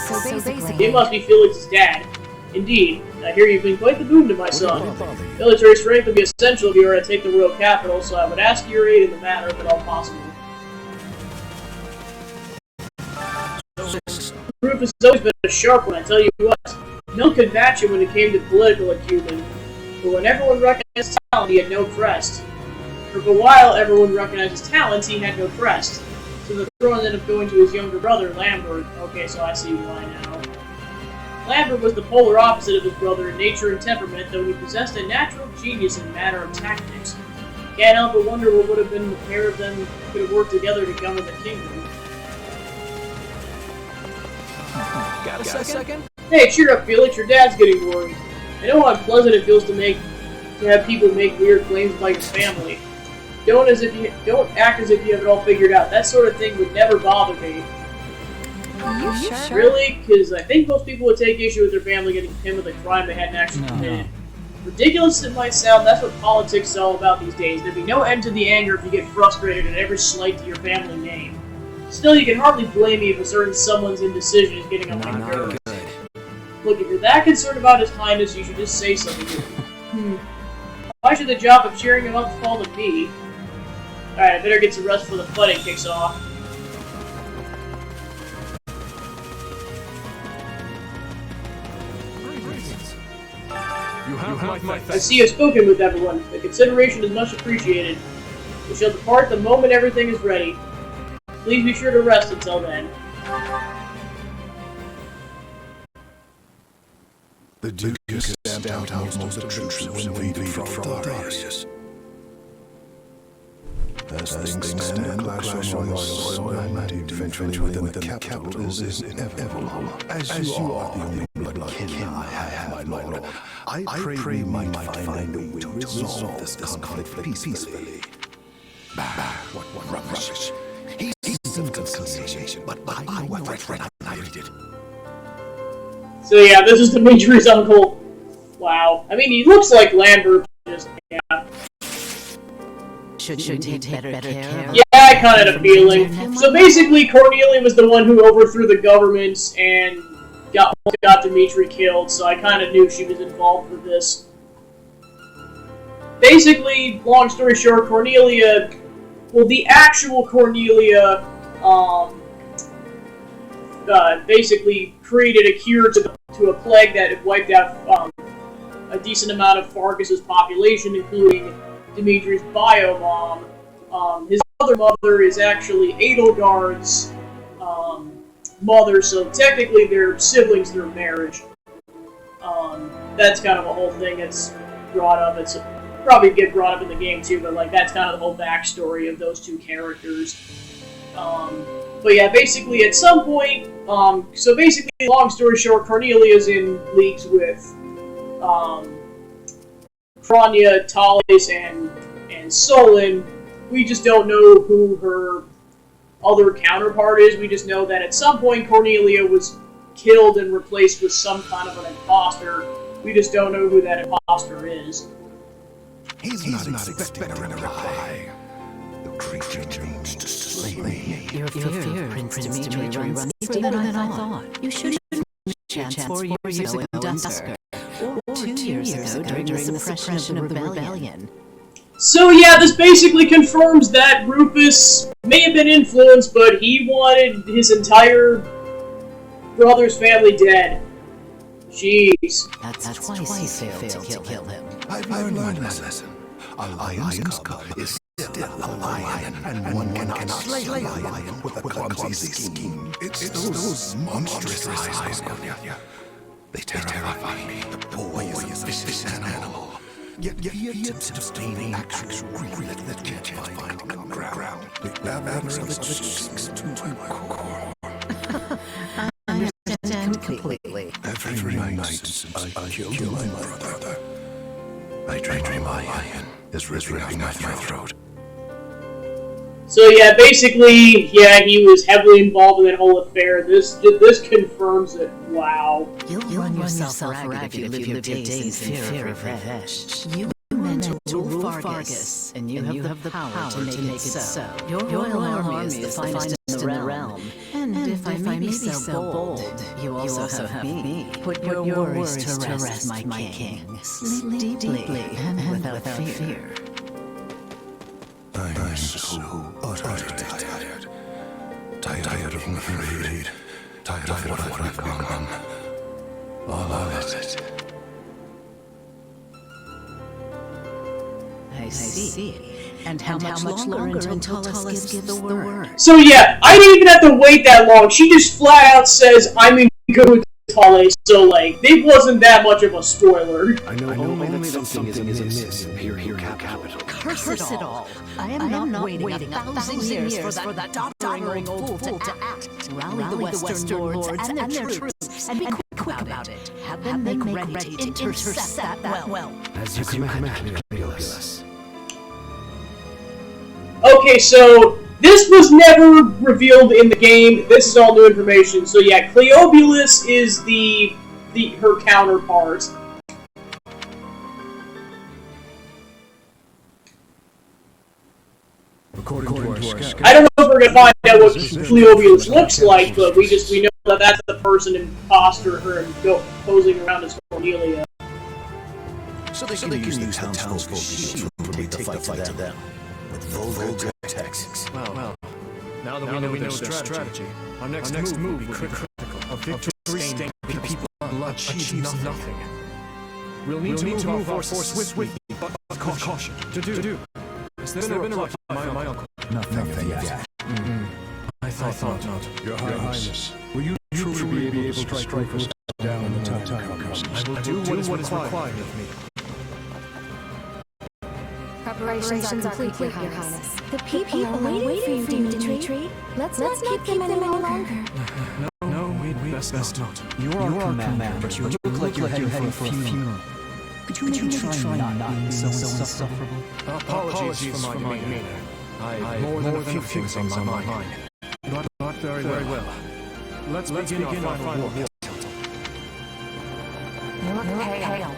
So basically... He must be Felix's dad. Indeed, I hear you've been quite the boon to my son. Military strength will be essential if you are to take the royal capital, so I would ask your aid in the matter if at all possible. Rufus has always been a sharp one, I tell you what. No one could match him when it came to political acumen. But when everyone recognized talent, he had no crest. For a while, everyone recognized his talents, he had no crest. So the throne ended up going to his younger brother, Lambert. Okay, so I see why now. Lambert was the polar opposite of his brother in nature and temperament, though he possessed a natural genius in the matter of tactics. Can't help but wonder what would have been the pair of them could have worked together to govern the kingdom. Got a second? Hey, cheer up, Felix. Your dad's getting worried. I know how unpleasant it feels to have people make weird claims about your family. Don't act as if you have it all figured out. That sort of thing would never bother me. You sure? Really? Because I think most people would take issue with their family getting pinned with a crime they hadn't actually committed. Ridiculous as it might sound, that's what politics is all about these days. There'd be no end to the anger if you get frustrated at every slight to your family name. Still, you can hardly blame me if a certain someone's indecision is getting on my nerves. Look, if you're that concerned about His Highness, you should just say something to him. Why should the job of cheering him up fall to me? Alright, I better get some rest before the fighting kicks off. You have my I thanks. see you have spoken with everyone. The consideration is much appreciated. We shall depart the moment everything is ready. Please be sure to rest until then. The Duke has stamped out most of the troops and invaded from Darius. As things stand, the clash on royal soil and eventually within the capital is inevitable. As you are the only blood kin I have, my lord, I pray we might find a way to resolve this conflict peacefully. What rubbish. He's in conciliation, but I know what I did. So yeah, this is Dimitri's uncle. Wow. I mean, he looks like Lambert, just, yeah. Should take better care. Yeah, I kind of had a feeling. So basically, Cornelia was the one who overthrew the government and got Dimitri killed, so I kind of knew she was involved with this. Basically, long story short, Cornelia, well, the actual Cornelia, basically created a cure to a plague that had wiped out a decent amount of Fargus's population, including Dimitri's bio-mom. His other mother is actually Edelgard's mother, so technically they're siblings through marriage. That's kind of a whole thing that's brought up. It's probably get brought up in the game too, but like that's kind of the whole backstory of those two characters. But yeah, basically at some point, so basically, long story short, Cornelia's in leagues with Kranya, Talis, and Solon. We just don't know who her other counterpart is. We just know that at some point Cornelia was killed and replaced with some kind of an imposter. We just don't know who that imposter is. He's not expecting a reply. The creature means to slay me. Your fear, Prince Dimitri, runs deeper than I thought. You should have a chance 4 years ago in Dusker, or 2 years ago during the suppression of the rebellion. So yeah, this basically confirms that Rufus may have been influenced, but he wanted his entire brother's family dead. Jeez. That's twice he failed to kill him. I've learned my lesson. Alliance Cup is still a lion, and one cannot slay a lion with a clumsy scheme. It's those monstrous eyes, Cornelia. They terrify me. The boy is a vicious animal. Yet he attempts to feign actual grief that can't find common ground. The madness of it sinks to my core. I understand completely. Every night since I killed my brother, I dream a lion is ripping my throat. So yeah, basically, yeah, he was heavily involved in that whole affair. This confirms it. Wow. You'll run yourself ragged if you live your days in fear of revenge. You meant to rule Fargus, and you have the power to make it so. Your royal army is the finest in the realm. And if I may be so bold, you also have me. Put your worries to rest, my king. Sleep deeply and without fear. I'm so utterly tired. Tired of being afraid. Tired of what I've become. All of it. I see. And how much longer until Tullus gives the word? So yeah, I didn't even have to wait that long. She just flat out says, I'm in good with Tully, so like, it wasn't that much of a spoiler. I know only that something is amiss in here capital. Curse it all! I am not waiting 1,000 years for that doddering old fool to act. Rally the Western lords and their troops, and be quick about it. Have them make ready to intercept that well. As you command, Regulus. Okay, so this was never revealed in the game. This is all new information. So yeah, Cleobulus is her counterpart. According to our scout, I don't know if we're gonna find out what Cleobulus looks like, but we know that that's the person imposter her posing around as Cornelia. So they can use the townsfolk as shields when we take the fight to them. With vulgar tactics. Well, now that we know their strategy, our next move will be critical. A victory stained people blood achieves nothing. We'll need to move our forces swiftly, but with caution. To do. Has there been a reply from my uncle? Nothing yet. I thought not. Your Highness, will you truly be able to strike Rufus down when the time comes? I will do what is required of me. Preparations are complete, Your Highness. The people are waiting for you, Dimitri. Let's not keep them any longer. No, we best not. You're our commander, but you look like you're heading for a funeral. Could you maybe try not being so insufferable? Apologies for my demeanor. I have more than a few things on my mind. Not very well. Let's begin our final war. You look pale.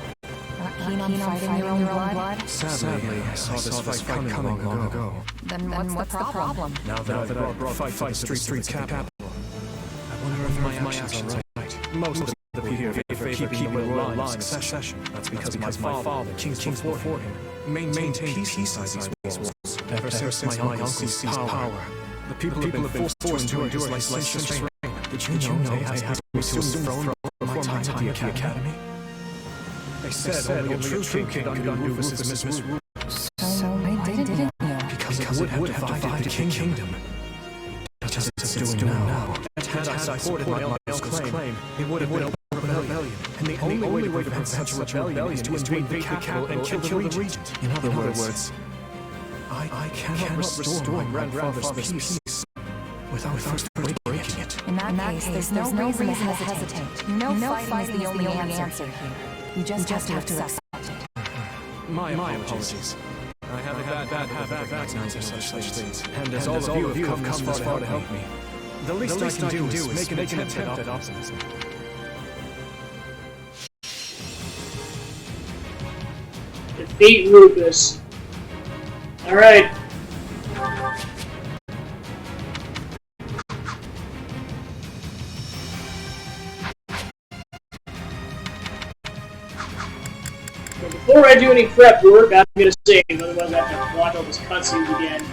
Not keen on fighting your own blood? Sadly, I saw this fight coming long ago. Then what's the problem? Now that I brought fight to the streets capital, I wonder if my actions are right. Most of the people here favor keeping the royal line in succession. That's because my father, kings before him, maintained peace inside these walls. Ever since my uncle seized power, the people have been forced to endure his licentious reign. Did you know they asked me to assume the throne before my time at the academy? They said only a true king could undo Rufus's misrule. So why didn't you? Because it would have divided the kingdom. Just as it's doing now. Had I supported my uncle's claim, it would have been a rebellion. And the only way to prevent such a rebellion is to invade the capital and kill the regent. In other words, I cannot restore my grandfather's peace without first breaking it. In that case, there's no reason to hesitate. You know fighting is the only answer here. You just have to accept it. My apologies. I have a bad habit of recognizing such things. And as all of you have come this far to help me, the least I can do is make an attempt at optimism. Defeat Rufus. Alright. Before I do any prep work, I'm gonna save, otherwise I have to watch all these cutscenes again.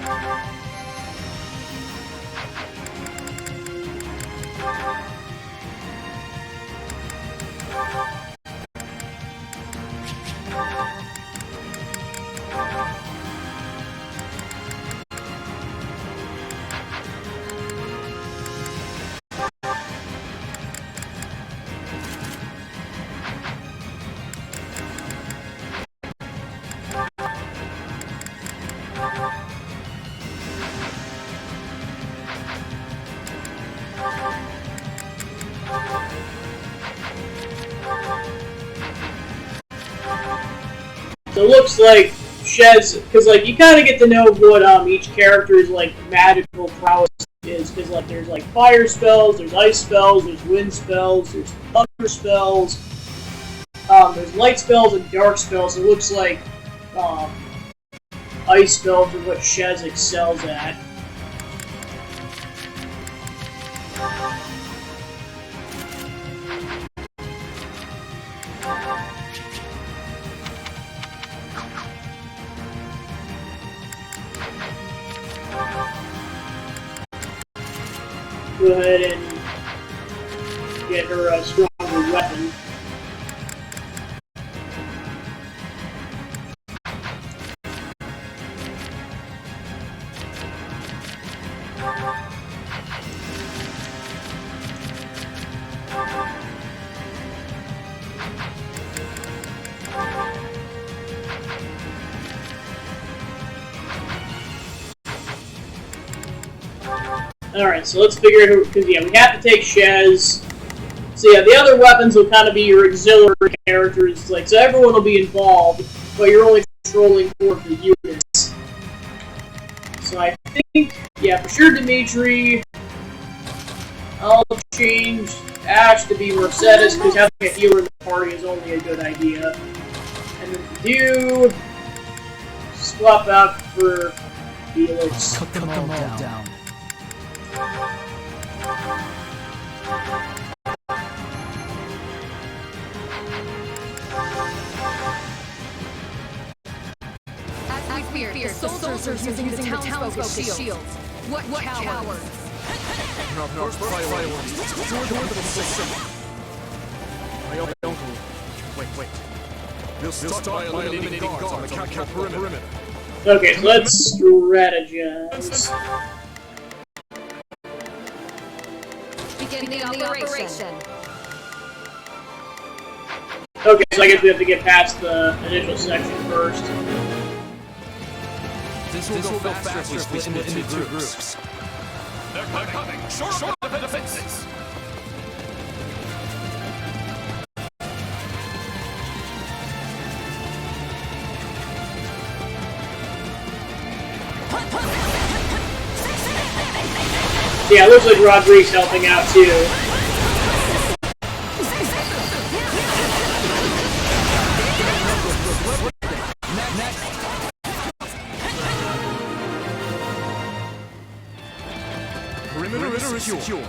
So it looks like Shez, because like you kind of get to know what each character's like magical prowess is, because like there's like fire spells, there's ice spells, there's wind spells, there's thunder spells, there's light spells and dark spells. It looks like ice spells are what Shez excels at. Go ahead and get her a stronger weapon. Alright, so let's figure out who, because yeah, we have to take Shez. So yeah, the other weapons will kind of be your auxiliary characters, like, so everyone will be involved, but you're only controlling 4 of the units. So I think, yeah, for sure Dimitri, I'll change Ash to be Mercedes, because having a healer in the party is only a good idea. And then for you, swap out for Felix. Cook them all down. As we feared, the soldiers are using the townsfolk as shields. What cowards! First priority. My uncle. Wait. We'll start by eliminating guards on the capital perimeter. Okay, so let's strategize. Begin the operation. Okay, so I guess we have to get past the initial section first. This will go faster if we split into two groups. They're coming. Short of the defenses. Yeah, it looks like Rodrigue's helping out too. Perimeter is secure.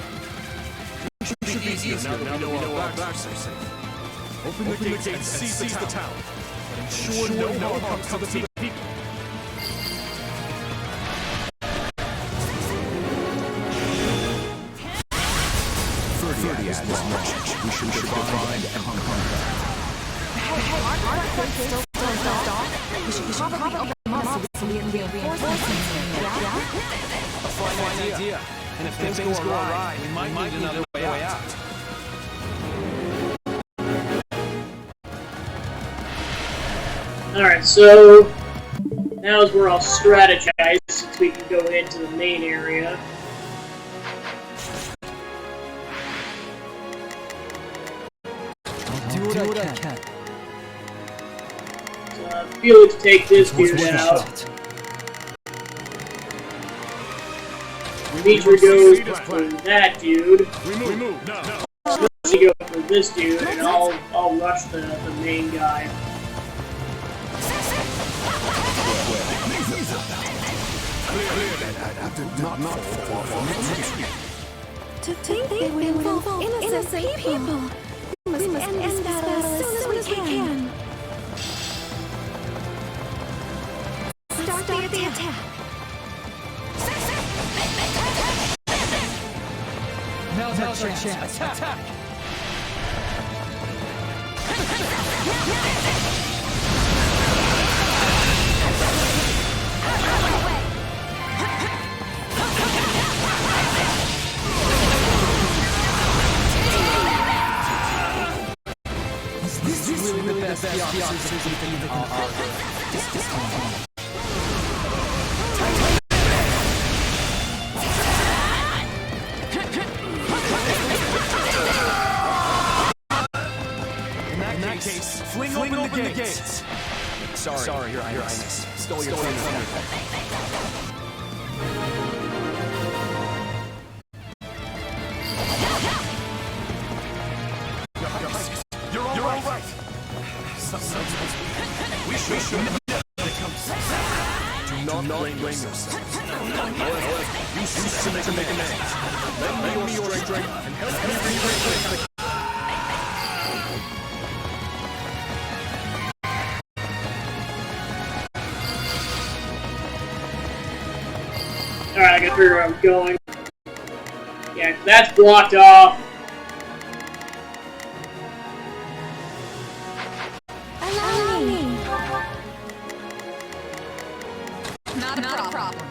Should be easier now we know our backs are safe. Open the gates and seize the town. But ensure no harm comes to the people. We should divide and conquer. We should probably open them up so we can reinforce them. A fine idea. And if things go awry, we might need another way out. Alright, so now is where I'll strategize since we can go into the main area. Do what I can. Felix take this dude out. Dimitri goes for that dude. We move. No. You go for this dude, and I'll rush the main guy. To think they would involve innocent people. We must end this battle as soon as we can. Start the attack. Now's our chance. Attack! This is really the best the officers can offer. In that case, fling open the gates. Sorry, Your Highness. Stole your thunder. You're all right. We should do not blame yourself. You cease to make amends. Lend me your strength and help me rearrange the... Alright, I gotta figure out where I'm going. Yeah, that's blocked off. Allow me. Not a problem.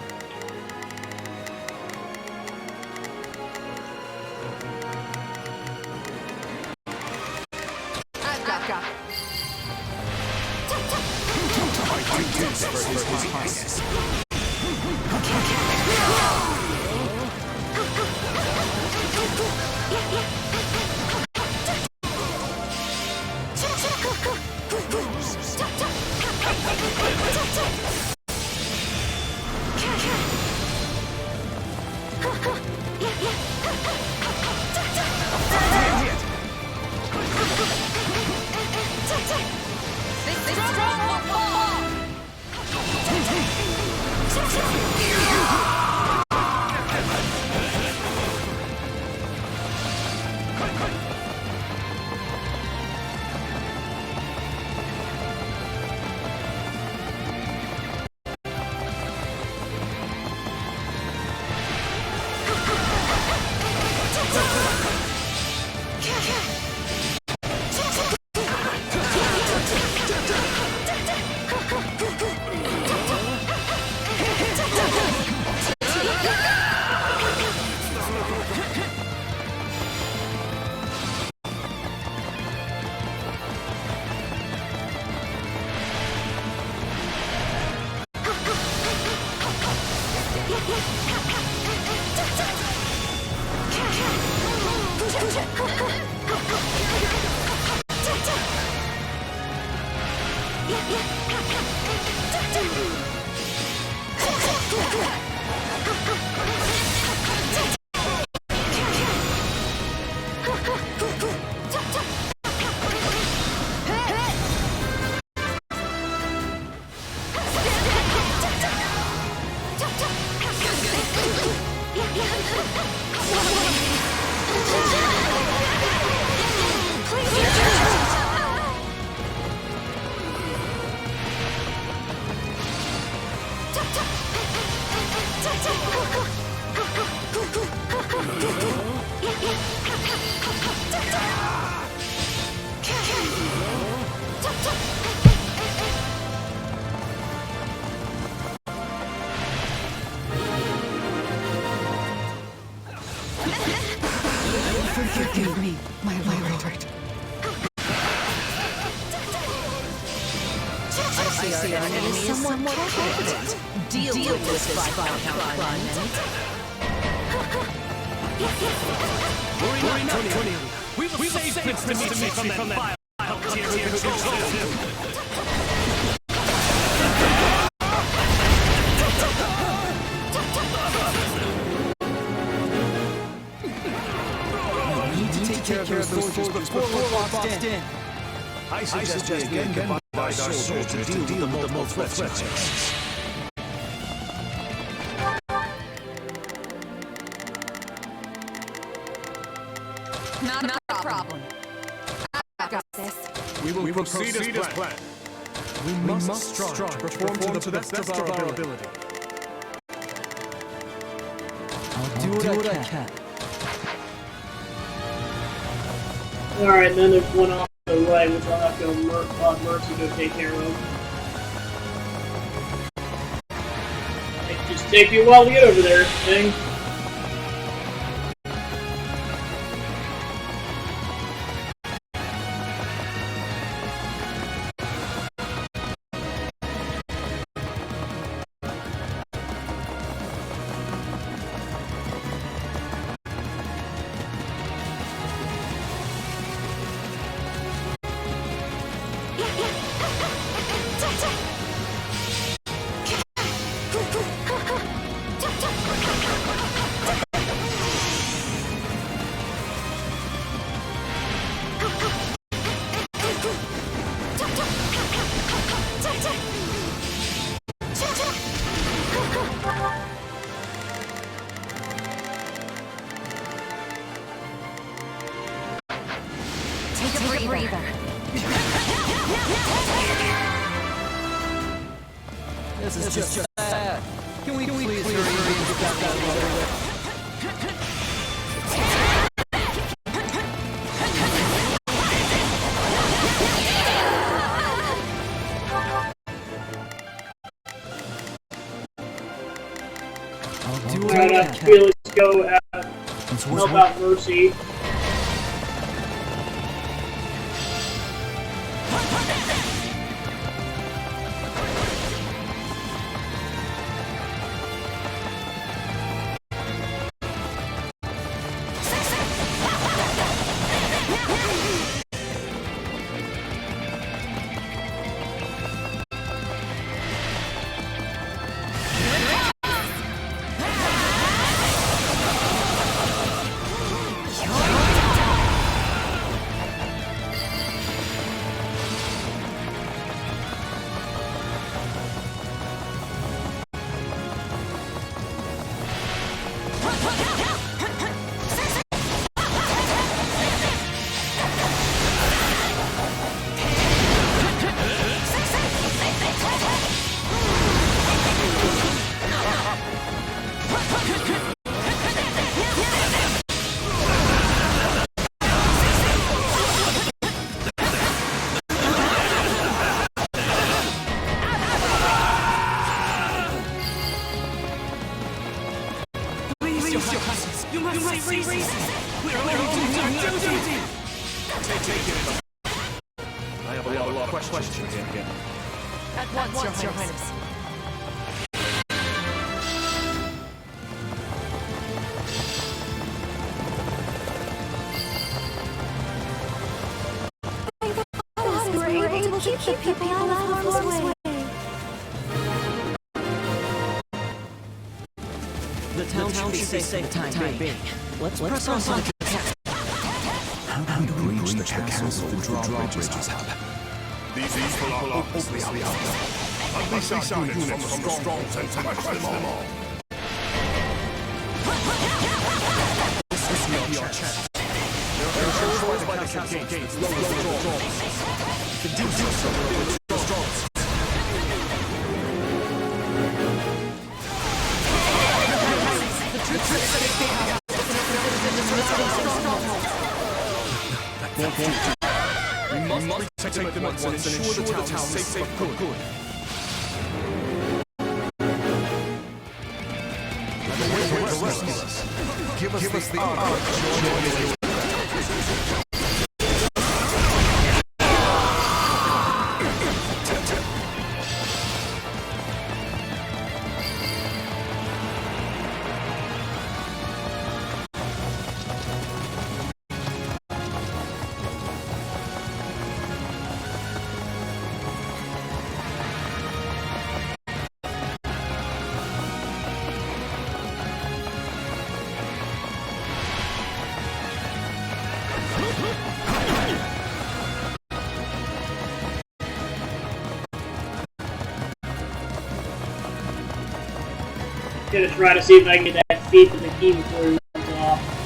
I've got it. I do this for His Highness. Forgive me, my lord. I see our enemy is somewhat confident. Deal with this Viscount Climate. Worry not, Cornelia. We will save Prince Dimitri from that vile tier. Take care of those soldiers before we're boxed in. I suggest we again combine our soldiers to deal with the multiple threats. Not a problem. I got this. We will proceed as planned. We must strive to perform to the best of our ability. I'll do what I can. Alright, then there's one off to the right, which I'll have to Mercy go take care of. It just take you a while to get over there, thing. Take a breather. This is just sad. Can we please hurry and get that over with? Alright, Felix, go help out Mercy. You must say reason. We're only doing our duty. Take it. I have a lot of questions here. At once, Your Highness. We were able to keep the people out of harm's way. The town should be safe for the time being. Let's press on to the castle. How do we breach the castle the drawbridges have? These people are hopelessly outnumbered. Unleash our units from the strongholds and crush them all. This will be our chance. There are controls by the castle gates. Lower the drawbridges. To do so with the strongholds. We must take them at once and ensure the town is safe for good. Give us the honor. Gonna try to see if I can get that feat to the key before he runs off.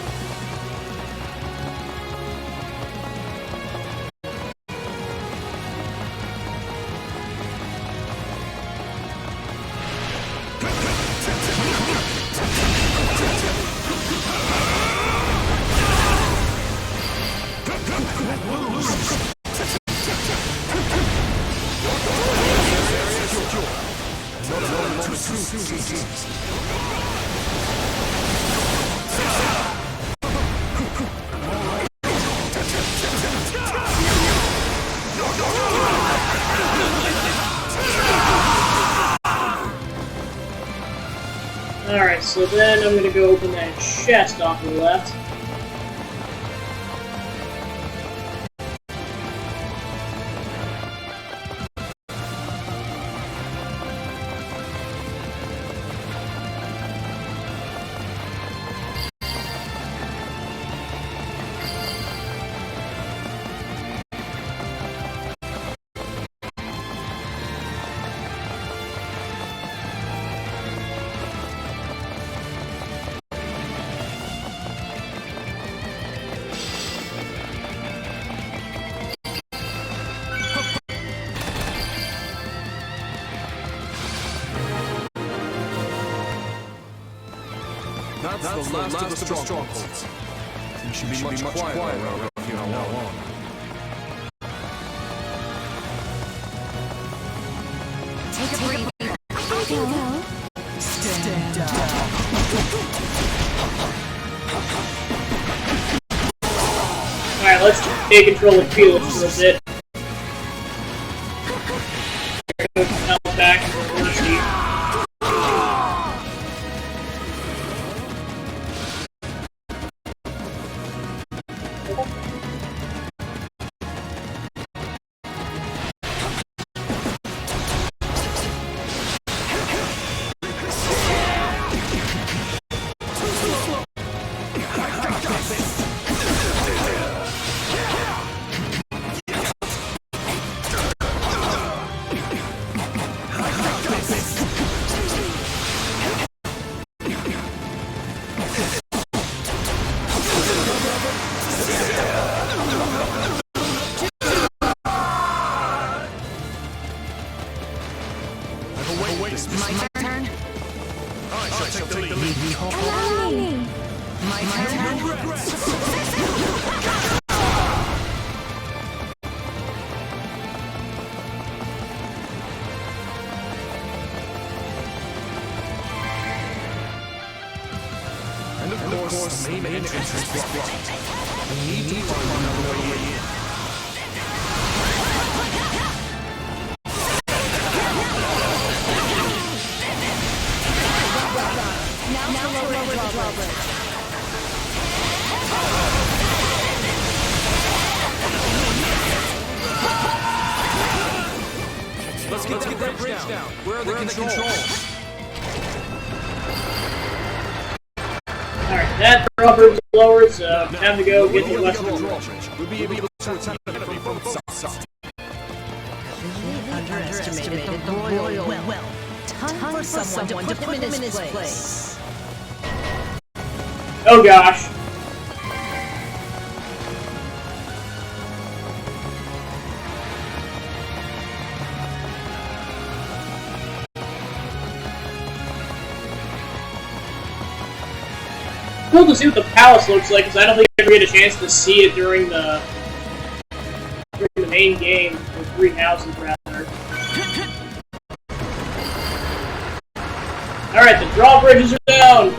Alright, so then I'm gonna go open that chest off to the left. That's the last of the strongholds. You should be much quieter around here now on. Take a breather. Here you go. Stand down. Alright, let's take control of Felix for a bit. Now back to Mercy. My turn. I shall take the lead. Allow me. My turn. No regrets. And of course, the main entrance is blocked. We need to find another way in. Now lower the drawbridge. Let's get that bridge down. Where are the controls? Alright, that drawbridge is lowered, so time to go get the western drawbridge. We'll be able to attack the enemy from both sides. Underestimated the royal well. Time for someone to put him in his place. Oh gosh. Cool to see what the palace looks like, because I don't think I ever get a chance to see it during the main game, or 3 houses rather. Alright, the drawbridges are down!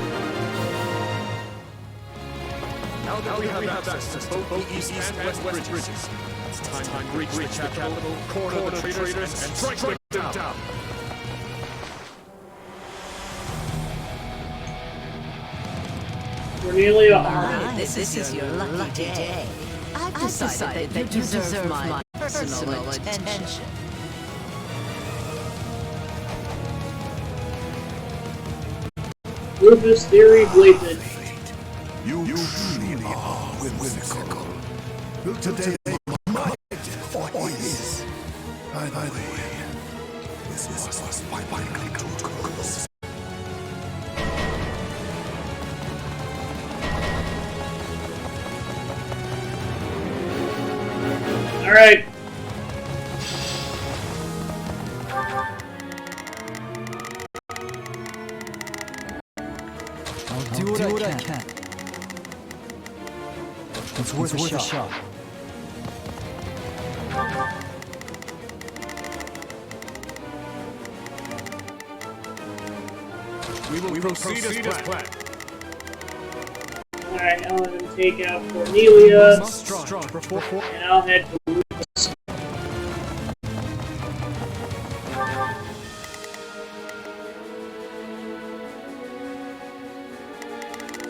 Now that we have access to both the east and west bridges, it's time to reach the capital, corner the traitors, and strike them down. Cornelia This is your lucky day. I've decided that you deserve my personal attention. Rufus Theory Blatant. You truly are whimsical. Today, my what is? By the way, this was my likely to Alright. I'll do what I can. It's worth a shot. We will proceed as planned. Alright, now I'm going to take out Cornelia, and I'll head to Rufus.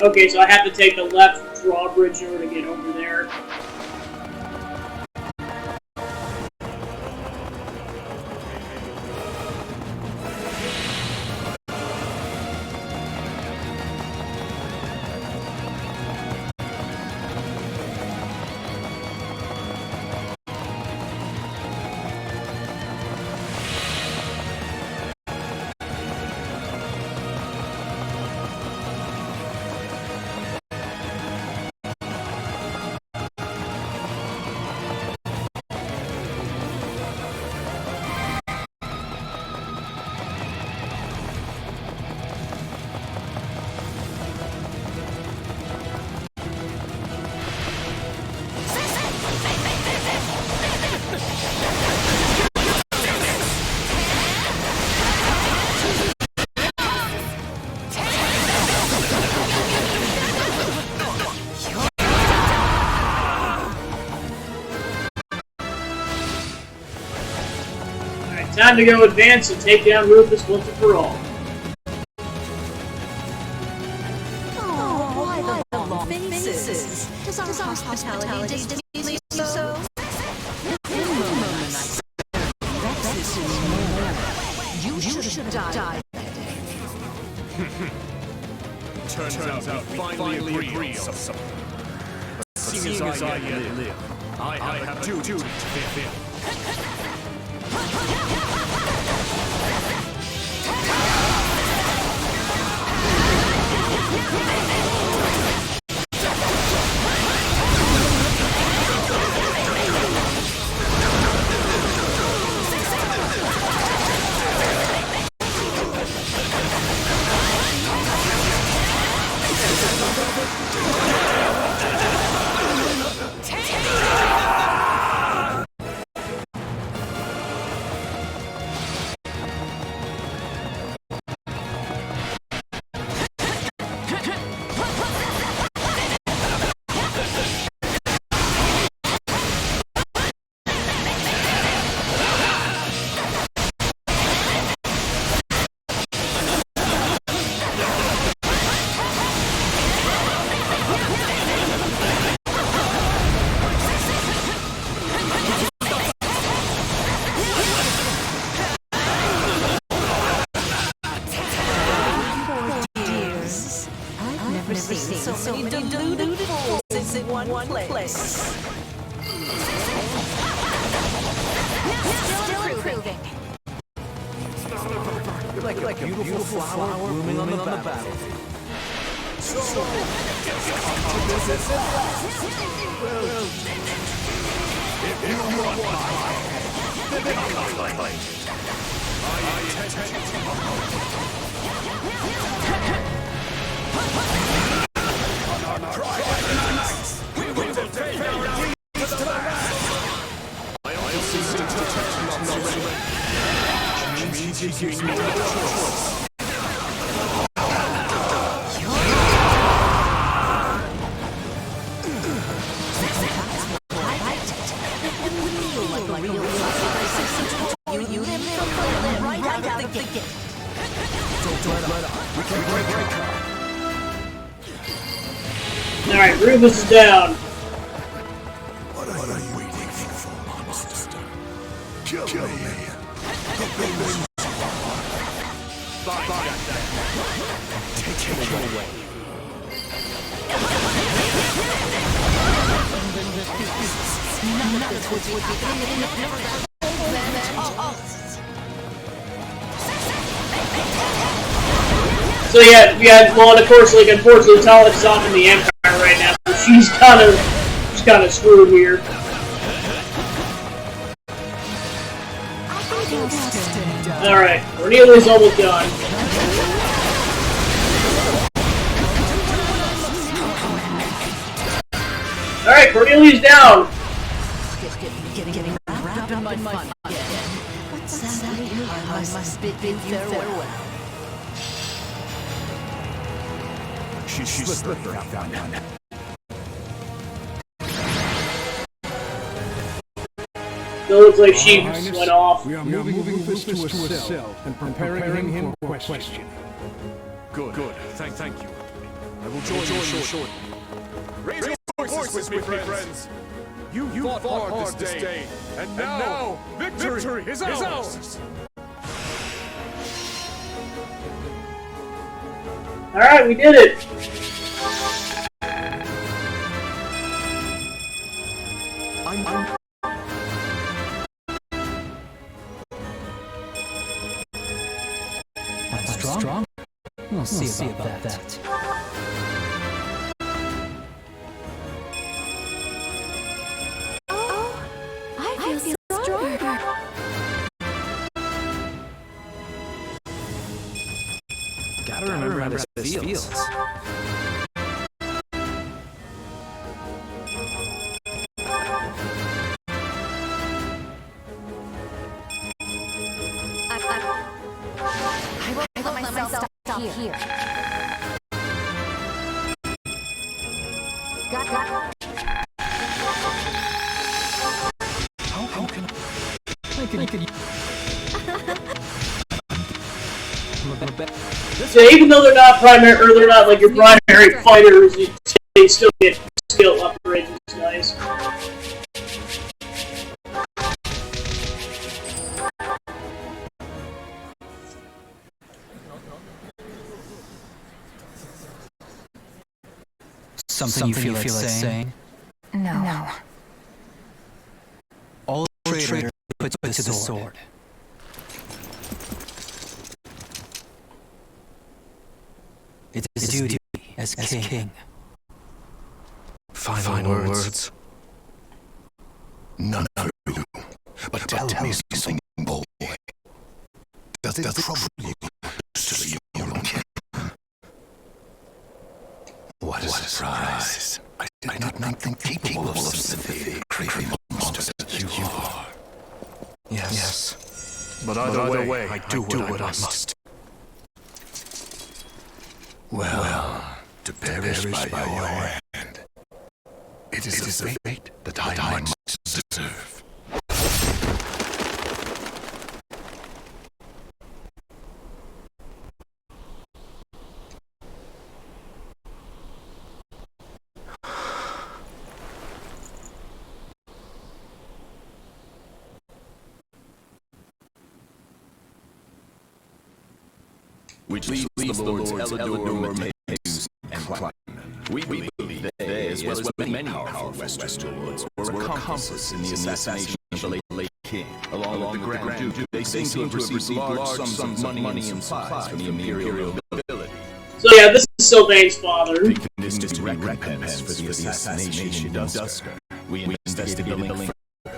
Okay, so I have to take the left drawbridge in order to get over there. Time to go advance and take down Rufus once and for all. Oh, why the long faces? Does our hospitality displease you so? You should have died. Turns out we finally agree on something. Seeing as I yet live, I have a duty to fulfill. So many deluded fools in one place. Still improving. You're like a beautiful flower blooming on the battlefield. If you want we will defend our dreams to the last. I also see not ready. Which means he gives me no choice. You live right out of the gate. Don't let up. We can break her. Alright, Rufus is down. What are you waiting for, monster? Kill me. Take him away. None of this would be So yeah, well, and of course, like, unfortunately, Talik's off in the Empire right now, so she's kind of screwed here. Alright, Cornelia's almost done. Alright, Cornelia's down. getting wrapped up in my fun again. What's that? I must bid you farewell. She slipped down. It looks like she just went off. We are moving Rufus to a cell and preparing him for questioning. Good. Thank you. I will join you shortly. Raise your voices with me, friends. You fought hard this day, and now victory is ours. Alright, we did it. That's strong. We'll see about that. I feel stronger. Gotta remember how this feels. I won't let myself stop here. Got. How can I could So even though they're not primary, or they're not like your primary fighters, they still get skill upgrades, which is nice. Something you feel like saying? No. All traitor put to the sword. It is his duty as king. Final words. None for you. But tell me something, boy. Does it trouble you to see your own king? What a surprise. I did not think capable of sympathy, crazy monster that you are. Yes. But either way, I do what I must. Well, to perish by your hand. It is a fate that I must deserve. Which leaves the Lords Elidor, Mayhews, and Clyde. We believe that they, as well as many powerful Western Lords, were accomplices in the assassination of the late king. Along with the Grand Duke, they seem to have received large sums of money and supplies from the Imperial nobility. So yeah, this is Sylvain's father. Thinking this to be recompense for the assassination of Duscar, we investigated the link further.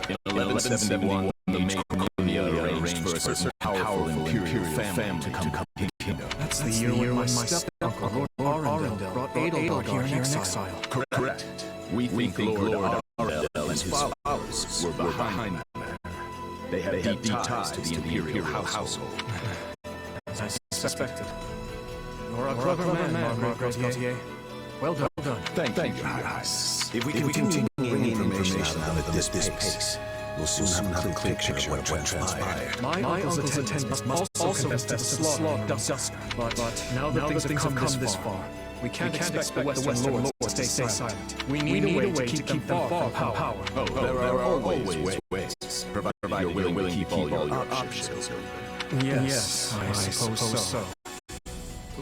In 1171, the main Cornelia arranged for a certain powerful Imperial family to come to the kingdom. That's the year when my step-uncle, Lord Arundel, brought Edelgard here in exile. Correct. We think Lord Arundel and his followers were behind that. They have deep ties to the Imperial household. As I suspected. You're a clever man, Margaret Gautier. Well done. Thank you, Your Highness. If we continue bringing information out at this pace, we'll soon have another clear picture of what transpired. My uncle's attendants must also confess to the slaughter of Duscar. But now that things have come this far, we can't expect the Western Lords to stay silent. We need a way to keep them far from power. Oh, there are always ways, provided you're willing to keep all your options open. Yes, I suppose so.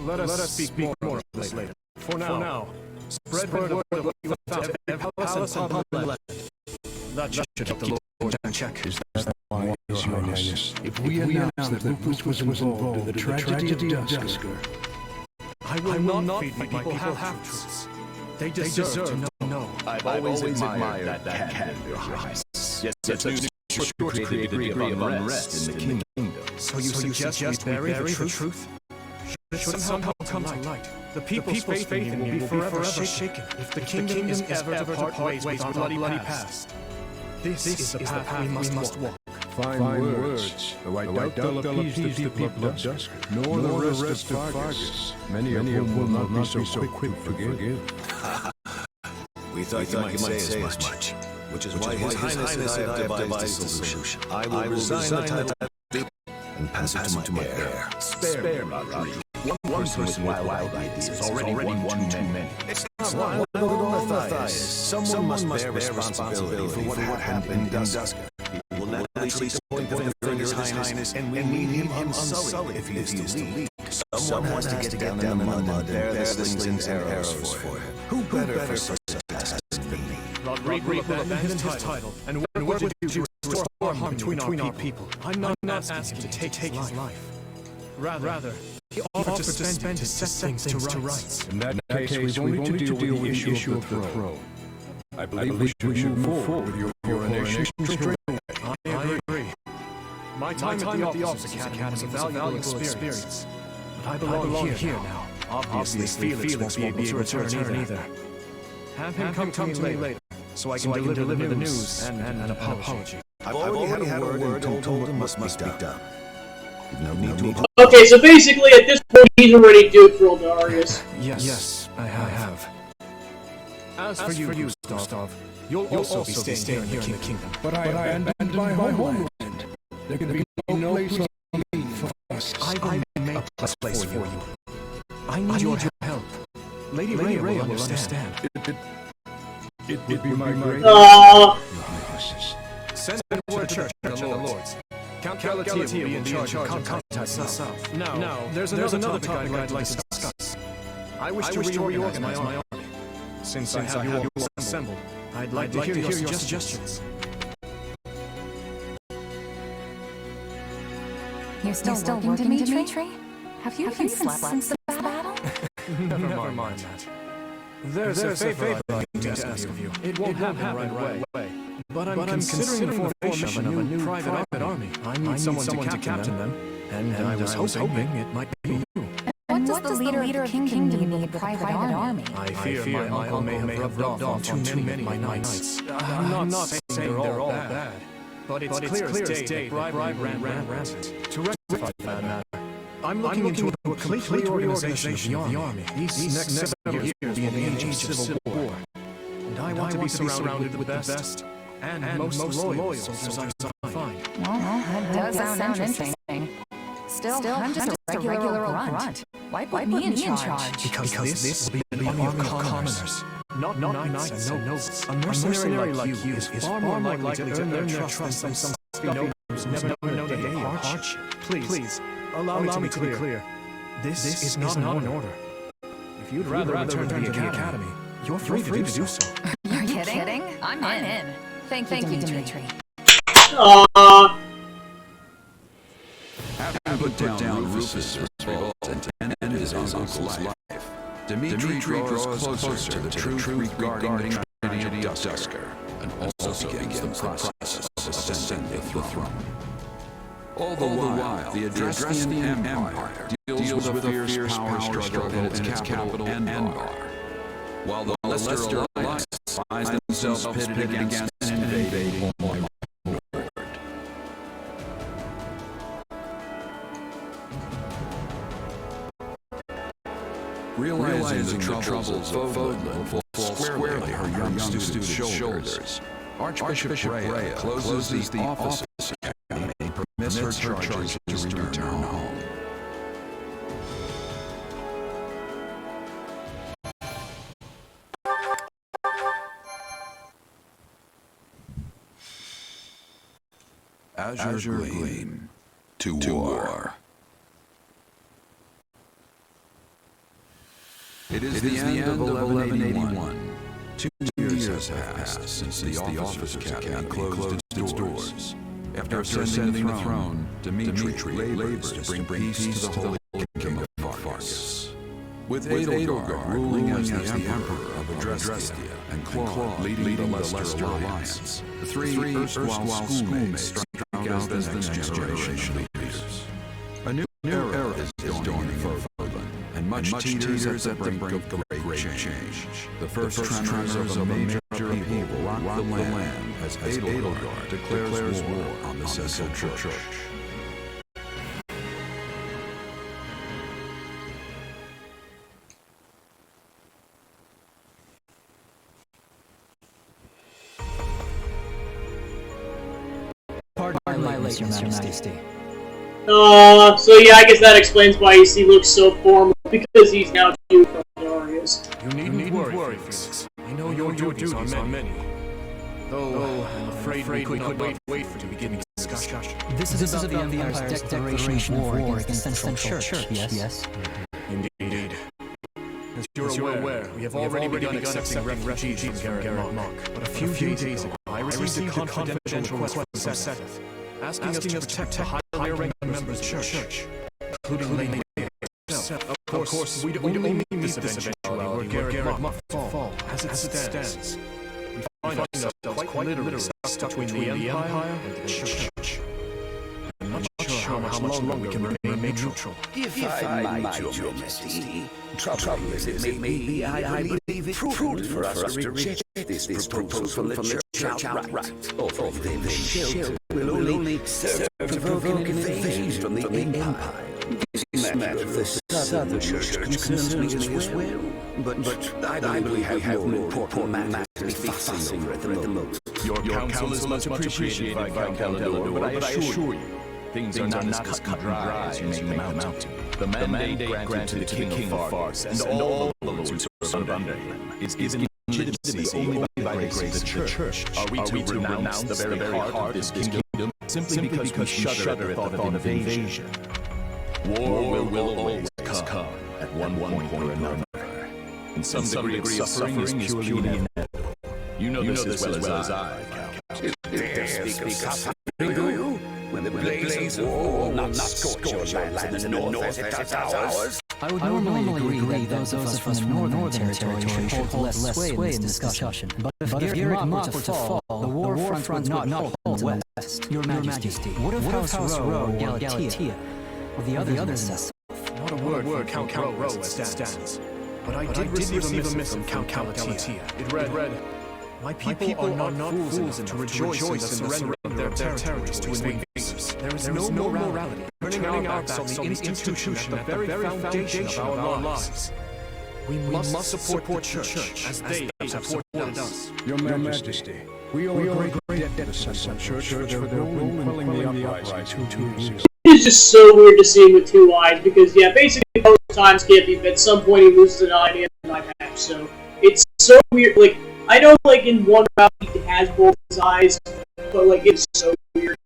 Let us speak more of this later. For now, spread word of what we found to every palace and homeland. That should keep the Lord in check. Is that why, Your Highness? If we announce that Rufus was involved in the tragedy of Duscar, I will not feed my people half-truths. They deserve to know. I've always admired that cat, Your Highness. Yes, news for sure create a degree of unrest in the kingdom. So you suggest we bury the truth? Should it somehow come to light? The people's faith in me will be forever shaken if the kingdom is ever to part ways with our bloody past. This is the path we must walk. fine words, though I doubt they'll appease the people of Duscar, nor the rest of Fargus, many of whom will not be so quick to forgive. We thought you might say as much, which is why His Highness and I have devised a solution. I will resign the title and pass it to my heir. Spare me, Rodrigo. One person with wild ideas is already one too many. It's not one Matthias. Someone must bear responsibility for what happened in Duscar. He will naturally point the finger at His Highness, and we need him unsullied if he is to lead. Someone has to get down in the mud and bear the slings and arrows for him. Who better for such a task than me? Rodrigo will abandon his title and work with you to restore harmony between our people. I'm not asking him to take his life. Rather, he offered to spend to set things to rights. In that case, we've only to deal with the issue of the throne. I believe we should move forward with your coronation straight away. I agree. My time at the Office Academy was a valuable experience. But I belong here now. Obviously, Felix won't be able to return either. Have him come to me later, so I can deliver the news and an apology. I've already had a word and told him must be done. No need to. Okay, so basically at this point he's already duped Darius. Yes, I have. As for you, Gustav, you'll also be staying here in the kingdom. But I abandoned my homeland. There can be no place for us. I will make a place for need your help. Lady Rhea will understand. It would be my great... Send word to church and the Lords. Count Galatea will be in charge of contacting the South. Now, there's another topic I'd like to discuss. I wish to reorganize my army. Since I have you all assembled, I'd like to hear your suggestions. You're still working, Dimitri? Have you even slept since the battle? Never mind that. There's a favor I need to ask of you. It won't happen right away. But I'm considering the formation of a new private army. I need someone to captain them, and I was hoping it might be you. What does the leader of the kingdom need a private army? I fear my uncle may have rubbed off on too many of my knights. I'm not saying they're all bad, but it's clear as day that bribery ran rampant. To rectify that matter, I'm looking into a complete reorganization of the army. These next several years will be an age of civil war, and I want to be surrounded with the best and most loyal soldiers I find. Well, that does sound interesting. Still, I'm just a regular old grunt. Why put me in charge? Because this will be an army of commoners, not knights and nobles. A mercenary like you is far more likely to earn their trust than some nobles who's never known a day of hardship. Please, allow me to be clear. This is not an order. If you'd rather return to the academy, you're free to do so. Are you kidding? I'm in. Thank you, Dimitri. Having put down Rufus' revolt and ended his uncle's life, Dimitri draws closer to the truth regarding the tragedy of Dusker, and also begins the process of ascending the throne. All the while, the Adrestian Empire deals with a fierce power struggle in its capital, Enbar, while the Leicester Alliance finds themselves pitted against an invading Horde. Realizing the troubles of Fodlan fall squarely on her young student's shoulders, Archbishop Rhea closes the office and permits her charges to return home. Azure Gleam to war. It is the end of 1181. 2 years have passed since the Officers' Academy closed its doors. After ascending the throne, Dimitri labors to bring peace to the whole kingdom of Fargus. With Edelgard ruling as the Emperor of Adrestia and Claude leading the Leicester Alliance, the three erstwhile schoolmates strike out as the next generation of leaders. A new era is dawning in Fodlan, and much teeters at the brink of great change. The first tremors of a major upheaval rock the land as Edelgard declares war on the Central Church. Pardon my lateness, Your Majesty. So yeah, I guess that explains why he looks so formal, because he's now due from Darius. You needn't worry, Felix. I know your duties are many. Though I'm afraid we could not wait for to begin the discussion. This is about the Empire's declaration of war against the Central Church, yes? Indeed. As you're aware, we have already begun accepting refugees from Garrett Mock. But a few days ago, I received a confidential request from Seth, asking us to protect the higher-ranking members of the church, including Lady herself. Of course, we don't mean this eventuality where Garrett Mock fall. As it stands, we find ourselves quite literally stuck between the Empire and the church. I'm not sure how much longer we can remain neutral. If I might, Your Majesty, trouble as it may be, I believe it prudent for us to reject this proposal from the church outright. Although the shelter will only serve to provoke an invasion from the Empire. This matter of the Southern Church concerns me as well. But I believe we have more important matters to be fussing over at the moment. Your counsel is much appreciated by Count Elidor, but I assure you, Things are not as cut and dry as you make them out to be. The mandate granted to the King of Fargus and all the lords who serve under him is given legitimacy only by the grace of the Church. Are we to renounce the very heart of this kingdom simply because we shudder at the thought of invasion? War will always come at one point or another. And some degree of suffering is purely inevitable. You know this as well as I, Count. You dare speak of suffering, do you? When the blaze of war will not scorch your lands in the north as it does ours? I would normally agree that those of us from the northern territory should hold less sway in this discussion. But if Garrick Mach were to fall, the war front would not hold the West. Your Majesty, what of House Row or Galatea? Or the others? Not a word from Count Row as it stands. But I did receive a missive from Count Galatea. It read, "My people are not fools enough to rejoice in the surrender of their territories to invaders. There is no morality turning our backs on the institution at the very foundation of our lives. We must support the Church as they have supported us." Your Majesty, we owe a great debt to the Church for their role in quelling the uprising 2 years ago. It's just so weird to see him with 2 eyes, because, yeah, basically most times can't be, but at some point he loses an eye in an eye patch, so it's so weird. Like, I know, like, in one round he has both his eyes, but, like, it's so weird.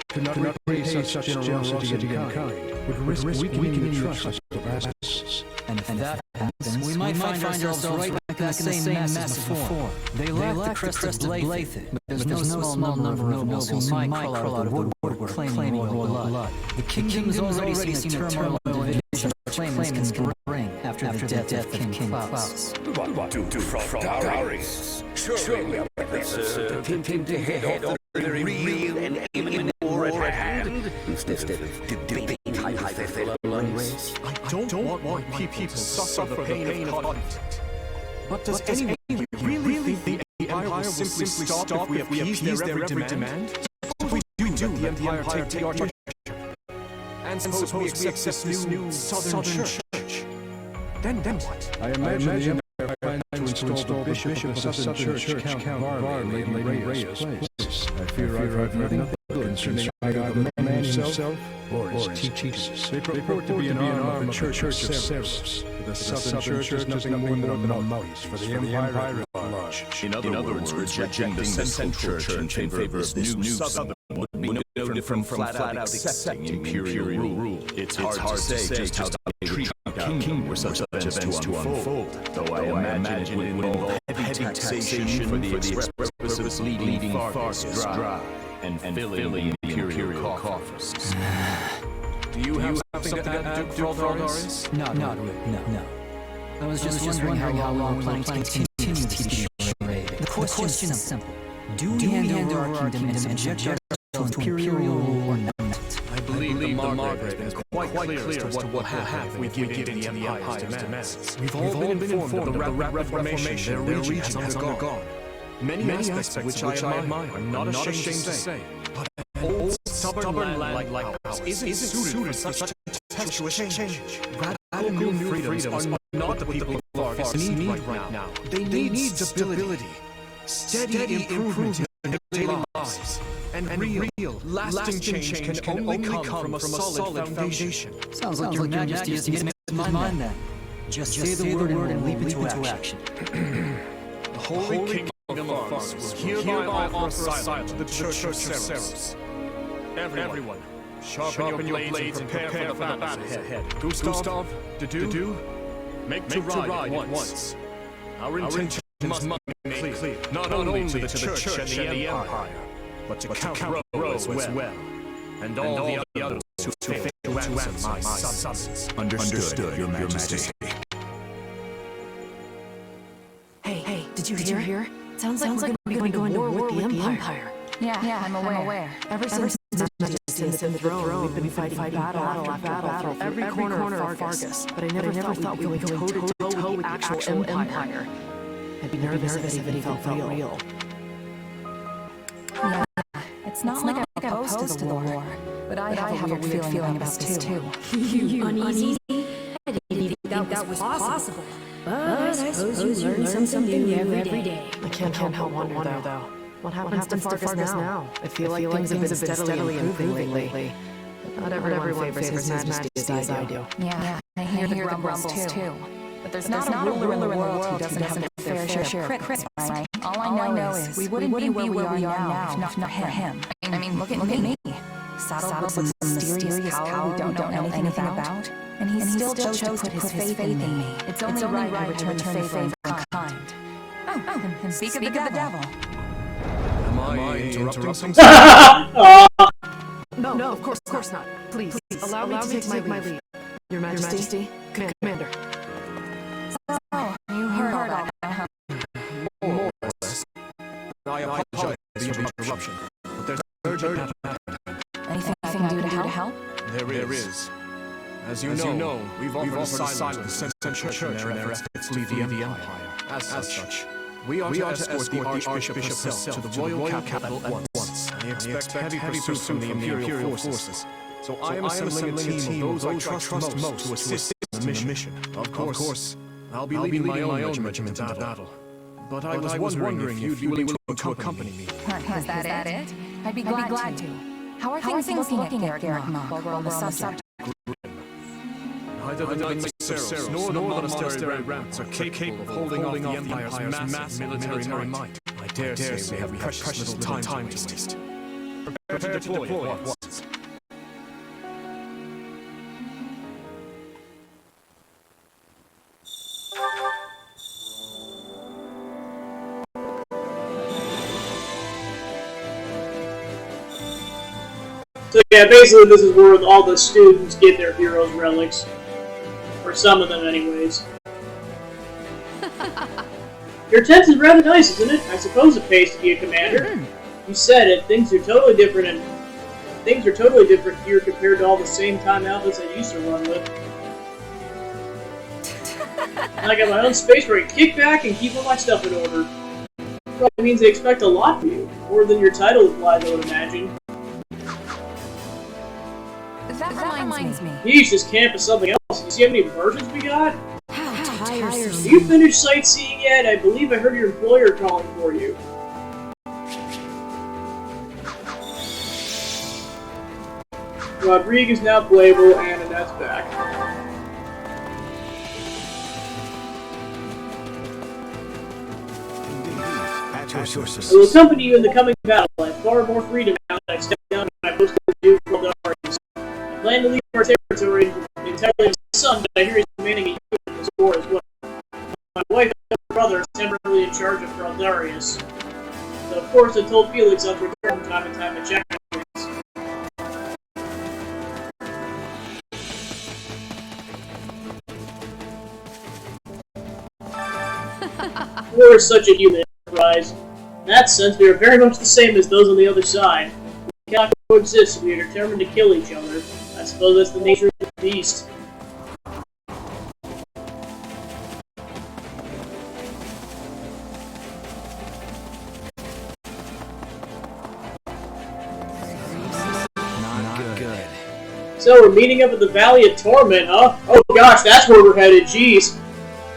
To not repay such generosity in kind would risk weakening the trust of our citizens. And if that happens, we might find ourselves right back in the same mess as before. They lack the crest of Blythe, but there's no small number of nobles who might crawl out of the woodwork claiming royal blood. The kingdom's already seen a turmoil and division claimants can bring after the death of King Klaus. What do from Darius? Surely we are better to head over the real and imminent war at hand instead of debating hypothetical race. I don't want my people to suffer the pain of conflict. But does anyone really think the Empire will simply stop if we appease their every demand? Suppose we do let the Empire take the Archbishop. And suppose we accept this new Southern Church. Then what? I imagine the Empire plans to install the Bishop of the Southern Church, Count Varley, in Lady Rhea's place. I fear I've heard nothing good concerning either the man himself or his teachings. They purport to be an arm of the Church of Cerberus. The Southern Church is nothing more than a mouthpiece for the Empire at large. In other words, rejecting the Central Church in favor of this new Southern would be no different from flat-out accepting imperial rule. It's hard to say just how they would treat our kingdom were such events to unfold, though I imagine it would involve heavy taxation for the express purpose of leading Fargus dry and filling the imperial coffers. Do you have something to add, Duke Darius? Not really, no. I was just wondering how long we're planning to continue this charade. The question is simple. Do we hand over our kingdom and subject ourselves to imperial rule or not? I believe the Margrave has been quite clear as to what will happen if we give in to the Empire's demands. We've all been informed of the rapid reformation their region has undergone. Many aspects of which I admire, I'm not ashamed to say. But an old, stubborn land like ours isn't suited for such a tempestuous change. Radical new freedoms are not what the people of Fargus need right now. They need stability, steady improvement in their daily lives, and real, lasting change can only come from a solid foundation. Sounds like your Majesty has made up his mind then. Just say the word and leap into action. The Holy Kingdom of Fargus will hereby offer asylum to the Church of Cerberus. Everyone, sharpen your blades and prepare for the battles ahead. Gustav, Dedu, make to ride at once. Our intention must be made clear, not only to the Church and the Empire, but to Count Row as well, and all the others who fail to answer my summons. Understood, Your Majesty. Hey, did you hear? Sounds like we're going to war with the Empire. Yeah, I'm aware. Ever since Majesty has been thrown, we've been fighting battle after battle through every corner of Fargus. But I never thought we would go toe-to-toe with the actual Empire. I'd be nervous if it felt real. Yeah, it's not like I'm opposed to the war, but I have a weird feeling about this too. You uneasy? I didn't think that was possible. But I suppose you learn something new every day. I can't help but wonder though. What happens to Fargus now? I feel like things have been steadily improving lately. Not everyone favors His Majesty as I do. Yeah, I hear the grumbles too. But there's not a ruler in the world who doesn't have their fair share of critics, right? All I know is we wouldn't be where we are now if not for him. I mean, look at me. Saddled with some mysterious power we don't know anything about. And he still chose to put his faith in me. It's only right I return the favor of kind. Oh, and speak of the devil. Am I interrupting something? No, of course not. Please, allow me to take my leave. Your Majesty, Commander. Oh, you heard all that, huh? More or less. I apologize for the interruption, but there's urgent matter. Anything I can do to help? There is. As you know, we've offered silence to the Church in their efforts to leave the Empire. As such, we are to escort the Archbishop herself to the royal capital at once. I expect heavy pursuit from the Imperial forces. So I am assembling a team of those I trust most to assist in the mission. Of course, I'll be leading my own regiment into battle. But I was wondering if you'd be willing to accompany me. Is that it? I'd be glad to. How are things looking at Garrick while we're on the subject? Neither the Knights of Ceros nor the monastery ramps are capable of holding off the Empire's massive military might. I dare say we have precious little time to waste. Prepare to deploy at once. So yeah, basically this is where all the students get their heroes' relics. Or some of them, anyways. Your tent is rather nice, isn't it? I suppose it pays to be a commander. You said it, things are totally different here compared to all the same time outfits I used to run with. And I got my own space where I can kick back and keep all my stuff in order. Probably means they expect a lot from you. More than your title implies, I would imagine. That reminds me. Yeesh, this camp is something else. You see how many versions we got? How tiresome. Have you finished sightseeing yet? I believe I heard your employer calling for you. Rodrigue is now playable, and Annette's back. I will accompany you in the coming battle. I have far more freedom now that I've stepped down from my post of Duke Eldarius. I plan to leave our territory entirely to my son, but I hear he's commanding a unit in this war as well. My wife and brother are temporarily in charge of Eldarius. So of course I told Felix I'll return from time to time to check on things. War is such a human enterprise. In that sense, we are very much the same as those on the other side. We cannot coexist, so we are determined to kill each other. I suppose that's the nature of the beast. Not good. So, we're meeting up at the Valley of Torment, huh? Oh gosh, that's where we're headed, jeez.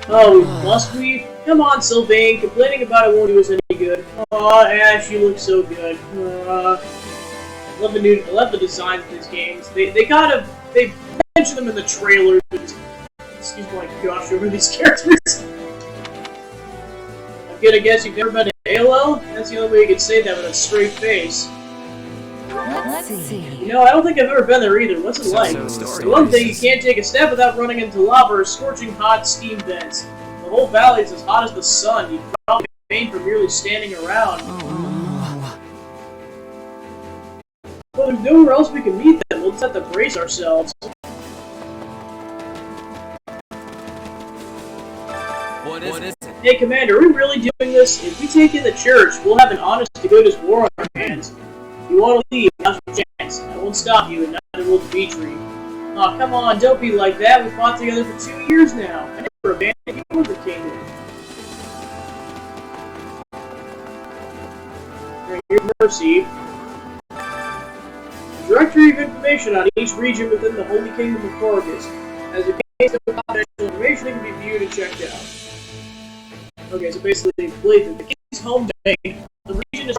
Oh, must we? Come on, Sylvain, complaining about it won't do us any good. Aw, Ash, you look so good. I love the designs of these games. They mention them in the trailers. Excuse my gosh over these characters. I'm gonna guess you've never been to AOL? That's the only way you could say that with a straight face. Let's see. You know, I don't think I've ever been there either. What's it like? The one thing, you can't take a step without running into lava or scorching hot steam vents. The whole valley is as hot as the sun. You'd probably faint from merely standing around. Well, there's nowhere else we can meet them. We'll just have to brace ourselves. What is it? Hey, Commander, are we really doing this? If we take in the church, we'll have an honest-to-goodness war on our hands. If you want to leave, now's your chance. I won't stop you, and neither will Dimitri. Aw, come on, don't be like that. We fought together for 2 years now. I never abandoned you or the kingdom. Here's Mercy. Directory of information on each region within the Holy Kingdom of Corvus. As a case of confidential information, it can be viewed and checked out. Okay, so basically, the king's home domain. The region is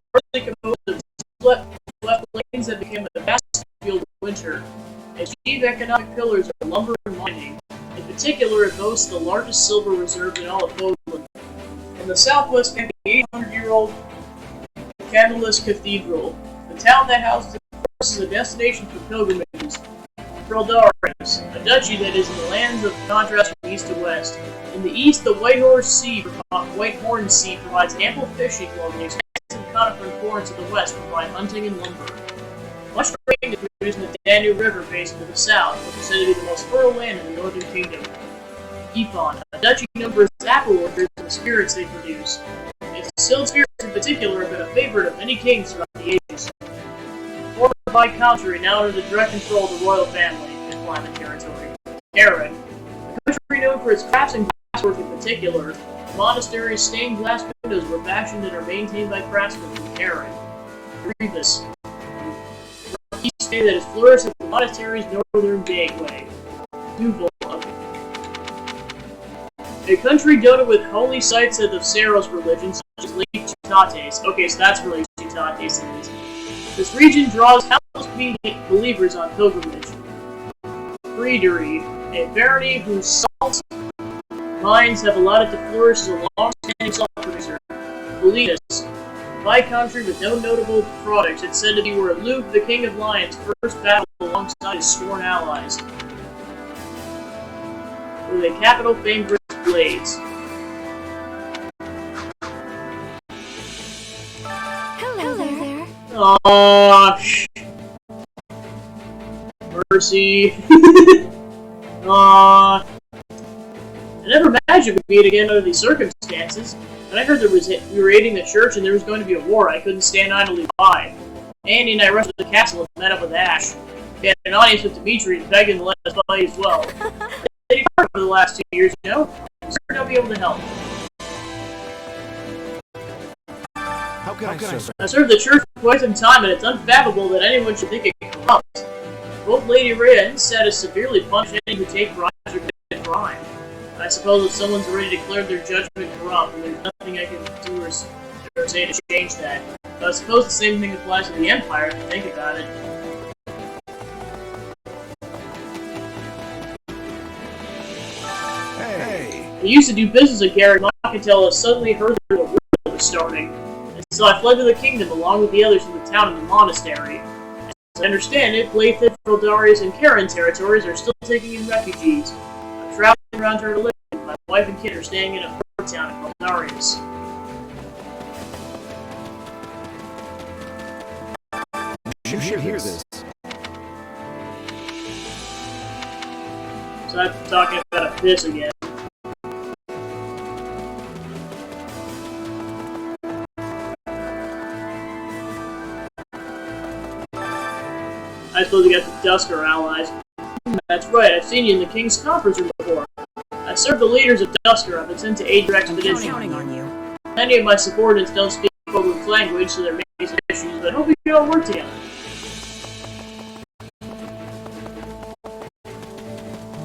economic pillars are lumber and mining. In particular, it boasts the largest silver reserve in all of Poland. In the southwest stands the 800-year-old Candlemas Cathedral, the town that houses is a destination for pilgrimages. Feldarius, a duchy that is in the lands of contrast from east to west. In the east, the White Horn Sea provides ample fishing, while the extensive conifer and forests of the west provide hunting and lumber. Much grain is produced in the Danube River basin to the south, which is said to be the most fertile land in the northern kingdom. Ypon, a duchy known for its apple orchards and the spirits they produce. Its distilled spirits in particular have been a favorite of many kings throughout the ages. By country, now under the direct control of the royal family and climate territory. Erin, a country known for its crafts and glasswork in particular, the monastery's stained glass windows were fashioned and are maintained by craftsmen from Erin. Rebus, a key state that has flourished at the monastery's northern gateway. Duval, a country dotted with holy sites of the Saros religion, such as Lake Chutates. Okay, so that's where Lake Chutates is. This region draws countless believers on pilgrimage. Friederi, a barony whose salt mines have allowed it to flourish as a long-standing salt producer. Bolinas, a by-country with no notable products, it's said to be where Luke, the King of Lions, first battled alongside his sworn allies. With a capital famed for its blades. Aww, mercy. Aww. I never imagined we'd meet again under these circumstances. When I heard we were raiding the church and there was going to be a war, I couldn't stand idly by. Andy and I rushed to the castle and met up with Ash. We had an audience with Dimitri and begged him to let us fight as well. They departed for the last 2 years, you know? I'm certain I'll be able to help. How can I serve? I served the church for quite some time, and it's unfathomable that anyone should think it corrupt. Both Lady Rhea and Set has severely punished any who take bribes or commit crime. I suppose if someone's already declared their judgment corrupt, and there's nothing I can do or say to change that. But I suppose the same thing applies to the Empire, if you think about it. Hey! I used to do business at Garrett Mock until I suddenly heard that a war was starting. So I fled to the kingdom along with the others from the town and the monastery. As I understand it, Blathed, Feldarius, and Karen territories are still taking in refugees. I'm traveling around here to live. My wife and kid are staying in a port town in Feldarius. You should hear this. So I'm talking about a piss again. I suppose we got the Dusker allies. That's right, I've seen you in the King's conference room before. I served the leaders of Dusker. I've been sent to aid your expedition. I'm counting on you. Many of my subordinates don't speak Foglin's language, so there may be some issues, but I hope we can all work together.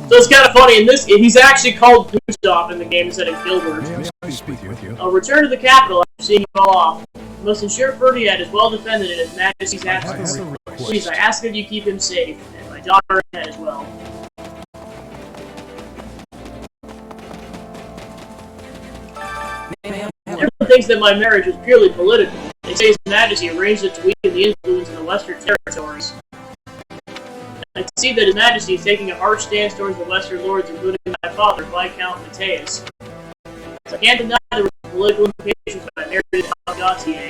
So it's kind of funny, in this, he's actually called Gustav in the game instead of Gilbert. May I speak with you? I'll return to the capital after seeing you all off. You must ensure Ferdinand is well defended in His Majesty's absence. Please, I ask that you keep him safe, and my daughter as well. Everyone thinks that my marriage was purely political. They say His Majesty arranged it to weaken the influence in the Western territories. I see that His Majesty is taking a harsh stance towards the Western lords, including my father, Viscount Matthias. So I can't deny there were political implications when I married Count Gautier.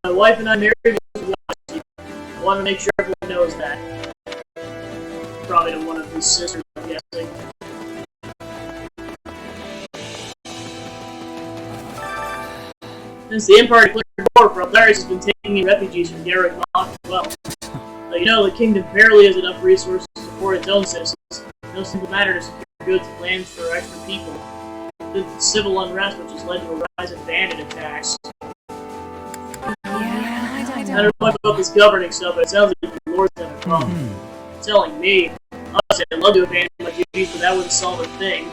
My wife and I married Mr. Washington. I want to make sure everyone knows that. Probably to one of his sisters, I'm guessing. Since the Empire declared war, Feldarius has been taking in refugees from Garrett Mock as well. But you know, the kingdom barely has enough resources to support its own citizens. No simple matter to secure goods and lands for extra people. The civil unrest which has led to a rise in bandit attacks. I don't know much about this governing stuff, but it sounds like the lords have a problem. Telling me. Honestly, I'd love to abandon my duties, but that wouldn't solve a thing.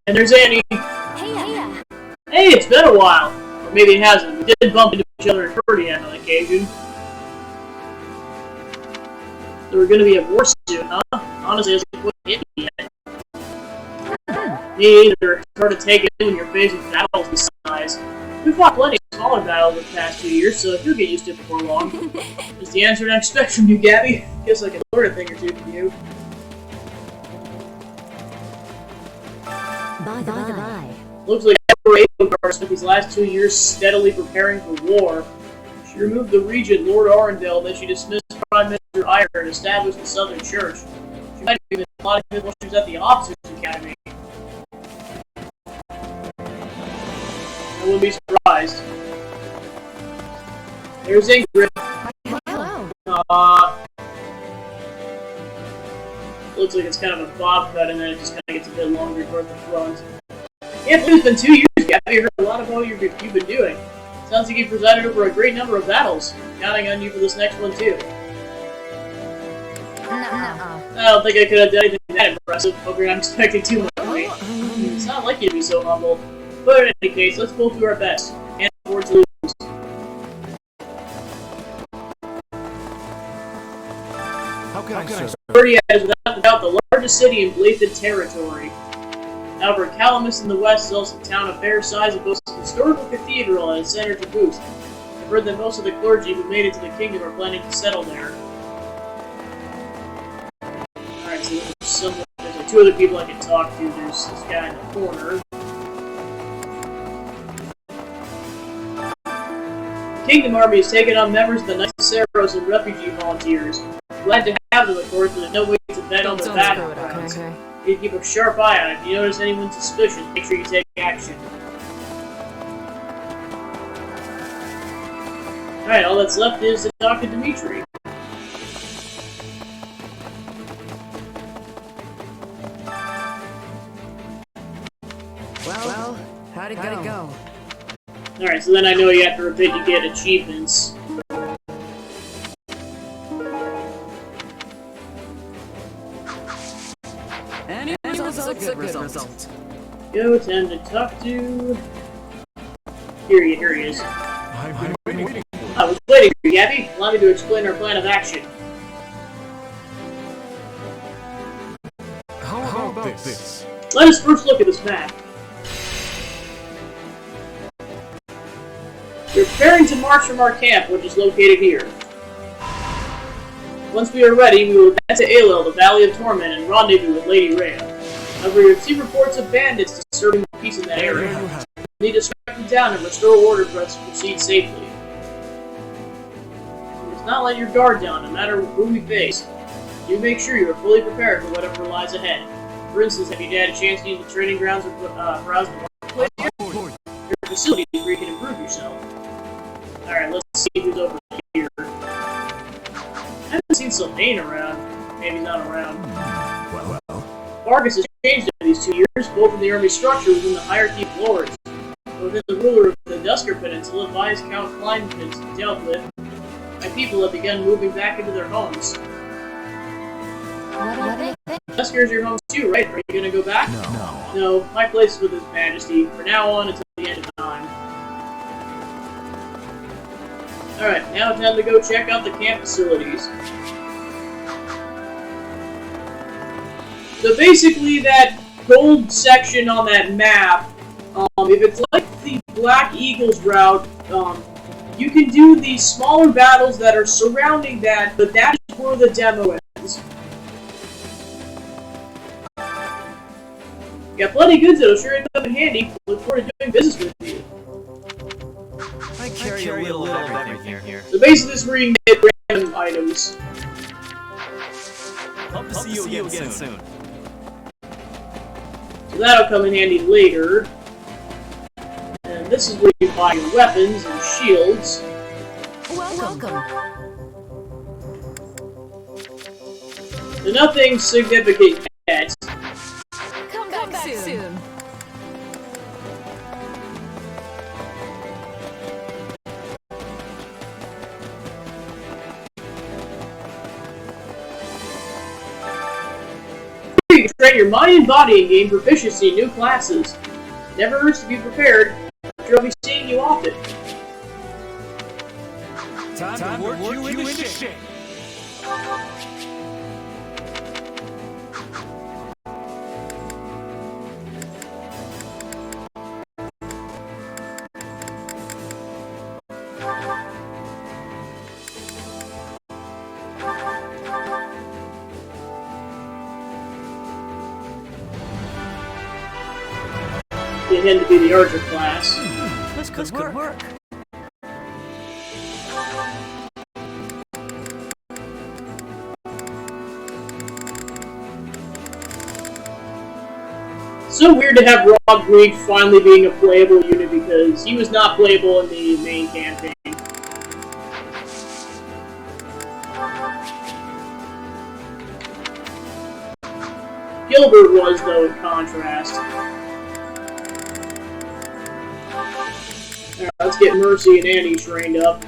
And there's Annie. Hey, Hey, it's been a while. Or maybe it hasn't. We did bump into each other in Ferdinand on occasion. So we're gonna be at war soon, huh? Honestly, it hasn't quite hit me yet. Me either. It's hard to take it when you're faced with battles this size. We fought plenty of smaller battles in the past 2 years, so you'll get used to it before long. Is the answer I expect from you, Gabby? Guess I can learn a thing or two from you. Bye. Looks like Emperor Aelgar spent these last 2 years steadily preparing for war. She removed the regent, Lord Arundel, then she dismissed Prime Minister Iron and established the Southern Church. She might have even plotted it while she was at the Officers' Academy. I wouldn't be surprised. There's Ingrid. Hello. Looks like it's kind of a bob cut, and then it just kind of gets a bit longer toward the front. Can't believe it's been 2 years, Gabby. You heard a lot about what you've been doing. Sounds like you've presided over a great number of battles. Counting on you for this next one, too. I don't think I could have done anything that impressive. Hope you're not expecting too much of me. It's not like you to be so humble. But in any case, let's both do our best. Can't afford to lose. How can I serve? Ferdinand is without a doubt the largest city in Blathed territory. However, Calamus in the west is also a town of fair size and boasts a historical cathedral and a center to boot. I've heard that most of the clergy who made it to the kingdom are planning to settle there. Alright, so there's like 2 other people I can talk to. There's this guy in the corner. The Kingdom Army has taken on members of the Knights of Saros and refugee volunteers. Glad to have them, of course, but there's no way to bet on the battlegrounds. You keep a sharp eye on it. If you notice anyone suspicious, make sure you take action. Alright, all that's left is to talk to Dimitri. Well, how'd it go? Alright, so then I know you have to repeat you get achievements. And it was a good result. Go, time to talk to... Here he is. I've been waiting. I was waiting for you, Gabby. Allow me to explain our plan of action. How about this? Let us first look at this map. We're preparing to march from our camp, which is located here. Once we are ready, we will advance to Aelil, the Valley of Torment, and rendezvous with Lady Rhea. However, we receive reports of bandits disturbing the peace in that area. We need to strike them down and restore order for us to proceed safely. You must not let your guard down, no matter who we face. Do make sure you are fully prepared for whatever lies ahead. For instance, have you had a chance to use the training grounds or browse the marketplace yet? There are facilities where you can improve yourself. Alright, let's see who's over here. I haven't seen Sylvain around. Maybe he's not around. Well. Vargas has changed in these 2 years, both in the army structure within the hierarchy of lords. Within the ruler of the Dusker Peninsula, Viscount Kleinpins dealt with, my people have begun moving back into their homes. Dusker's your home too, right? Are you gonna go back? No, my place is with His Majesty, from now on until the end of time. Alright, now time to go check out the camp facilities. So basically that gold section on that map, if it's like the Black Eagles route, you can do the smaller battles that are surrounding that, but that is where the demo ends. You got plenty of goods that'll sure come in handy. Look forward to doing business with you. I carry a little of everything here. So basically this is where you can get random items. Hope to see you again soon. So that'll come in handy later. And this is where you buy your weapons and shields. Welcome. So nothing significant yet. Come back soon. You can train your mind and body and gain proficiency in new classes. It never hurts to be prepared. sure I'll be seeing you often. Time to work you into shape. Get him to be the Archer class. This could work. So weird to have Rob Greig finally being a playable unit because he was not playable in the main campaign. Gilbert was, though, in contrast. Alright, let's get Mercy and Annie trained up.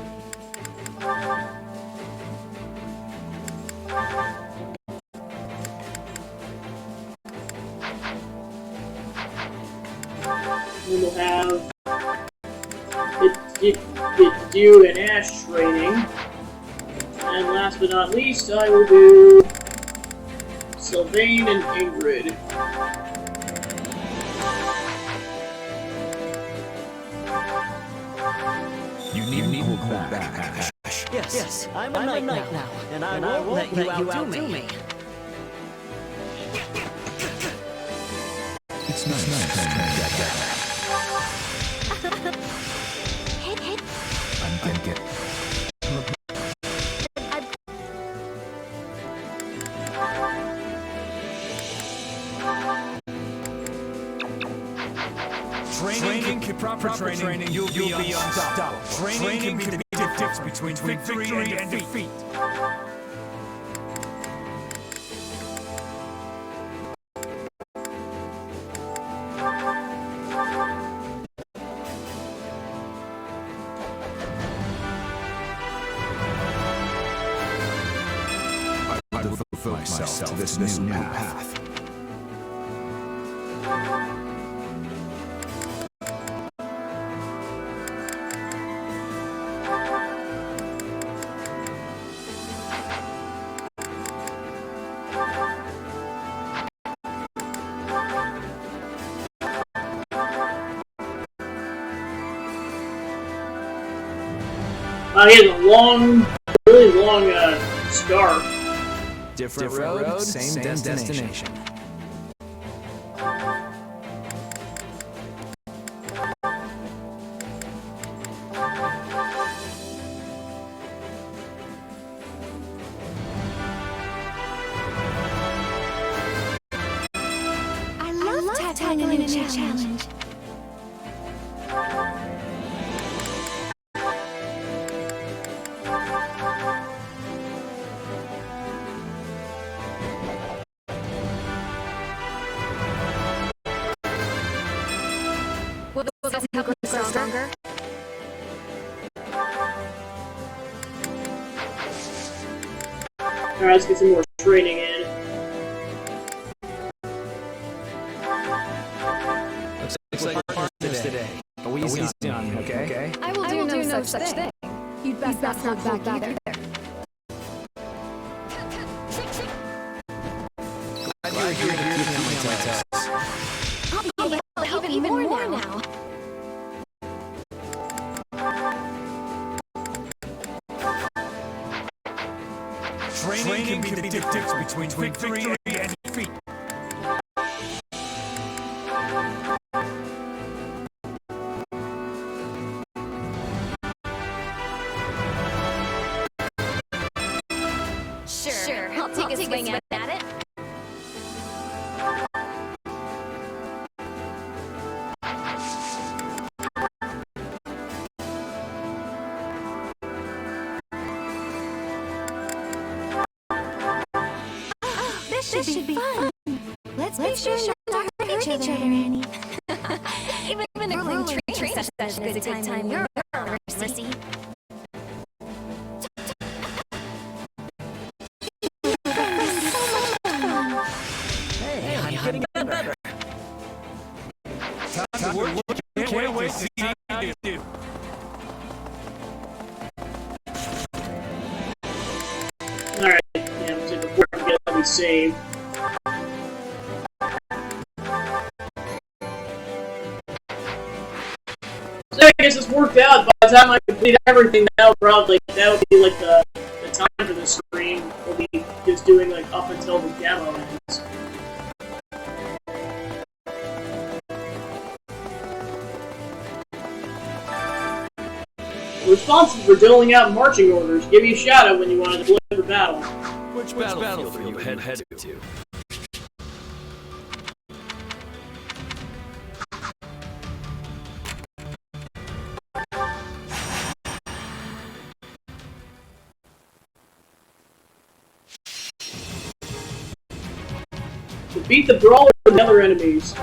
Then we'll have do an Ash training. And last but not least, I will do Sylvain and Ingrid. You need hold back. Yes, I'm a knight now, and I won't let you outdo me. It's nice. I'm getting. Proper training, you'll be unstoppable. Training can be the difference between victory and defeat. I will devote myself to this new path. He has a long, really long scarf. Different road, same destination. I love tackling a new challenge. Will this help me grow stronger? Alright, let's get some more training in. Looks like partners today. But we easy on me, okay? I will do no such thing. You'd best not hold back either. Glad you're here to give me my test. I'll help even more now. Training can be the difference between victory and defeat. Sure, I'll take a swing at it. This should be fun. Let's be sure not to hurt each other, Annie. Even a grueling training session is a good time when you're Mercy. Hey, I'm getting better. Time to work. Can't wait to see how save. So I guess it's worked out. By the time I complete everything, that'll be like the time for the stream. We'll be just doing like up until the demo ends. Responsible for doling out marching orders. Give you a shout out when you want to deploy for battle. Which battlefield are you headed to? Defeat the brawler and other enemies.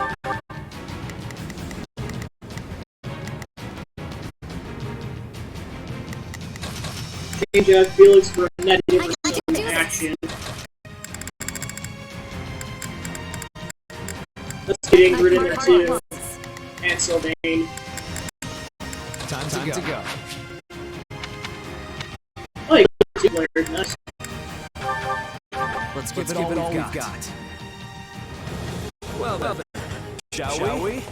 Change out Felix for a net action. Let's get Ingrid in there too. And Sylvain. Time to go. Oh, you got 2 players, nice. Let's give it all we've got. Well then, shall we?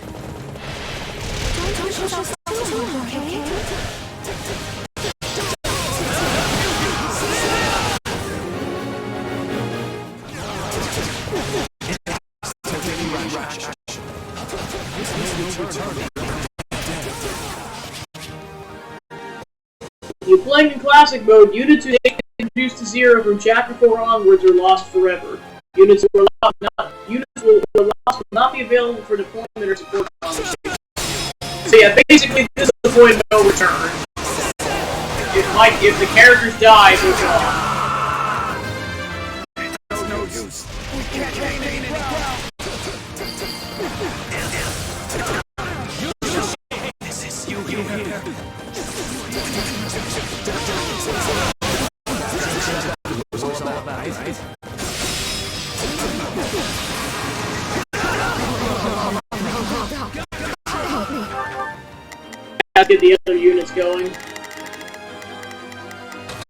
You're playing in Classic Mode, units who get reduced to 0 from Chapter 4 onwards are lost forever. Units who are lost will not be available for deployment or support conversation. So yeah, basically this is the point of no return. If the characters die, they're gone. No use. We can't gain any ground. This is you here. Let's get the other units going.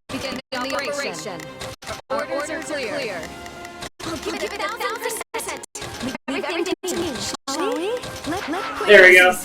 Begin the operation. Orders are clear. I'll give it 1,000%. Leave everything to me, shall we? There we go.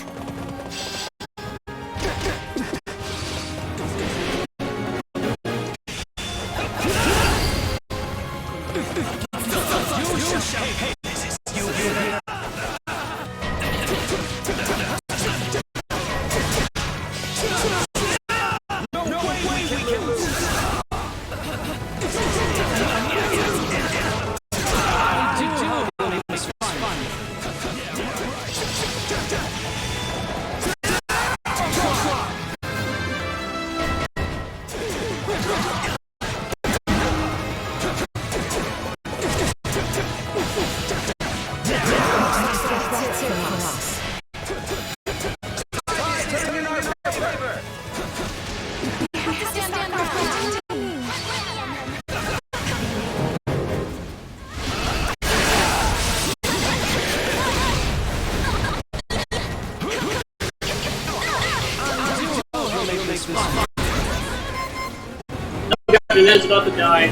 And that's about to die.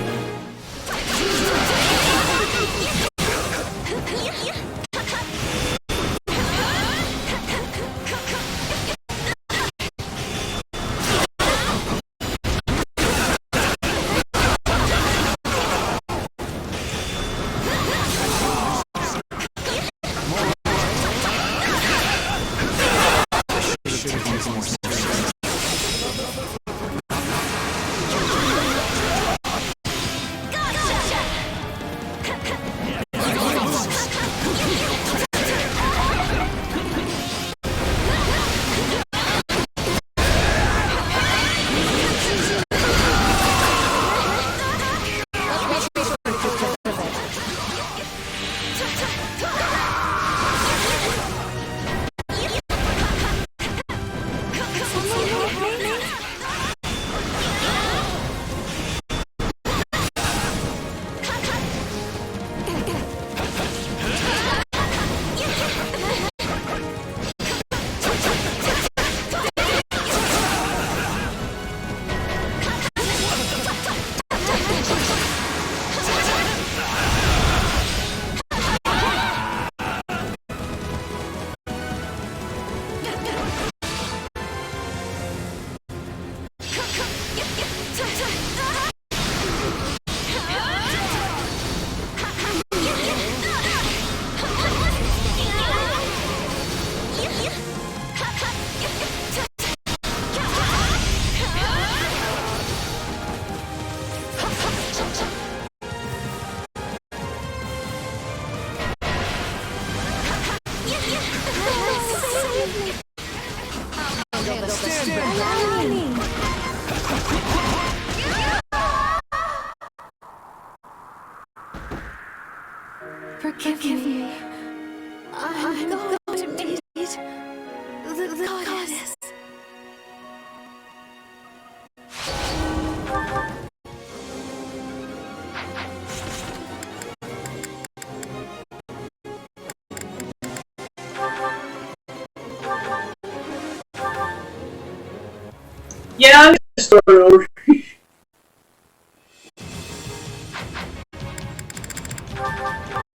Yeah, I'm gonna start over.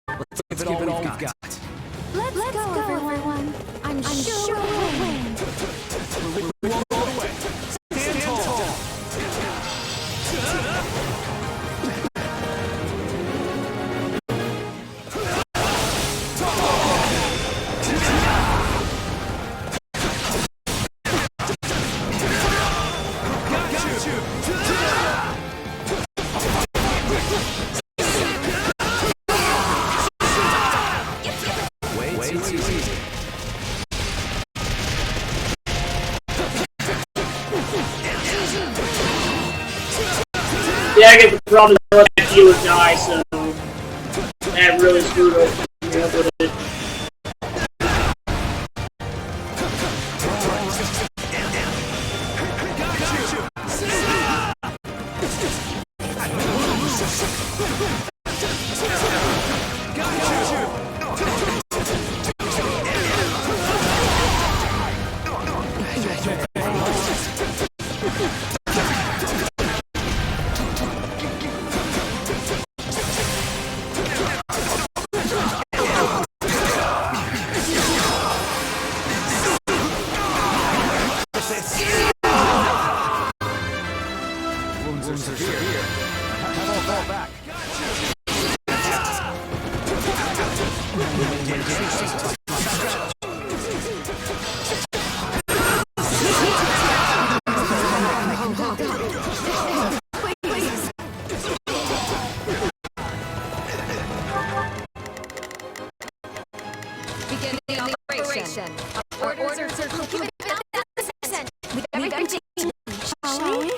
Let's give it all we've got. Let's go, everyone. I'm sure we'll win. We're all the way. Stand tall. Yeah, I get the problem that that healer die, so that really screwed up me up with it. Wounds are severe. I won't fall back. Beginning operation. Orders are complete. With everything shall we?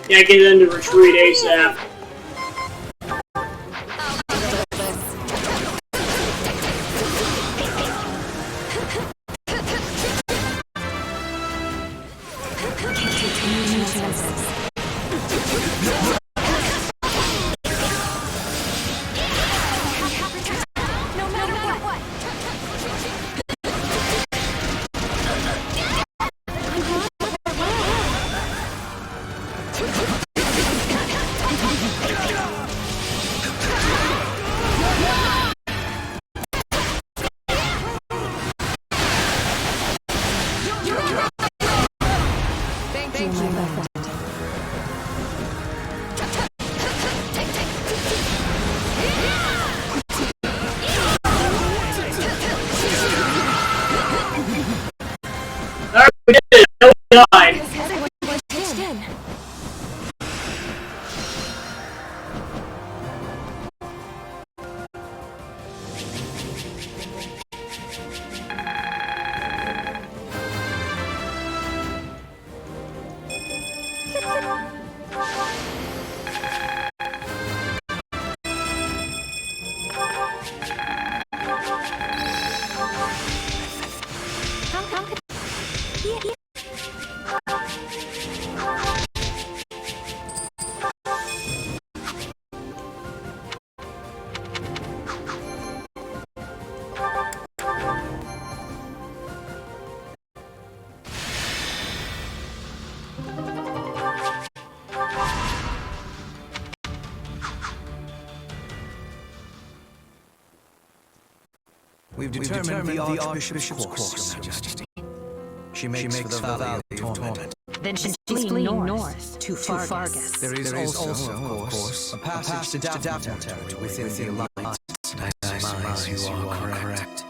Yeah, get them to retreat ASAP. Alright, we did it. No one died. We've determined the Archbishop's course, Your Majesty. She makes for the Valley of Torment. Then she's fleeing north to Fargus. There is also, of course, a passage to Daphne territory within the Alliance. You are correct.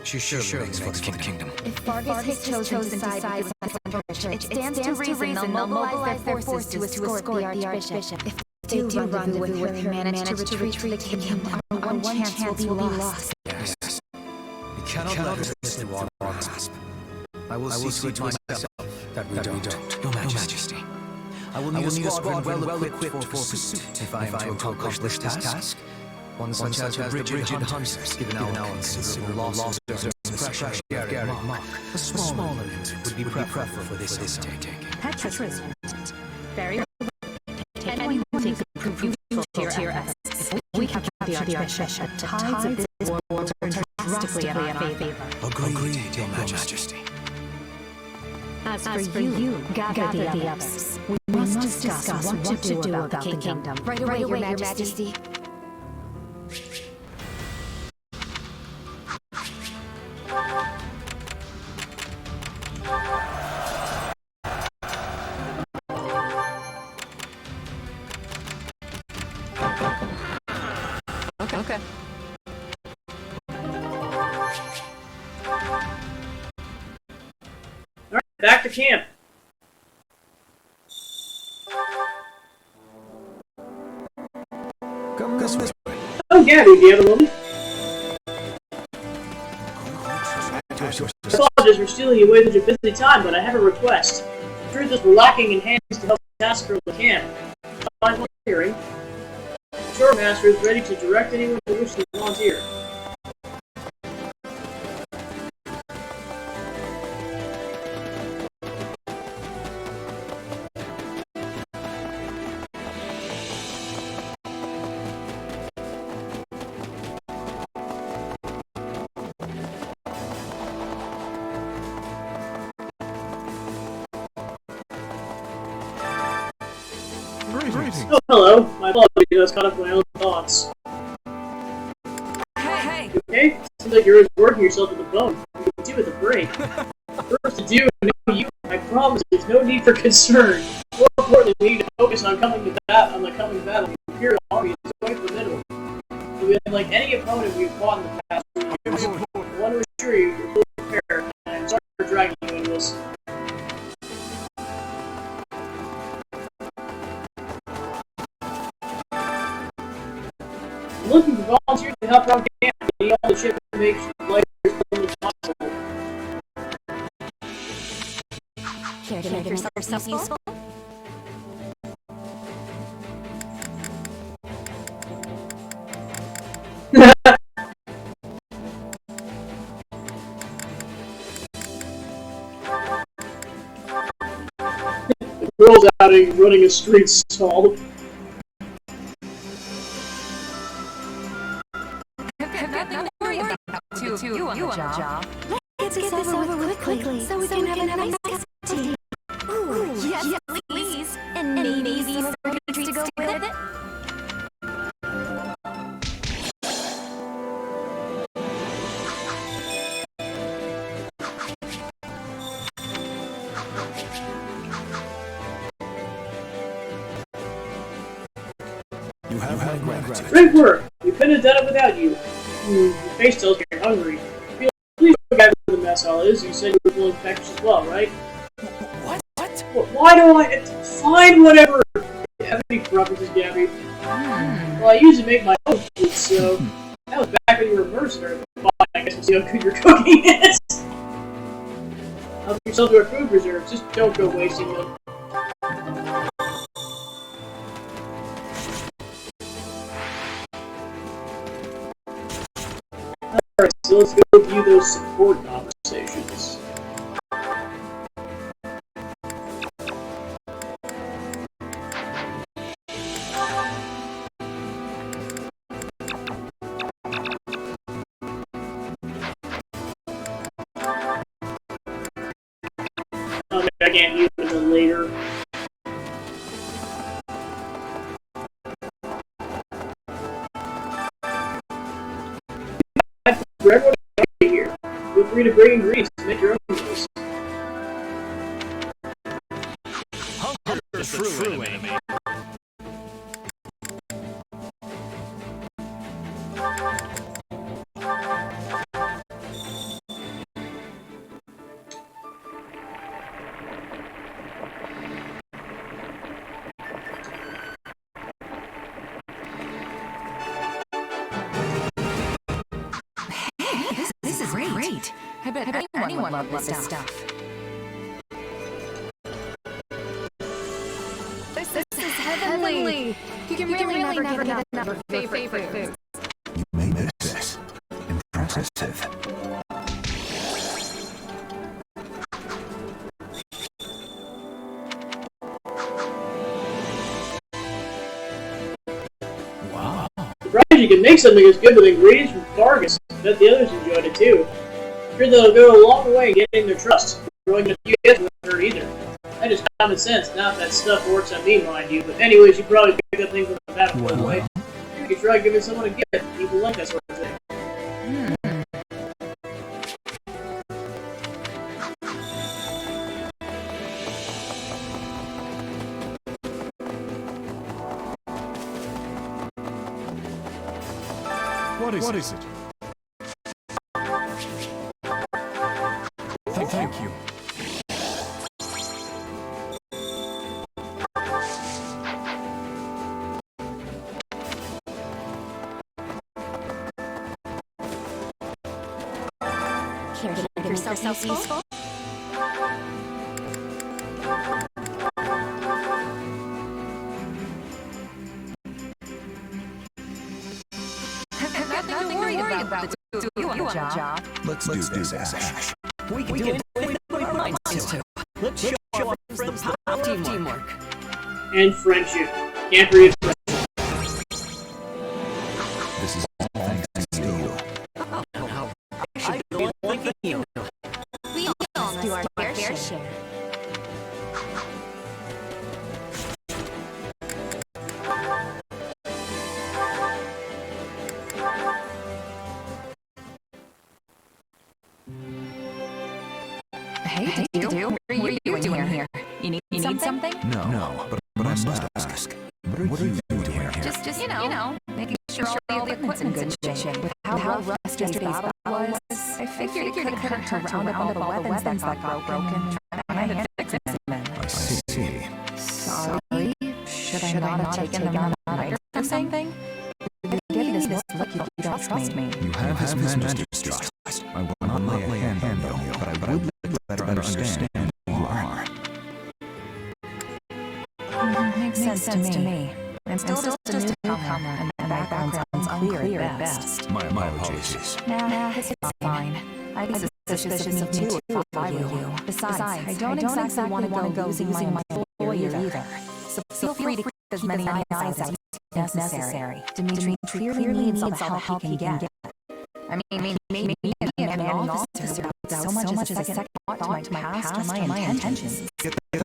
She surely makes for the kingdom. If Fargus has chosen to side with the Archbishop, it stands to reason they'll mobilize their forces to escort the Archbishop. If they do rendezvous with her and manage to retreat to the kingdom, our one chance will be lost. Yes. We cannot let this to our grasp. I will see to it myself that we don't. Your Majesty. I will need a squadron well equipped for pursuit if I am to accomplish this task. One such as the Bridget Hunters, given our considerable losses during the crash of Gary Mock. A smaller unit would be preferable for this undertaking. Petra's very well. Anyone who takes a proof to your efforts. If we capture the Archbishop, the tides of this war will turn drastically in our favor. Agreed, Your Majesty. As for you, gather the others. We must discuss what to do about the kingdom. Right away, Your Majesty. Okay. Alright, back to camp. Come this way. Oh, Gabby, do you have a moment? Apologies for stealing you away with your busy time, but I have a request. The truth is we're lacking in hands to help the task for the camp. Upon hearing, the Shore Master is ready to direct anyone who wishes to volunteer. Oh, hello. My apologies, I was caught up in my own thoughts. Hey! You okay? Seems like you're working yourself to the bone. You can do with a break. First to do, and now you. I promise there's no need for concern. More importantly, we need to focus on the coming battle. The Imperial Army is quite formidable. If we have like any opponent we've fought in the past, I want to assure you, you're fully prepared. And I'm sorry for dragging you into this. I'm looking for volunteers to help run camp and need all the ship to make life as pleasant as possible. Care to make yourself useful? The girl's out running a street stall. Have nothing to worry about. Two of you on the job. Let's get this over with quickly, so we can have a nice tea. Ooh, yes, please. And maybe some treats to go with it. You have my gratitude. Great work! We couldn't have done it without you. Your face tells me you're hungry. Please go back to the mess hall is. You said you were feeling infectious as well, right? What? Why do I... Fine, whatever! Have any preferences, Gabby? Well, I usually make my own food, so... That was back when you were a mercenary. Fine, I guess we'll see how good your cooking is. Help yourself to our food reserves. Just don't go wasting them. Alright, so let's go view those support conversations. I can't view them until later. For everyone here, feel free to bring ingredients to make your own meals. Hunger is the true enemy. This is great. I bet anyone would love this stuff. This is heavenly. You can really never get enough of your favorite food. You made this. Impressive. Wow. Surprised you can make something as good with ingredients from Fargus. I bet the others enjoyed it too. I'm sure they'll go a long way in getting their trust. Growing a few gifts won't hurt either. That is common sense, not that stuff works on me, mind you. But anyways, you probably pick up things from the battlefield, right? You could try giving someone a gift. People like that sort of thing. What is it? Thank you. Care to make yourself useful? Nothing to worry about. The two of you on the job. Let's do this, Ash. We can do anything we put our minds to. Let's show our friends the power of teamwork. And friendship. Can't forget friendship. This is all thanks to you. I don't like you. We all do our fair share. Hey, do. What are you doing here? You need something? No, but I must ask. What are you doing here? Just you know, making sure all the equipment's in good shape. With how rough yesterday's battle was, I figured it couldn't hurt to round up all the weapons that got broken. Trying to fix them. I see. Sorry. Should I not have taken them out or something? If you give this look, you trust me. You have His Majesty's trust. I will not lay a hand on you, but I would better understand who you are. Makes sense to me. I'm still just a newcomer, and my background's unclear at best. My apologies. Nah, this is fine. I'd be suspicious of me too if I were you. Besides, I don't exactly want to go using my employer either. So feel free to keep as many eyes out as necessary. Dimitri clearly needs all the help he can get. I mean, maybe an officer without so much as a second thought to my past or my intentions.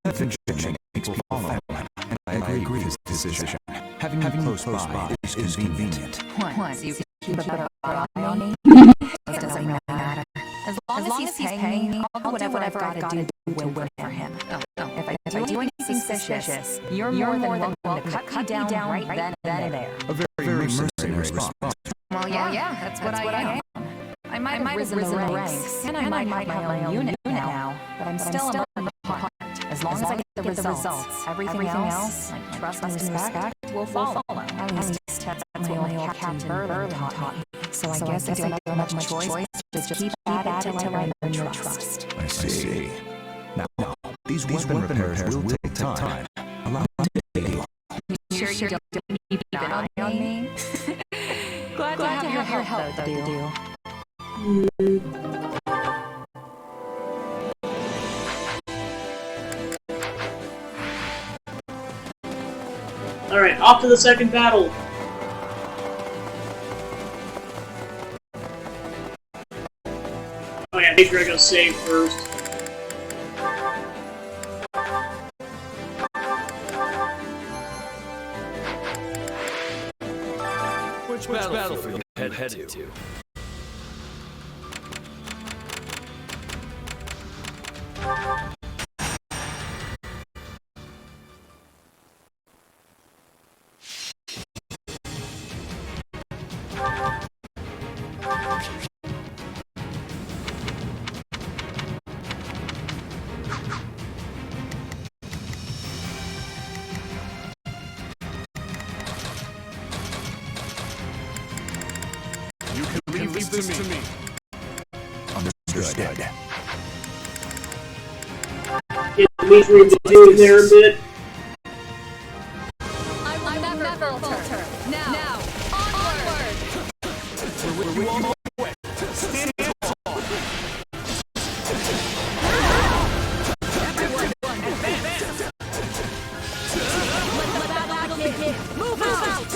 That vision makes me follow him, and I agree with his decision. Having close by is convenient. What? You keep a better eye on me? It doesn't really matter. As long as he's paying me, I'll do whatever I've got to do to win for him. If I do anything suspicious, you're more than welcome to cut me down right then and there. A very mercenary response. Well, yeah, that's what I am. I might have risen in the ranks, and I might have my own unit now, but I'm still a part. As long as I get the results, everything else, like trust and respect, will follow. At least that's what my old Captain Berlin taught me. So I guess I don't have much choice, just keep at it till I earn your trust. I see. Now, these weapon repairs will take time. Allow me to deal. You sure you don't keep an eye on me? Glad to have your help, though, do. Alright, off to the second battle. Oh yeah, make sure I go save first. Which battlefield headed to? You can leave this to me. Understood. Get Dimitri to do there a bit. I will never falter. Now, onward! We're with you all the way. Stand tall. Everyone, advance! Let the battle begin. Move out!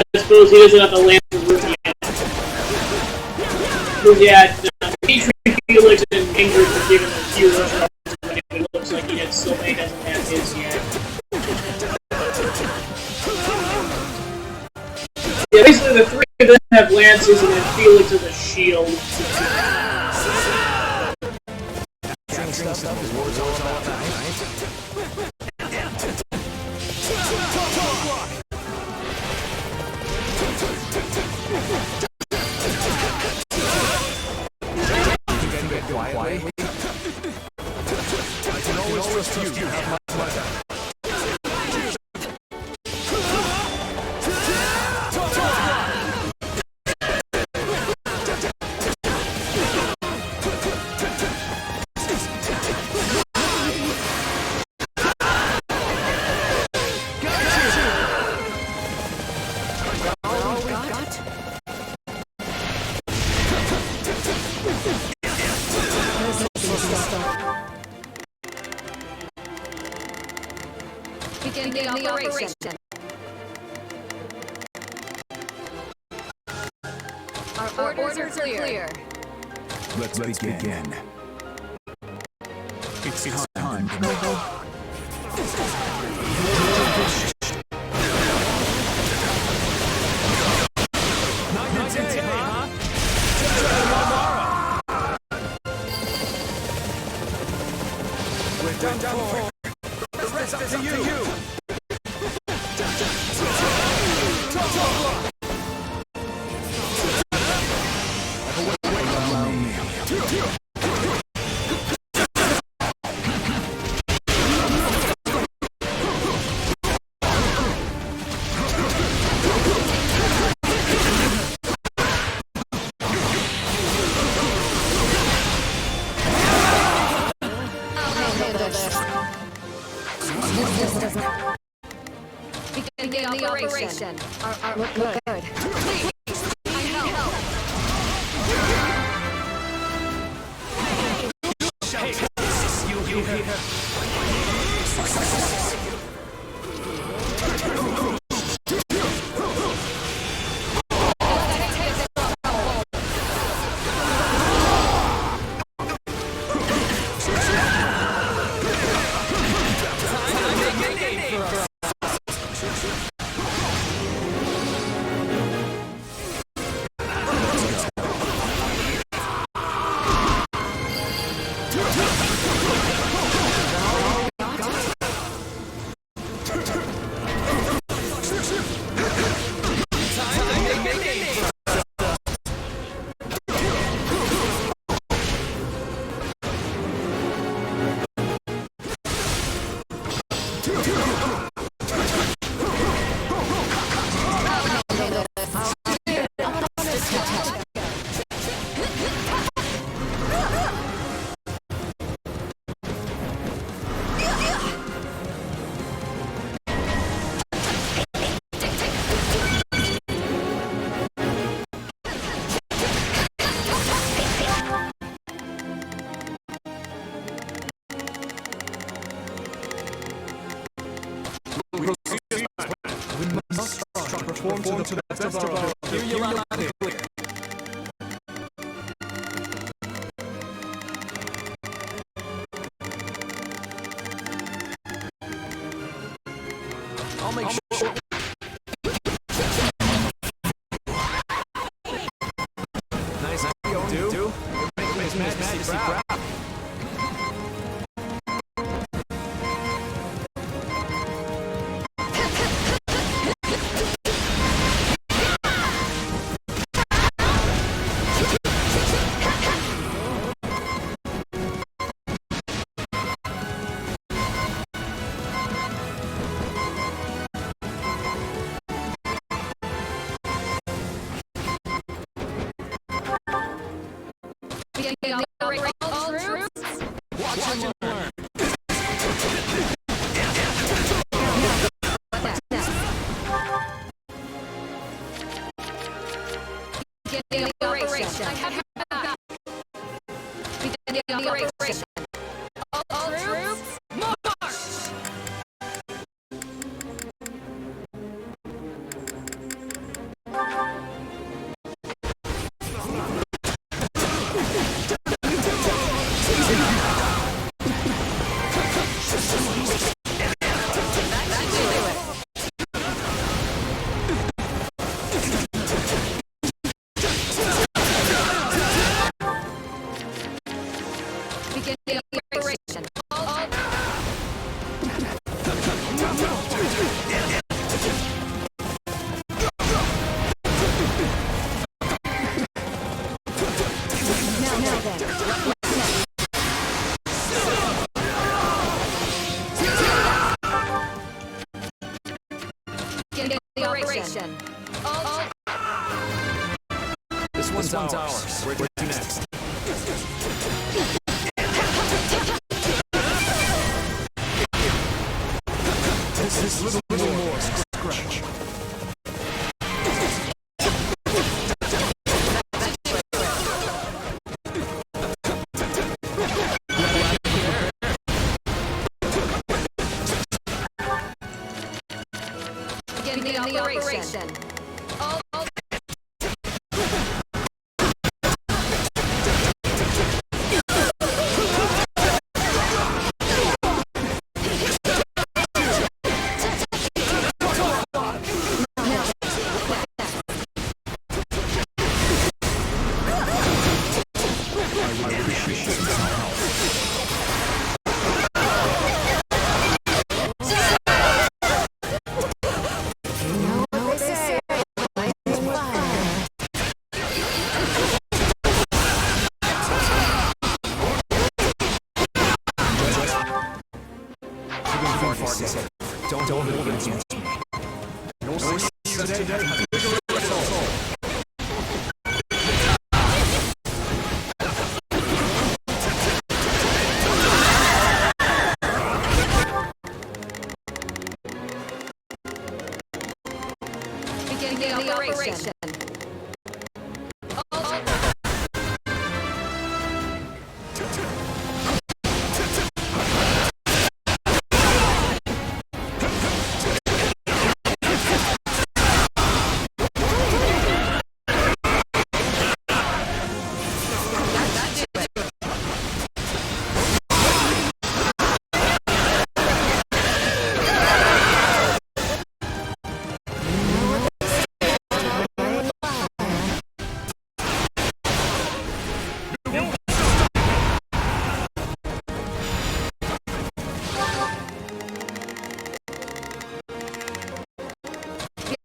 I suppose he doesn't have to land the room yet. But yeah, Dimitri, Felix, and Ingrid were given the heroes, but it looks like he still doesn't have his yet. Yeah, basically the three of them have lances, and then Felix has a shield. Quietly. I can always trust you. Have my pleasure. Begin the operation. Our orders are clear. Let's begin. It's time to go. floor. The rest is up to you. Begin the operation. Look good. Please, I help. You here. Perform to the best of our ability. Hear you loud and clear. I'll make sure. Nice. Do? Make His Majesty proud. All troops. Watch and learn. Begin the operation. I have your back. Begin the operation. All troops, march! Begin the operation. All Now then. begin the operation. All This one's ours. Where to next? This is little more scratch. begin the operation. All today has a bigger soul. Beginning the operation.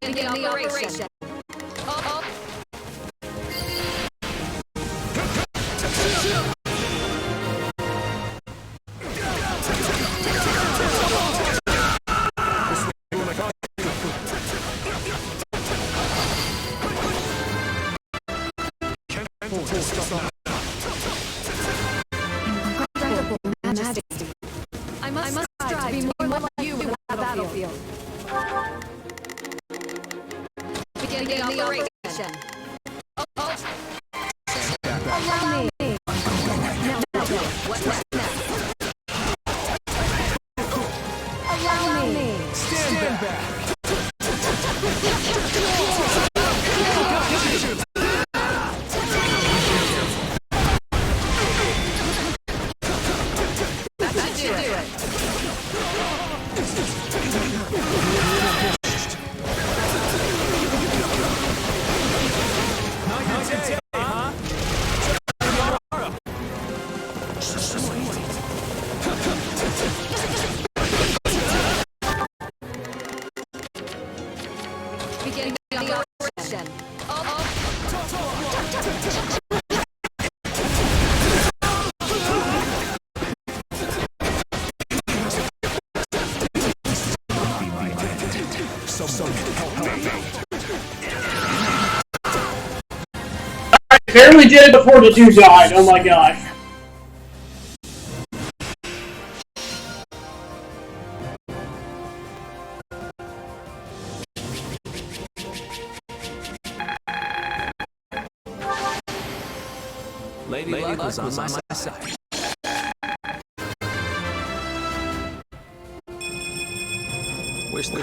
Beginning the operation. Incredible majesty. I must strive to be more like you in the battlefield. Beginning the operation. Allow me. What's next? Allow me. Stand back. That should do it. Beginning the operation. I barely did it before the two died. Oh my gosh. Lady Luck was on my side. Wish the...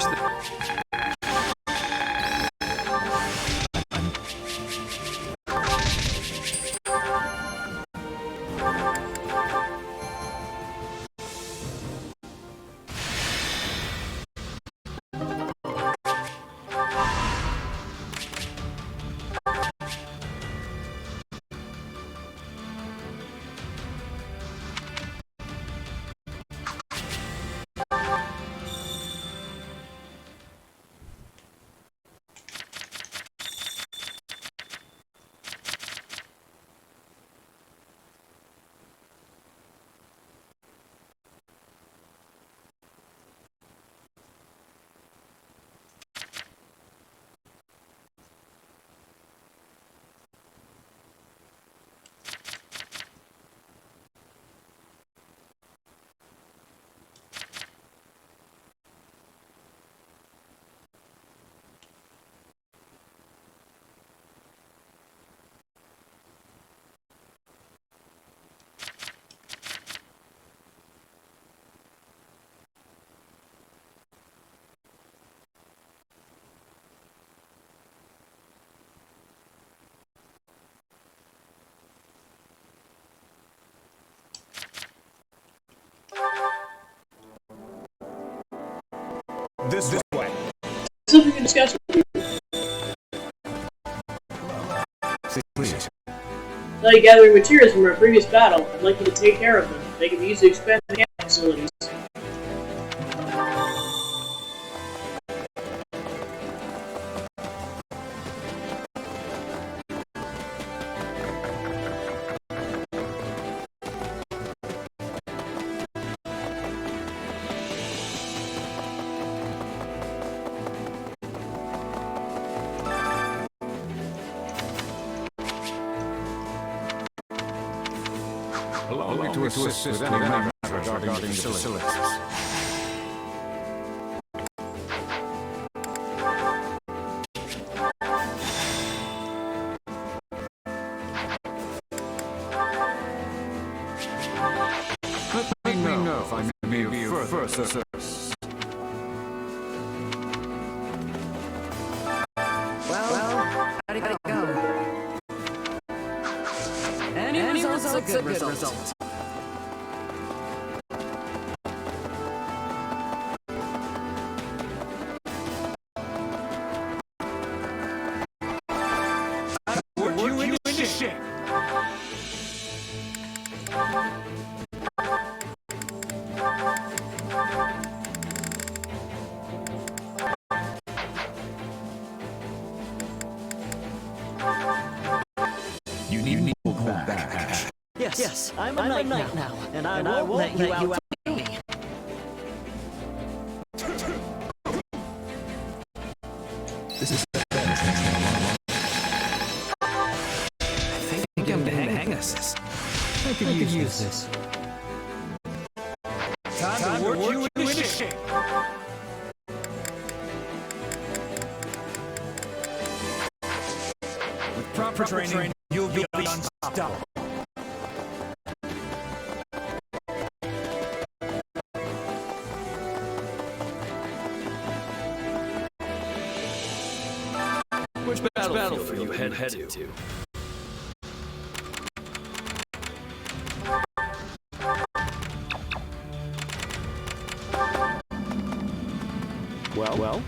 This way. Something to discuss with you. Please. Now you gathering materials from our previous battle. I'd like you to take care of them. They can be used to expand the camp facilities. to assist with any matter regarding the facilities. Let me know if I may be of further service. Well, how'd it go? Any result's a good result. Work you into shape. You need to hold back. Yes, I'm a knight now, and I won't let you out me. This is the best thing in a long, I think I'm beginning to hang us. I could use this. Time to work you into shape. With proper training, you'll be unstoppable. Which battlefield are you headed to? Well?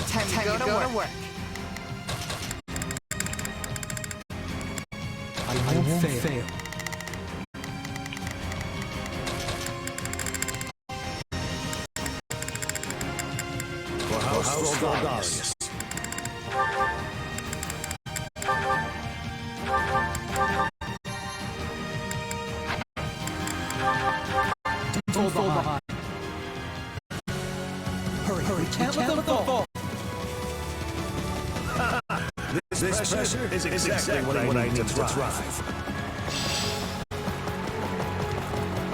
Time to go to work. I won't fail. For House Darius. Don't fall behind. Hurry. Can't let them fall. This pressure is exactly what I need to thrive.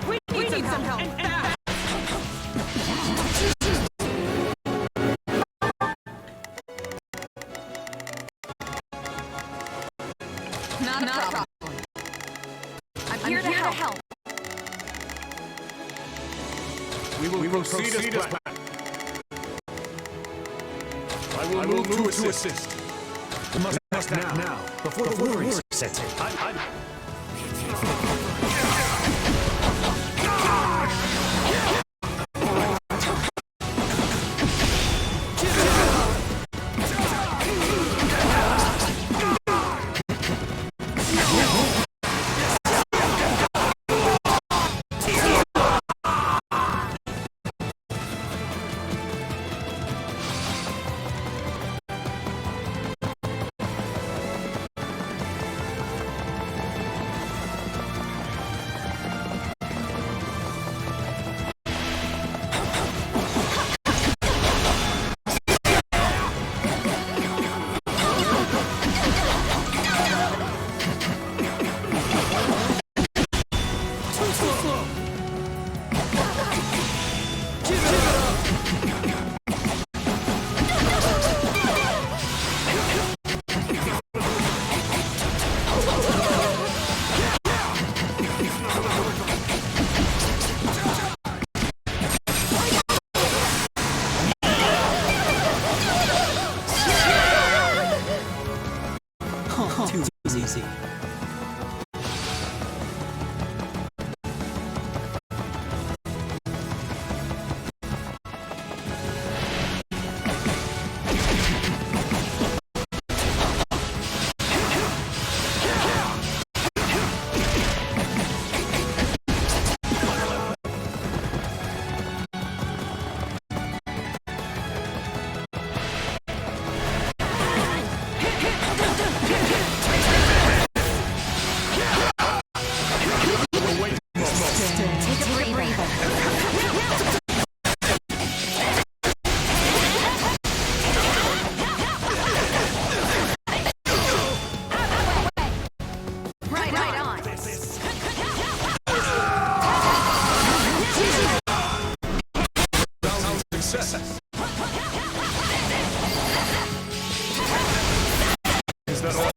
We need some help. Not a problem. I'm here to help. We will proceed as planned. I will move to assist. We must act now, before the worry sets in. Is that all?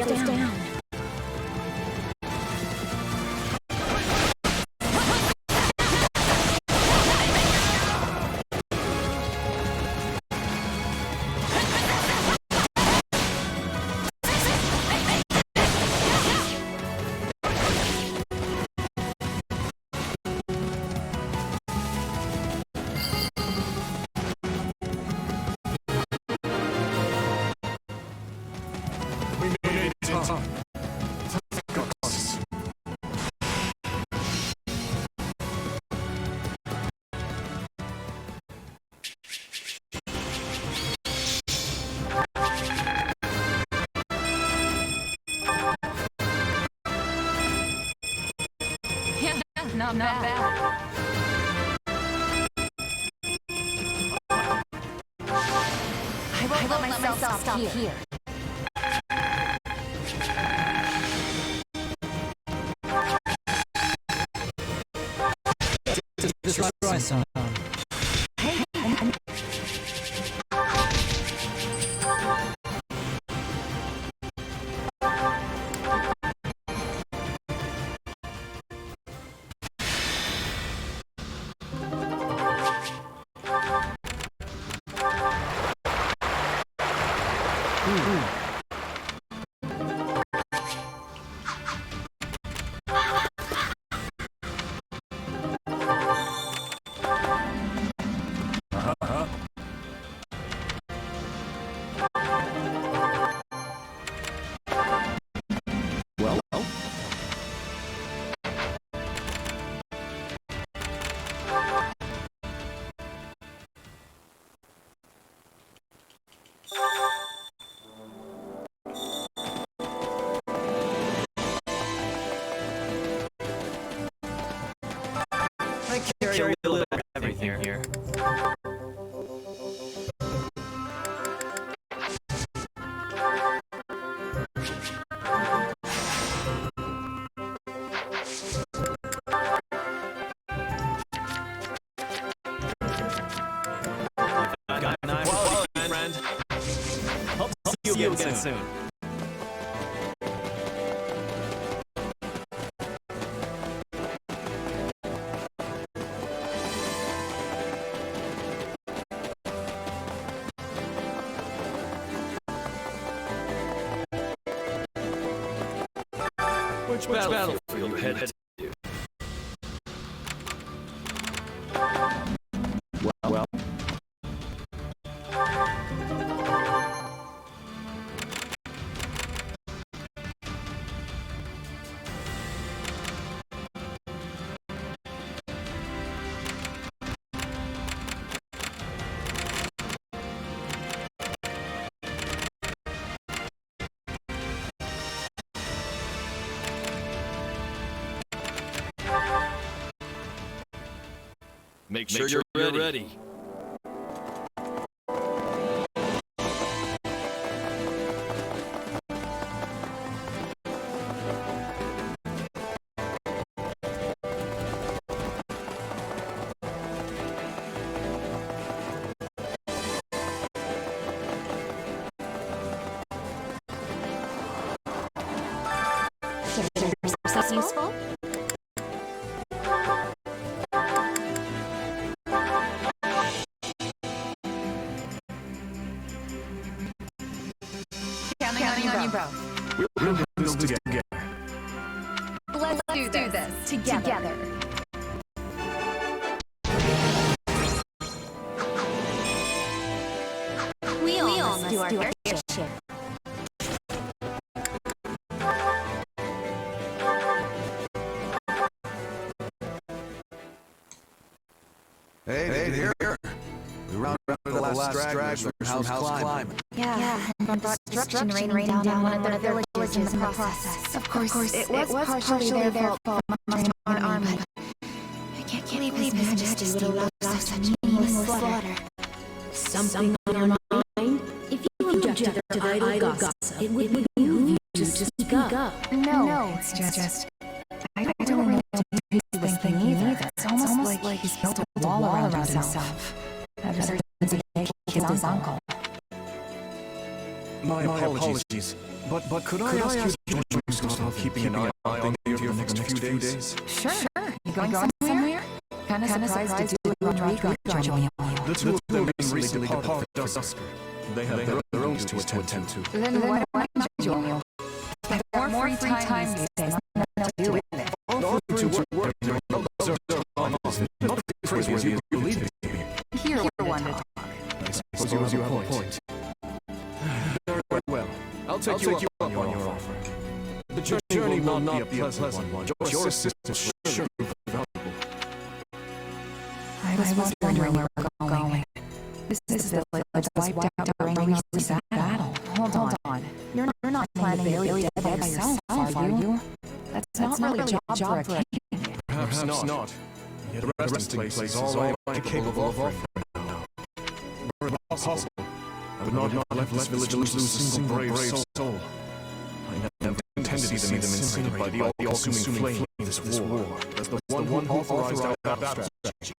Let's go. Not bad. I won't let myself stop here. Just try some. soon. Which battlefield you headed to? Well. Make sure you're ready. Is useful? Counting on you both. We'll do this together. Let's do this together. We all must do our fair share. Hey, here. We rounded the last stragglers from House Climb. Yeah, and brought destruction raining down on one of the villages in the process. Of course, it was partially their fault for an army. I can't believe His Majesty would allow such meaningless slaughter. Something on your mind? If you object to idle gossip, it would behoove you to speak up. No, it's just I don't really know what he was thinking either. It's almost like he's built a wall around himself. Ever since he killed his uncle. My apologies. But could I ask you to stop keeping an eye on you for the next few days? Sure. You going somewhere? Kinda surprised to do it on joining you. The two of them recently departed Dusker. They have their own to attend to. Then why don't you join you? Have more free time these days. Nothing to do with it. Not to work during not the phrase where you leave it. Here one to talk. I suppose you have a point. Very well. I'll take you up on your offer. The journey will not be a pleasant one. Your assistance will sure be valuable. I was wondering where we're going. This village was wiped out during a recent battle. Hold on. You're not planning to bury dead by yourself, are you? That's not really a job for a king. Perhaps not. Yet the resting place is all I'm capable of offering now. Were it possible, I would not let this village lose a single brave soul. I never intended to see them incited by the all-consuming flame of this war. As the one who authorized our battle strategy,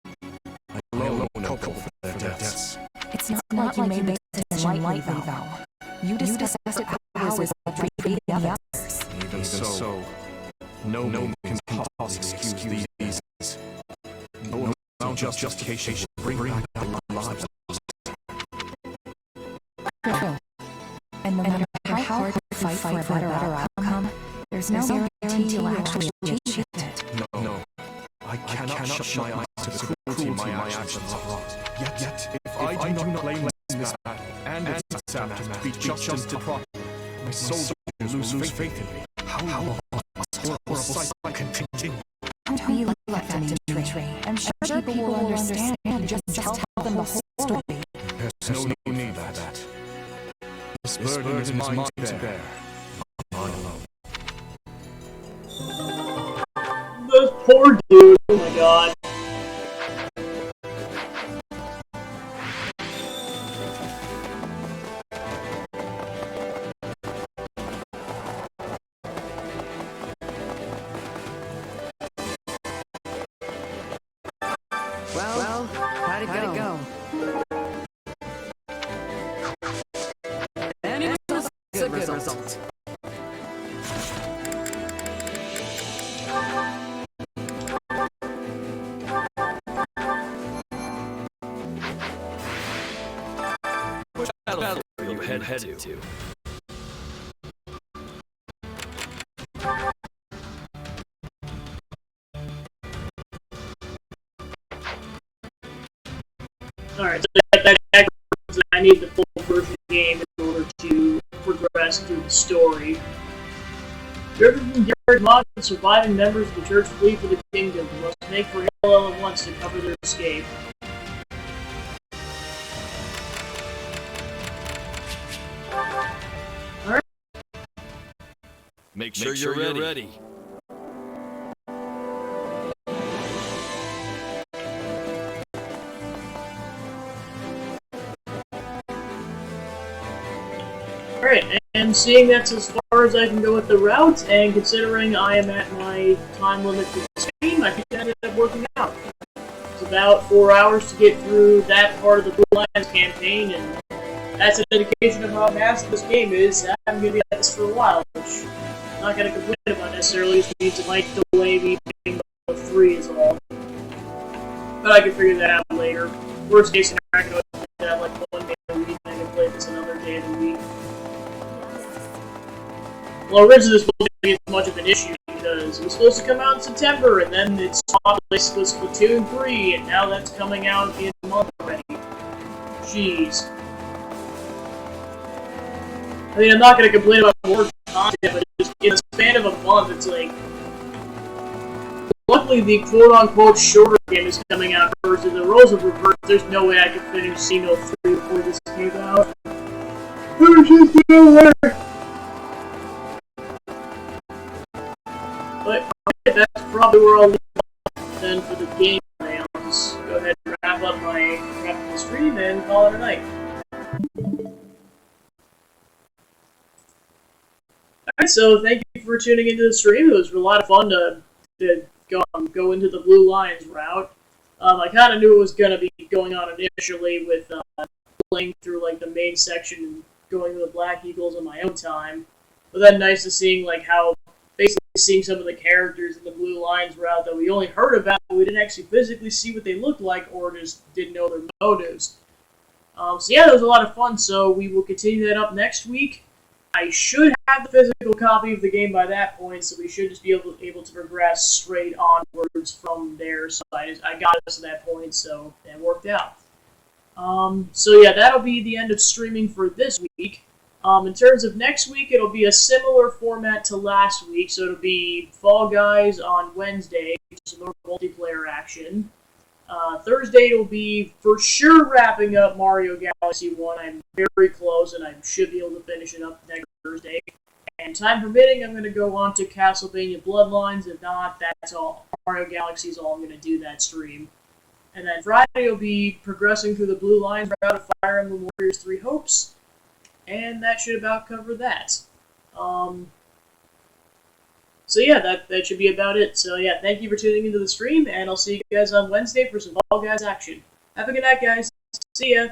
I alone culpable for their deaths. It's not like you made the decision lightly, though. You discussed it hours with the others. Even so, no one can possibly excuse these. No justification bring back our lives. True. And no matter how hard you fight for a better outcome, there's no guarantee you'll actually achieve it. No. I cannot shut my eyes to the cruelty my actions have wrought. Yet, if I do not blame this battle and its aftermath to be just and proper, my soldiers lose faith in me. How long must this horrible cycle continue? Don't be like that, Dimitri. I'm sure people will understand. Just tell them the whole story. There's no need for that. This burden is mine to bear. Mine alone. This poor dude. Oh my god. Well, how'd it go? And it was a headed to. Alright, so I need the full version of the game in order to progress through the story. Driven from Garrett Mog, the surviving members of the church flee for the kingdom and must make for hell at once to cover their escape. Alright. Make sure you're ready. Alright, and seeing that's as far as I can go with the route, and considering I am at my time limit for this game, I think that ended up working out. It's about 4 hours to get through that part of the Blue Lions campaign, and that's an indication of how massive this game is. I'm going to be at this for a while, which I'm not going to complain about necessarily, which means it might delay me playing Level 3 is all. But I can figure that out later. Worst case scenario, I can always play that like one day a week, and I can play this another day of the week. Well, originally this wasn't going to be as much of an issue because it was supposed to come out in September, and then it's placed with Splatoon 3, and now that's coming out in a month already. Jeez. I mean, I'm not going to complain about more content, but just in the span of a month, it's like... Luckily, the quote-unquote shorter game is coming out first, and the roles are reversed. There's no way I could finish Xeno 3 before this came out. There's just no way! But that's probably where I'll leave off then for the gameplay. I'll just go ahead and wrap up the stream and call it a night. Alright, so thank you for tuning into the stream. It was a lot of fun to go into the Blue Lions route. I kind of knew it was going to be going on initially with playing through like the main section and going to the Black Eagles on my own time. But then nice to seeing like how basically seeing some of the characters in the Blue Lions route that we only heard about, but we didn't actually physically see what they looked like or just didn't know their motives. So yeah, that was a lot of fun, so we will continue that up next week. I should have the physical copy of the game by that point, so we should just be able to progress straight onwards from there. So I got us to that point, so that worked out. So yeah, that'll be the end of streaming for this week. In terms of next week, it'll be a similar format to last week, so it'll be Fall Guys on Wednesday, which is more multiplayer action. Thursday it'll be for sure wrapping up Mario Galaxy 1. I'm very close, and I should be able to finish it up next Thursday. And time permitting, I'm going to go on to Castlevania Bloodlines. If not, that's all. Mario Galaxy is all I'm going to do that stream. And then Friday will be progressing through the Blue Lions route of Fire Emblem Warriors 3 Hopes. And that should about cover that. So yeah, that should be about it. So yeah, thank you for tuning into the stream, and I'll see you guys on Wednesday for some Fall Guys action. Have a good night, guys. See ya.